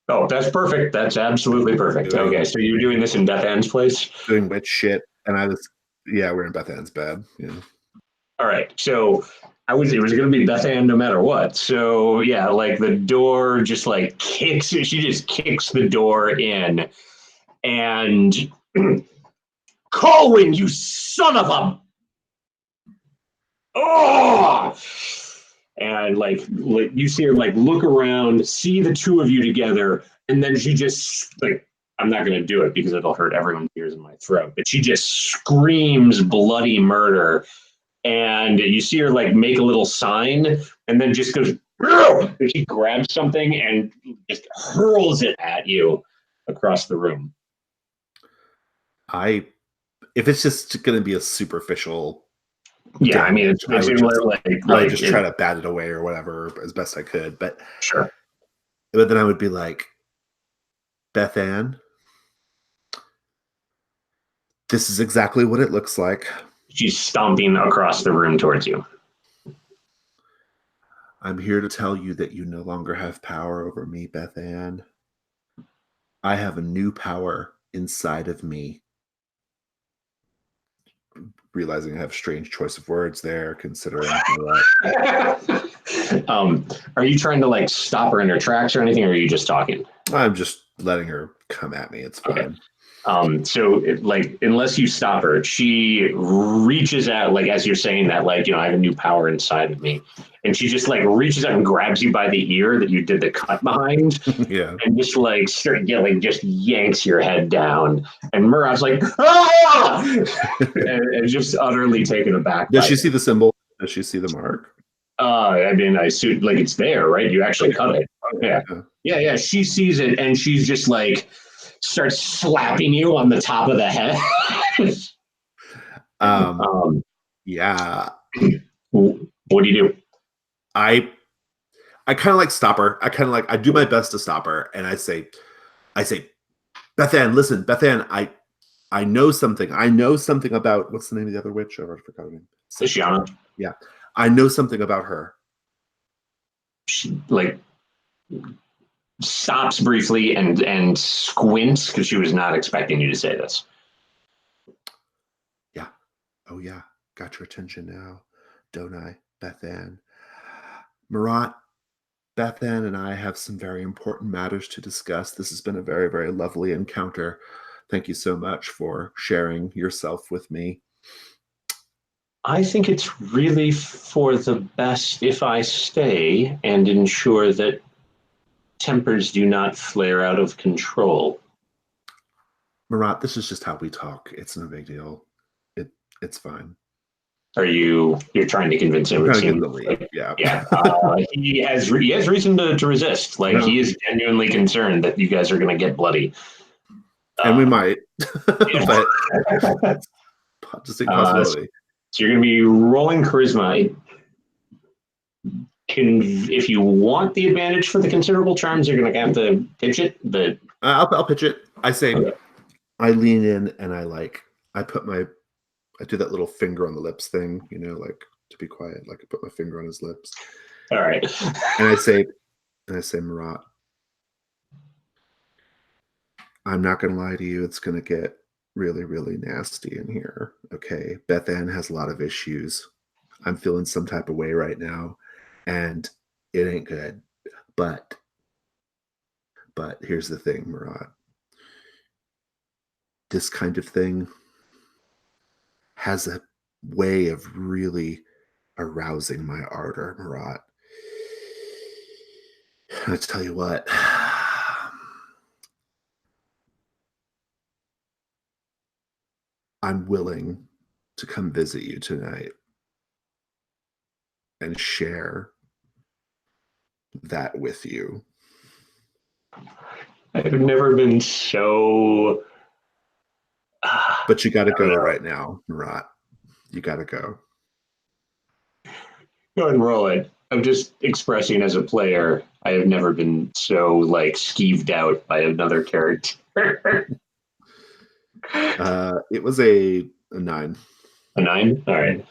Oh, that's perfect. That's absolutely perfect. Okay, so you're doing this in Beth Ann's place? Doing witch shit. And we're in Beth Ann's bed. Yeah. All right. So it was going to be Beth Ann no matter what. So yeah, like the door just like kicks. She just kicks the door in, and Colwyn, you son of a! Oh! And like you see her like look around, see the two of you together, and then she just like, I'm not going to do it because it'll hurt everyone's ears in my throat, but she just screams bloody murder. And you see her like make a little sign and then just goes, and she grabs something and just hurls it at you across the room. If it's just going to be a superficial, I mean, it's similar. I would just try to bat it away or whatever as best I could. But sure. But then I would be like, Beth Ann, this is exactly what it looks like. She's stomping across the room towards you. I'm here to tell you that you no longer have power over me, Beth Ann. I have a new power inside of me. Realizing I have a strange choice of words there, considering that. Are you trying to like stop her in her tracks or anything, or are you just talking? I'm just letting her come at me. It's fine. Okay. So unless you stop her, she reaches out, like, as you're saying that, like, I have a new power inside of me. And she just like reaches out and grabs you by the ear that you did the cut behind. Yeah. And just like start yelling, just yanks your head down. And Murat's like, ah! and just utterly taken aback. Does she see the symbol? Does she see the mark? I mean, I assume like it's there, right? You actually cut it. Yeah. She sees it and she's just like, starts slapping you on the top of the head. Yeah. What do you do? I kind of like stop her. I do my best to stop her, and I say, Beth Ann, listen, Beth Ann, I know something. I know something about, what's the name of the other witch? I already forgot her name. Sashiana. Yeah, I know something about her. She like stops briefly and squints because she was not expecting you to say this. Yeah. Oh yeah. Got your attention now, don't I, Beth Ann? Murat, Beth Ann and I have some very important matters to discuss. This has been a very, very lovely encounter. Thank you so much for sharing yourself with me. I think it's really for the best if I stay and ensure that tempers do not flare out of control. Marat, this is just how we talk. It's no big deal. It's fine. You're trying to convince him? I'm It trying to get him seems to leave. Yeah. Yeah. He has reason to resist. Like, No. he is genuinely concerned that you guys are going to get bloody. And we might, Yeah. but just a possibility. So you're going to be rolling charisma. If you want the advantage for the considerable charms, you're going to have to pitch it. But I'll pitch it. I say, okay. I lean in and I do that little finger on the lips thing, like to be quiet. Like I put my finger on his lips. All right. And I say, Marat, I'm not going to lie to you. It's going to get really, really nasty in here. Okay. Beth Ann has a lot of issues. I'm feeling some type of way right now, and it ain't good. But here's the thing, Marat. This kind of thing has a way of really arousing my ardor, Marat. I tell you what, I'm willing to come visit you tonight and share that with you. I've never been so... But you got to go right now, Marat. You got to go. Go ahead and roll it. I'm just expressing as a player, I have never been so, like, skeeved out by another character. It was a 9. A 9? All right.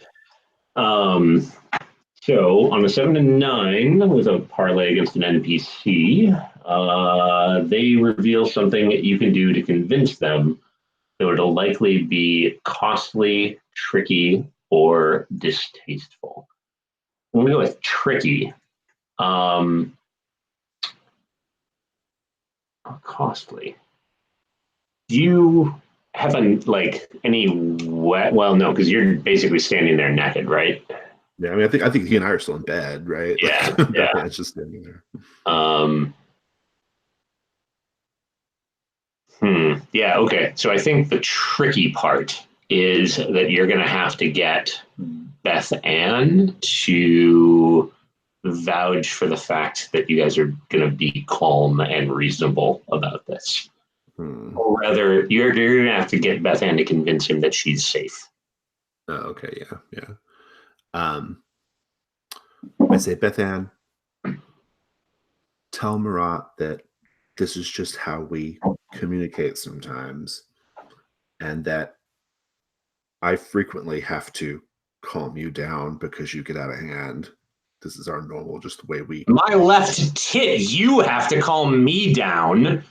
So on a 7 and 9 with a parlay against an NPC, they reveal something that you can do to convince them, though it'll likely be costly, tricky, or distasteful. I'm going to go with tricky. Costly. Do you have any wet? Well, no, because you're basically standing there naked, right? Yeah, I mean, I think he and I are still in bed, right? Yeah, yeah. It's just standing there. Yeah. Okay. So I think the tricky part is that you're going to have to get Beth Ann to vouch for the fact that you guys are going to be calm and reasonable about this. Or rather, you're going to have to get Beth Ann to convince him that she's safe. Oh, okay. Yeah. I say, Beth Ann, tell Marat that this is just how we communicate sometimes, and that I frequently have to calm you down because you get out of hand. This is our normal, just the way we... My left tit, you have to calm me down.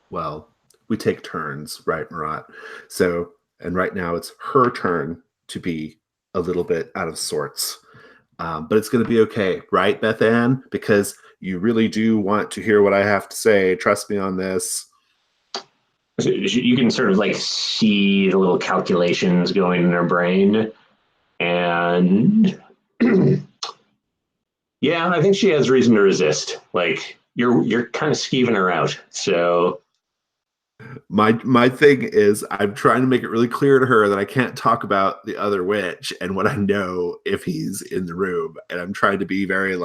Well, we take turns, right, Marat? So, and right now it's her turn to be a little bit out of sorts. But it's going to be okay, right, Beth Ann? Because you really do want to hear what I have to say. Trust me on this. You can sort of see the little calculations going in her brain. And yeah, I think she has reason to resist. You're kind of skeeving her out. So my thing is, I'm trying to make it really clear to her that I can't talk about the other witch and what I know if he's in the room. And I'm trying to be very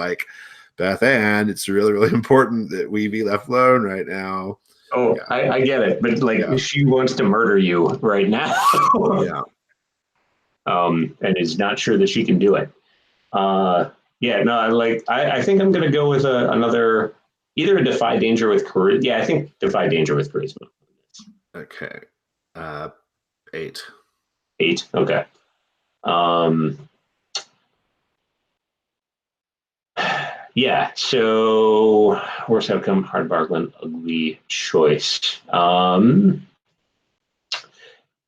Beth Ann, it's really, really important that we be left alone right now. Oh, yeah. I get it. But she wants to murder you right now. Yeah. And is not sure that she can do it. I think I'm going to go with another, either a defy danger with charisma. Yeah, I think defy danger with charisma. Okay. 8. 8. Okay. Yeah. So worst outcome, hard bargain, ugly choice. So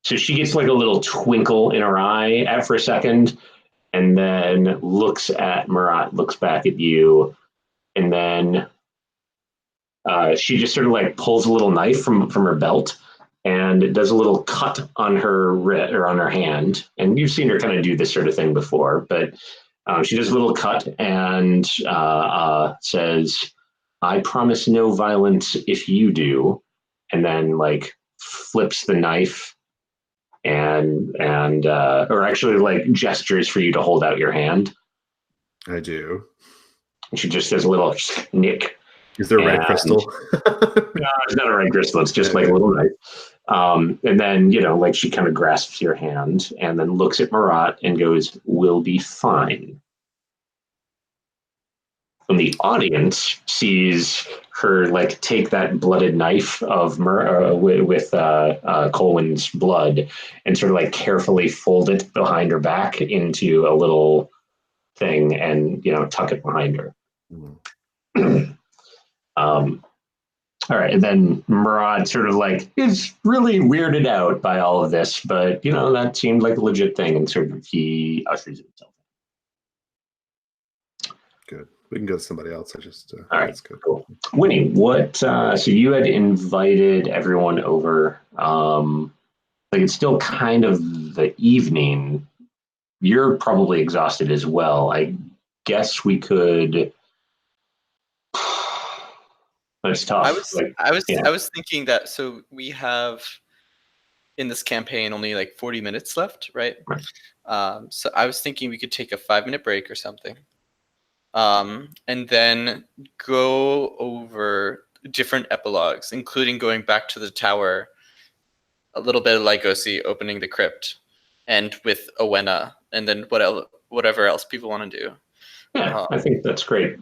she gets a little twinkle in her eye for a second, and then looks at Marat, looks back at you, and then she just sort of like pulls a little knife from her belt and does a little cut on her or on her hand. And you've seen her kind of do this sort of thing before, but she does a little cut and says, "I promise no violence if you do," and then like flips the knife and or actually like gestures for you to hold out your hand. I do. She just does a little nick. Is there red crystal? No, it's not a red crystal. It's just like a little knife. And then, like she kind of grasps your hand and then looks at Marat and goes, "We'll be fine." And the audience sees her like take that blooded knife of with Colwyn's blood and sort of like carefully fold it behind her back into a little thing and tuck it behind her. All right, and then Murad sort of like is really weirded out by all of this, but that seemed like a legit thing, and sort of he ushers himself. Good. We can go to somebody else. All right, good. Cool. Winnie, what? So you had invited everyone over. Like it's still kind of the evening. You're probably exhausted as well. I guess we could. It's tough. I was thinking that so we have in this campaign only like 40 minutes left, right? So I was thinking we could take a 5-minute break or something. And then go over different epilogues, including going back to the tower, a little bit of Lycosi opening the crypt, and with Owena, and then whatever else people want to do. Yeah, I think that's great.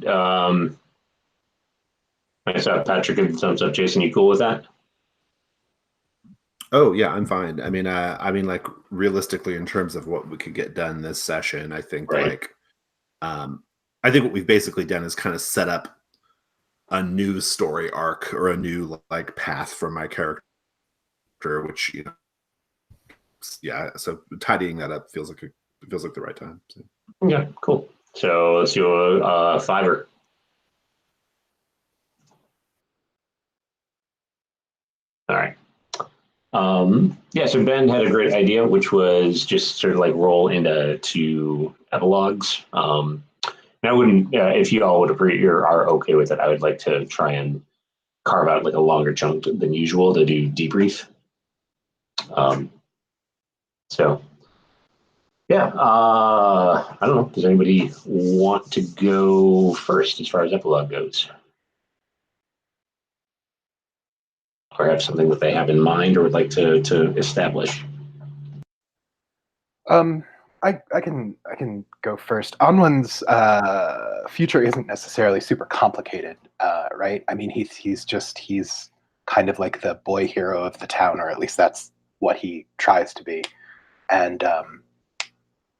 I saw Patrick give the thumbs up. Jason, you cool with that? Oh yeah, I'm fine. I mean, like realistically, in terms of what we could get done this session, I think I think what we've basically done is kind of set up a new story arc or a new like path for my character, which yeah. So tidying that up feels like the right time. So. Yeah, cool. So let's do a 5er. All right. Yeah, so Ben had a great idea, which was just sort of like roll into 2 epilogues. And I wouldn't, if you all are okay with it, I would like to try and carve out like a longer chunk than usual to do debrief. So, yeah, I don't know. Does anybody want to go first as far as epilogue goes? Or have something that they have in mind or would like to establish? I can go first. Onwin's future isn't necessarily super complicated, right? I mean, he's kind of like the boy hero of the town, or at least that's what he tries to be. And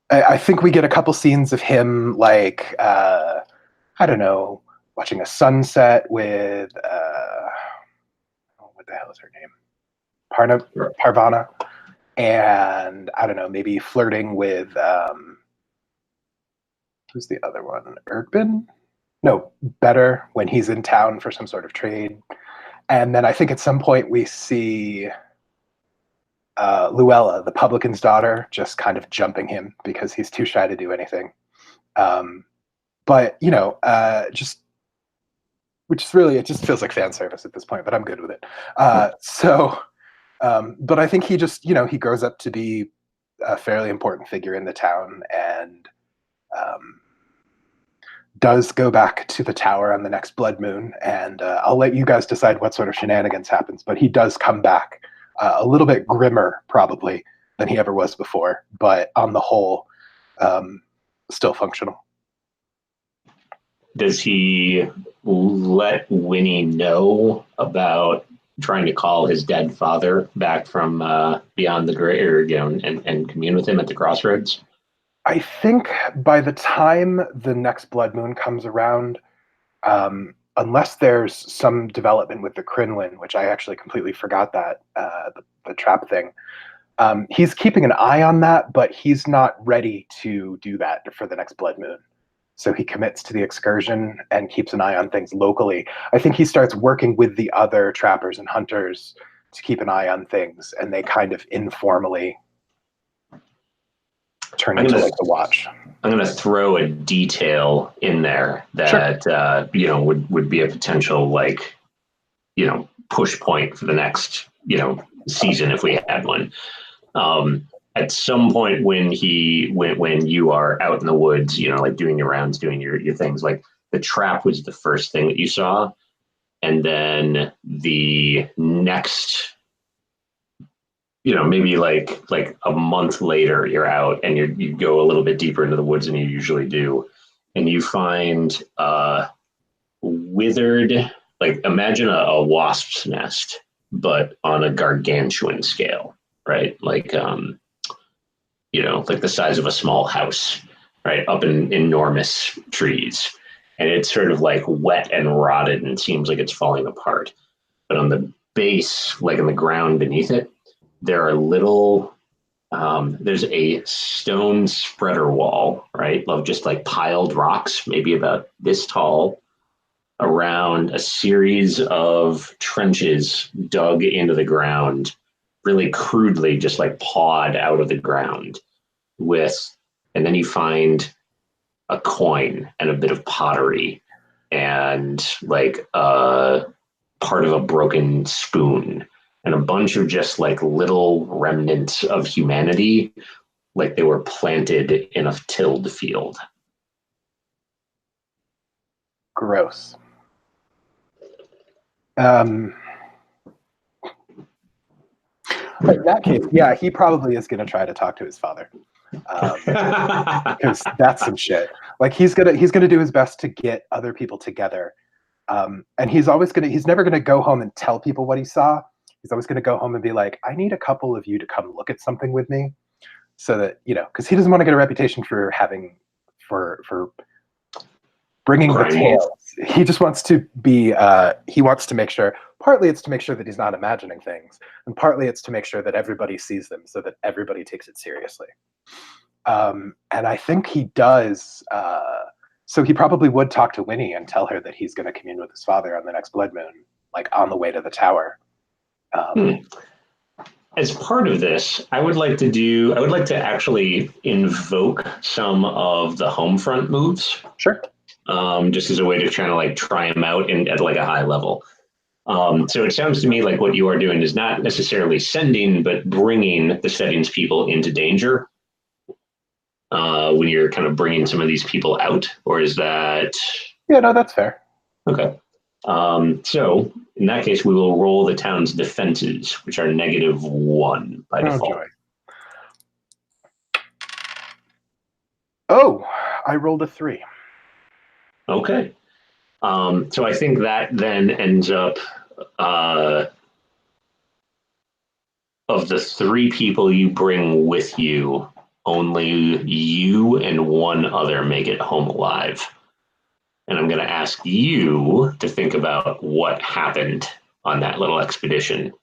I think we get a couple scenes of him, like I don't know, watching a sunset with what the hell is her name, Parvana. And I don't know, maybe flirting with who's the other one? Ergbin? No, Better, when he's in town for some sort of trade. And then I think at some point we see Luella, the publican's daughter, just kind of jumping him because he's too shy to do anything. But just which is really, it just feels like fan service at this point, but I'm good with it. But I think he just, he grows up to be a fairly important figure in the town and does go back to the tower on the next blood moon. And I'll let you guys decide what sort of shenanigans happens, but he does come back a little bit grimmer probably than he ever was before, but on the whole, still functional. Does he let Winnie know about trying to call his dead father back from beyond the grave, and commune with him at the crossroads? I think by the time the next blood moon comes around, unless there's some development with the Crinwin, which I actually completely forgot that, the trap thing, he's keeping an eye on that, but he's not ready to do that for the next blood moon. So he commits to the excursion and keeps an eye on things locally. I think he starts working with the other trappers and hunters to keep an eye on things, and they kind of informally turn into like the watch. I'm going to throw a detail in there that sure. Would be a potential push point for the next season if we had one. At some point when you are out in the woods, doing your rounds, doing your things, like the trap was the first thing that you saw, and then the next maybe like a month later, you're out and you go a little bit deeper into the woods than you usually do, and you find withered, like imagine a wasp's nest, but on a gargantuan scale, right? Like like the size of a small house, right? Up in enormous trees, and it's sort of like wet and rotted, and it seems like it's falling apart. But on the base, like in the ground beneath it, there are little, there's a stone spreader wall, right, of just like piled rocks, maybe about this tall, around a series of trenches dug into the ground, really crudely, just like pawed out of the ground and then you find a coin and a bit of pottery and like part of a broken spoon and a bunch of just like little remnants of humanity, like they were planted in a tilled field. Gross. In that case, yeah, he probably is going to try to talk to his father, because that's some shit. Like he's gonna do his best to get other people together, and he's never gonna go home and tell people what he saw. He's always gonna go home and be like, I need a couple of you to come look at something with me, so that because he doesn't want to get a reputation for bringing the tales. He just wants to be. He wants to make sure. Partly it's to make sure that he's not imagining things, and partly it's to make sure that everybody sees them, so that everybody takes it seriously. And I think he does. So he probably would talk to Winnie and tell her that he's going to commune with his father on the next blood moon, like on the way to the tower. As part of this, I would like to actually invoke some of the home front moves. Sure. Just as a way to try them out at like a high level. So it sounds to me like what you are doing is not necessarily sending, but bringing the settings people into danger when you're kind of bringing some of these people out, or is that? Yeah, no, that's fair. Okay. So in that case, we will roll the town's defenses, which are -1 by default. Joy. Oh, I rolled a 3. Okay. So I think that then ends up of the 3 people you bring with you, only you and one other make it home alive. And I'm going to ask you to think about what happened on that little expedition.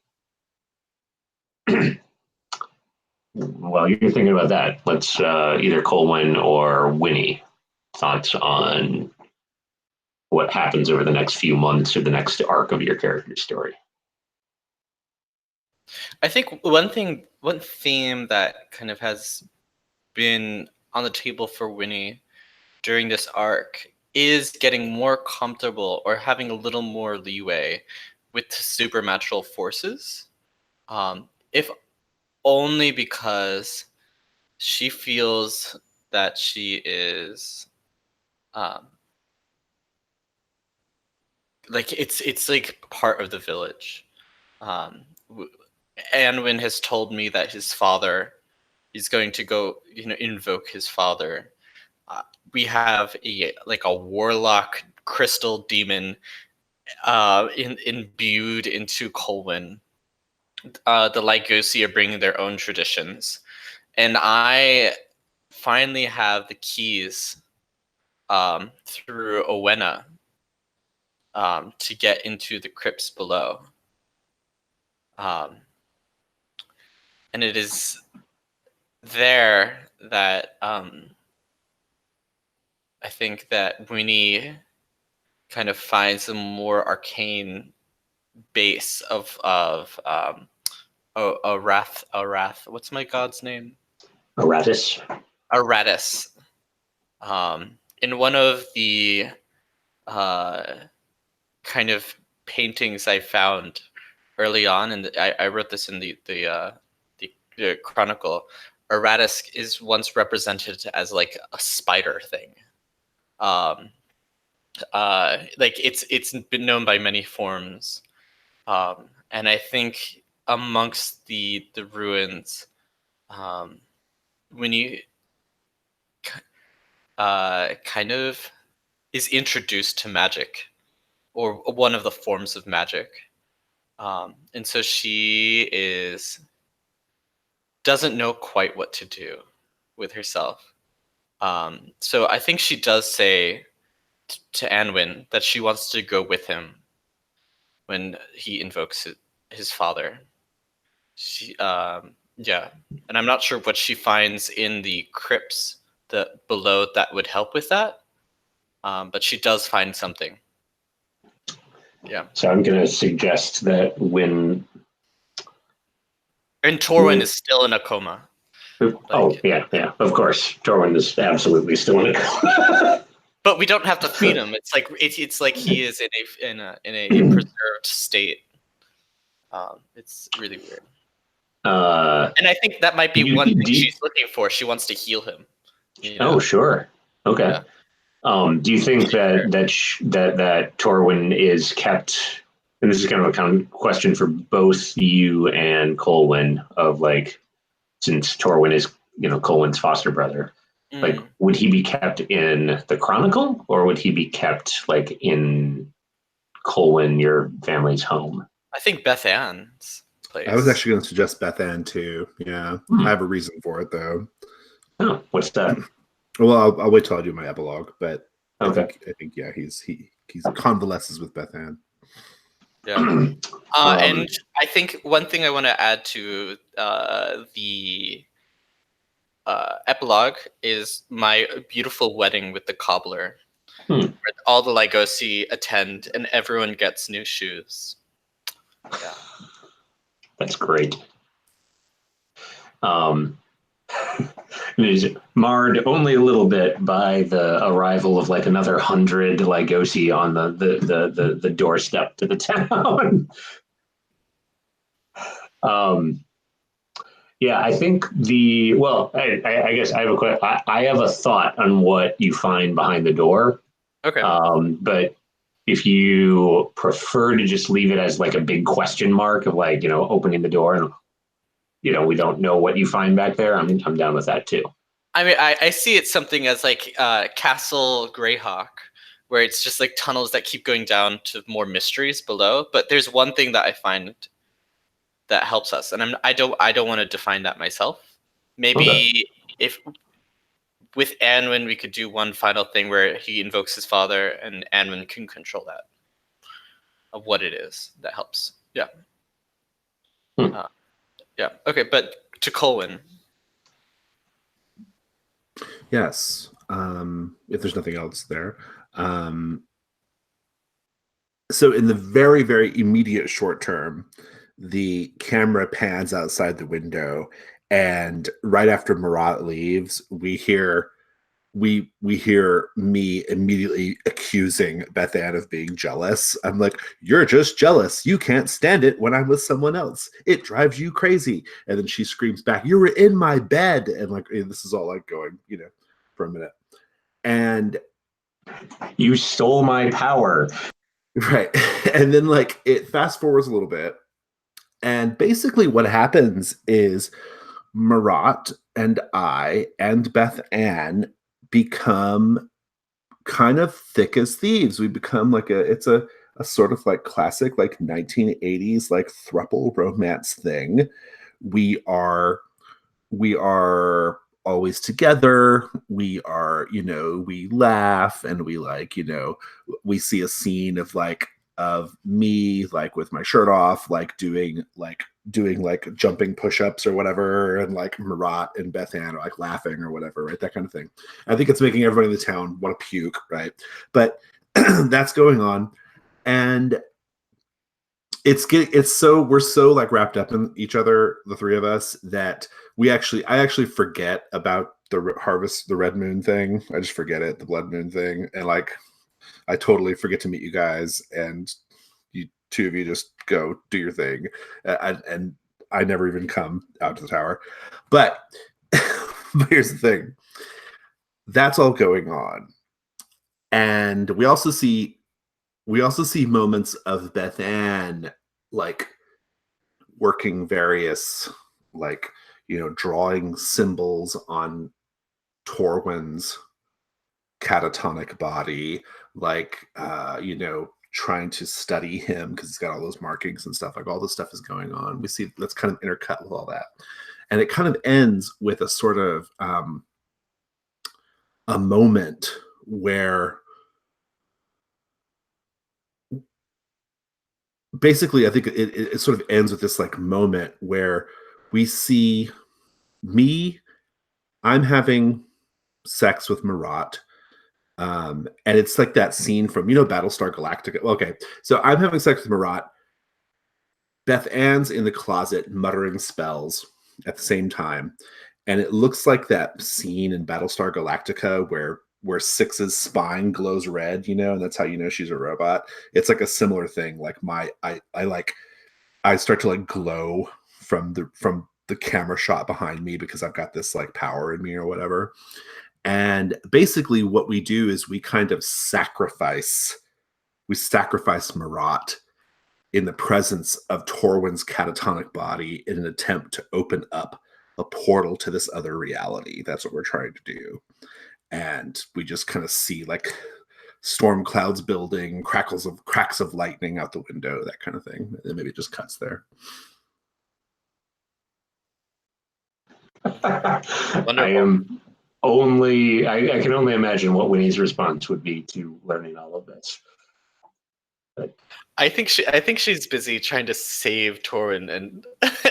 While you're thinking about that, let's either Colwyn or Winnie, thoughts on what happens over the next few months or the next arc of your character's story. I think one theme that kind of has been on the table for Winnie during this arc is getting more comfortable or having a little more leeway with supernatural forces. If only because she feels that she is like it's like part of the village. Anwin has told me that his father is going to go, invoke his father. We have a warlock crystal demon imbued into Colwyn. The Lygosi are bringing their own traditions, and I finally have the keys through Owena to get into the crypts below. And it is there that I think that Winnie kind of finds a more arcane base of Arath. What's my god's name? Aratus. Aratus. In one of the kind of paintings I found early on, and I wrote this in the chronicle. Aratus is once represented as like a spider thing. Like it's been known by many forms, and I think amongst the ruins, when you kind of is introduced to magic, or one of the forms of magic, and so she doesn't know quite what to do with herself. So I think she does say to Anwin that she wants to go with him when he invokes his father. She, yeah, and I'm not sure what she finds in the crypts below that would help with that, but she does find something. Yeah. So I'm going to suggest that when... And Torwyn is still in a coma. Yeah, of course. Torwyn is absolutely still in a coma. But we don't have to feed him. It's like he is in a preserved state. It's really weird. And I think that might be one thing she's looking for. She wants to heal him. You know? Oh, sure. Okay. Yeah. Do you think that Torwyn is kept? And this is kind of a question for both you and Colwyn. Of like, since Torwyn is Colwyn's foster brother, like, would he be kept in the Chronicle, or would he be kept like in Colwyn, your family's home? I think Beth Ann's place. I was actually going to suggest Beth Ann too. Yeah, I have a reason for it though. Oh, what's that? Well, I'll wait till I do my epilogue, but okay. I think yeah, he's convalesces with Beth Ann. Yeah, and I think one thing I want to add to the epilogue is my beautiful wedding with the cobbler, where all the Lygosi attend and everyone gets new shoes. Yeah, that's great. It is marred only a little bit by the arrival of like another 100 Lygosi on the doorstep to the town. Yeah, I think I guess I have I have a thought on what you find behind the door. Okay. But if you prefer to just leave it as like a big question mark of like, opening the door and we don't know what you find back there, I'm down with that too. I mean, I see it something as like Castle Greyhawk, where it's just like tunnels that keep going down to more mysteries below. But there's one thing that I find that helps us, and I don't want to define that myself. Maybe if with Anwin we could do one final thing where he invokes his father, and Anwin can control that of what it is that helps. Yeah. Yeah. Okay, but to Colwyn. Yes. If there's nothing else there. So in the very, very immediate short term, the camera pans outside the window, and right after Marat leaves, we hear me immediately accusing Beth Ann of being jealous. I'm like, you're just jealous. You can't stand it when I'm with someone else. It drives you crazy. And then she screams back, you were in my bed. And like, this is all like going, for a minute. And you stole my power. Right. And then like it fast forwards a little bit. And basically what happens is Marat and I and Beth Ann become kind of thick as thieves. We become like it's a sort of like classic like 1980s like throuple romance thing. We are always together. We are, we laugh, and we like, we see a scene of me like with my shirt off, like doing like doing like jumping push-ups or whatever, and like Marat and Beth Ann are like laughing or whatever, right? That kind of thing. I think it's making everybody in the town want to puke, right? But that's going on, and we're so like wrapped up in each other, the three of us, that I actually forget about the red moon thing. I just forget it, the blood moon thing, and like I totally forget to meet you guys, and you two of you just go do your thing, and I never even come out to the tower. But, but here's the thing: that's all going on, and we also see moments of Beth Ann like working various like drawing symbols on Torwyn's catatonic body, like trying to study him because he's got all those markings and stuff. Like all this stuff is going on. We see that's kind of intercut with all that, and it kind of ends with a sort of a moment where basically I think it sort of ends with this like moment where we see I'm having sex with Marat. And it's like that scene from Battlestar Galactica. Okay, so I'm having sex with Marat. Beth Ann's in the closet muttering spells at the same time, and it looks like that scene in Battlestar Galactica where Six's spine glows red, and that's how she's a robot. It's like a similar thing. Like I start to like glow from the camera shot behind me because I've got this like power in me or whatever. And basically what we do is we kind of sacrifice Marat in the presence of Torwyn's catatonic body in an attempt to open up a portal to this other reality. That's what we're trying to do. And we just kind of see like storm clouds building, cracks of lightning out the window, that kind of thing. And maybe it just cuts there. I can only imagine what Winnie's response would be to learning all of this. But I think she's busy trying to save Torwyn and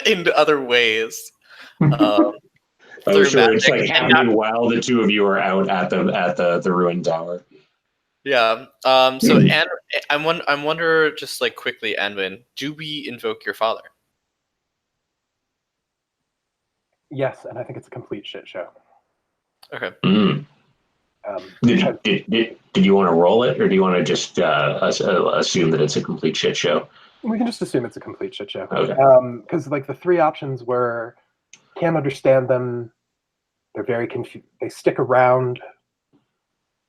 in other ways. Oh, sure. It's like happening while the two of you are out at the ruined tower. Yeah. So, and I'm wonder just like quickly, Anwin, do we invoke your father? Yes, and I think it's a complete shit show. Okay. Mm. Did you want to roll it, or do you want to just assume that it's a complete shit show? We can just assume it's a complete shit show. Okay. Because like the three options were, can't understand them. They're very confused. They stick around.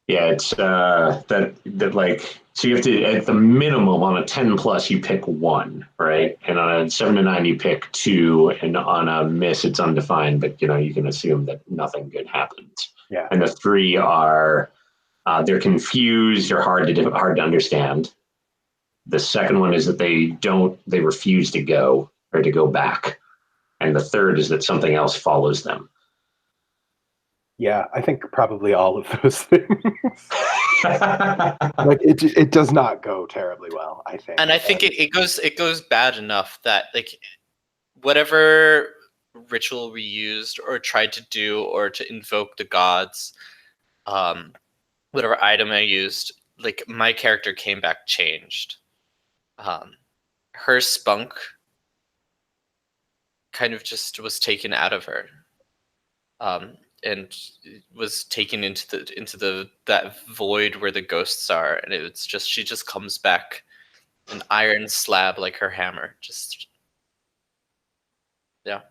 Yeah, it's that like, so you have to, at the minimum on a 10 plus you pick one, right? And on a 7 to 9 you pick two, and on a miss it's undefined, but you can assume that nothing good happens. Yeah. And the three are they're confused or hard to understand. The second one is that they refuse to go or to go back, and the third is that something else follows them. Yeah, I think probably all of those things. Like it does not go terribly well, I think. And I think it goes bad enough that like whatever ritual we used or tried to do or to invoke the gods, whatever item I used, like my character came back changed. Her spunk kind of just was taken out of her. And was taken into that void where the ghosts are, and it's just she just comes back an iron slab like her hammer. Just yeah.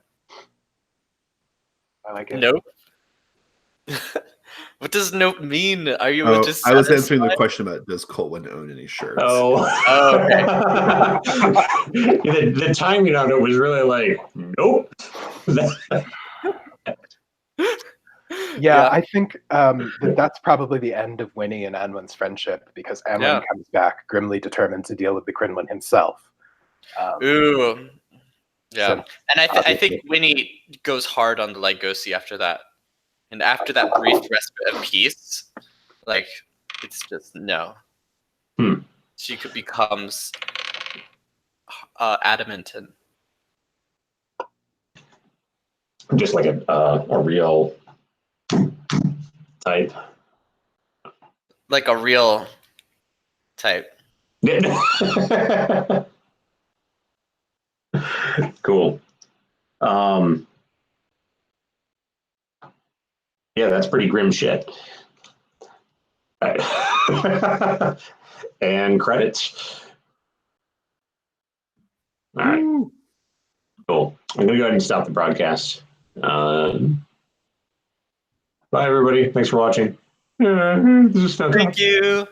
I like it. Nope. What does nope mean? Are you just? I was answering the question about does Colwyn own any shirts? Oh, okay. the timing on it was really like, nope. Yeah, I think that's probably the end of Winnie and Anwin's friendship, because Anwin comes back grimly determined to deal with the Crinwin himself. Ooh. Yeah. So, and I think Winnie goes hard on the Lygosi after that. And after that brief respite of peace, like, it's just no. She becomes adamant and Just like a real type. Like a real type. Cool. Yeah, that's pretty grim shit. All right. And credits. All right. Cool. I'm gonna go ahead and stop the broadcast. Bye, everybody. Thanks for watching. This is Stonetop. Thank you.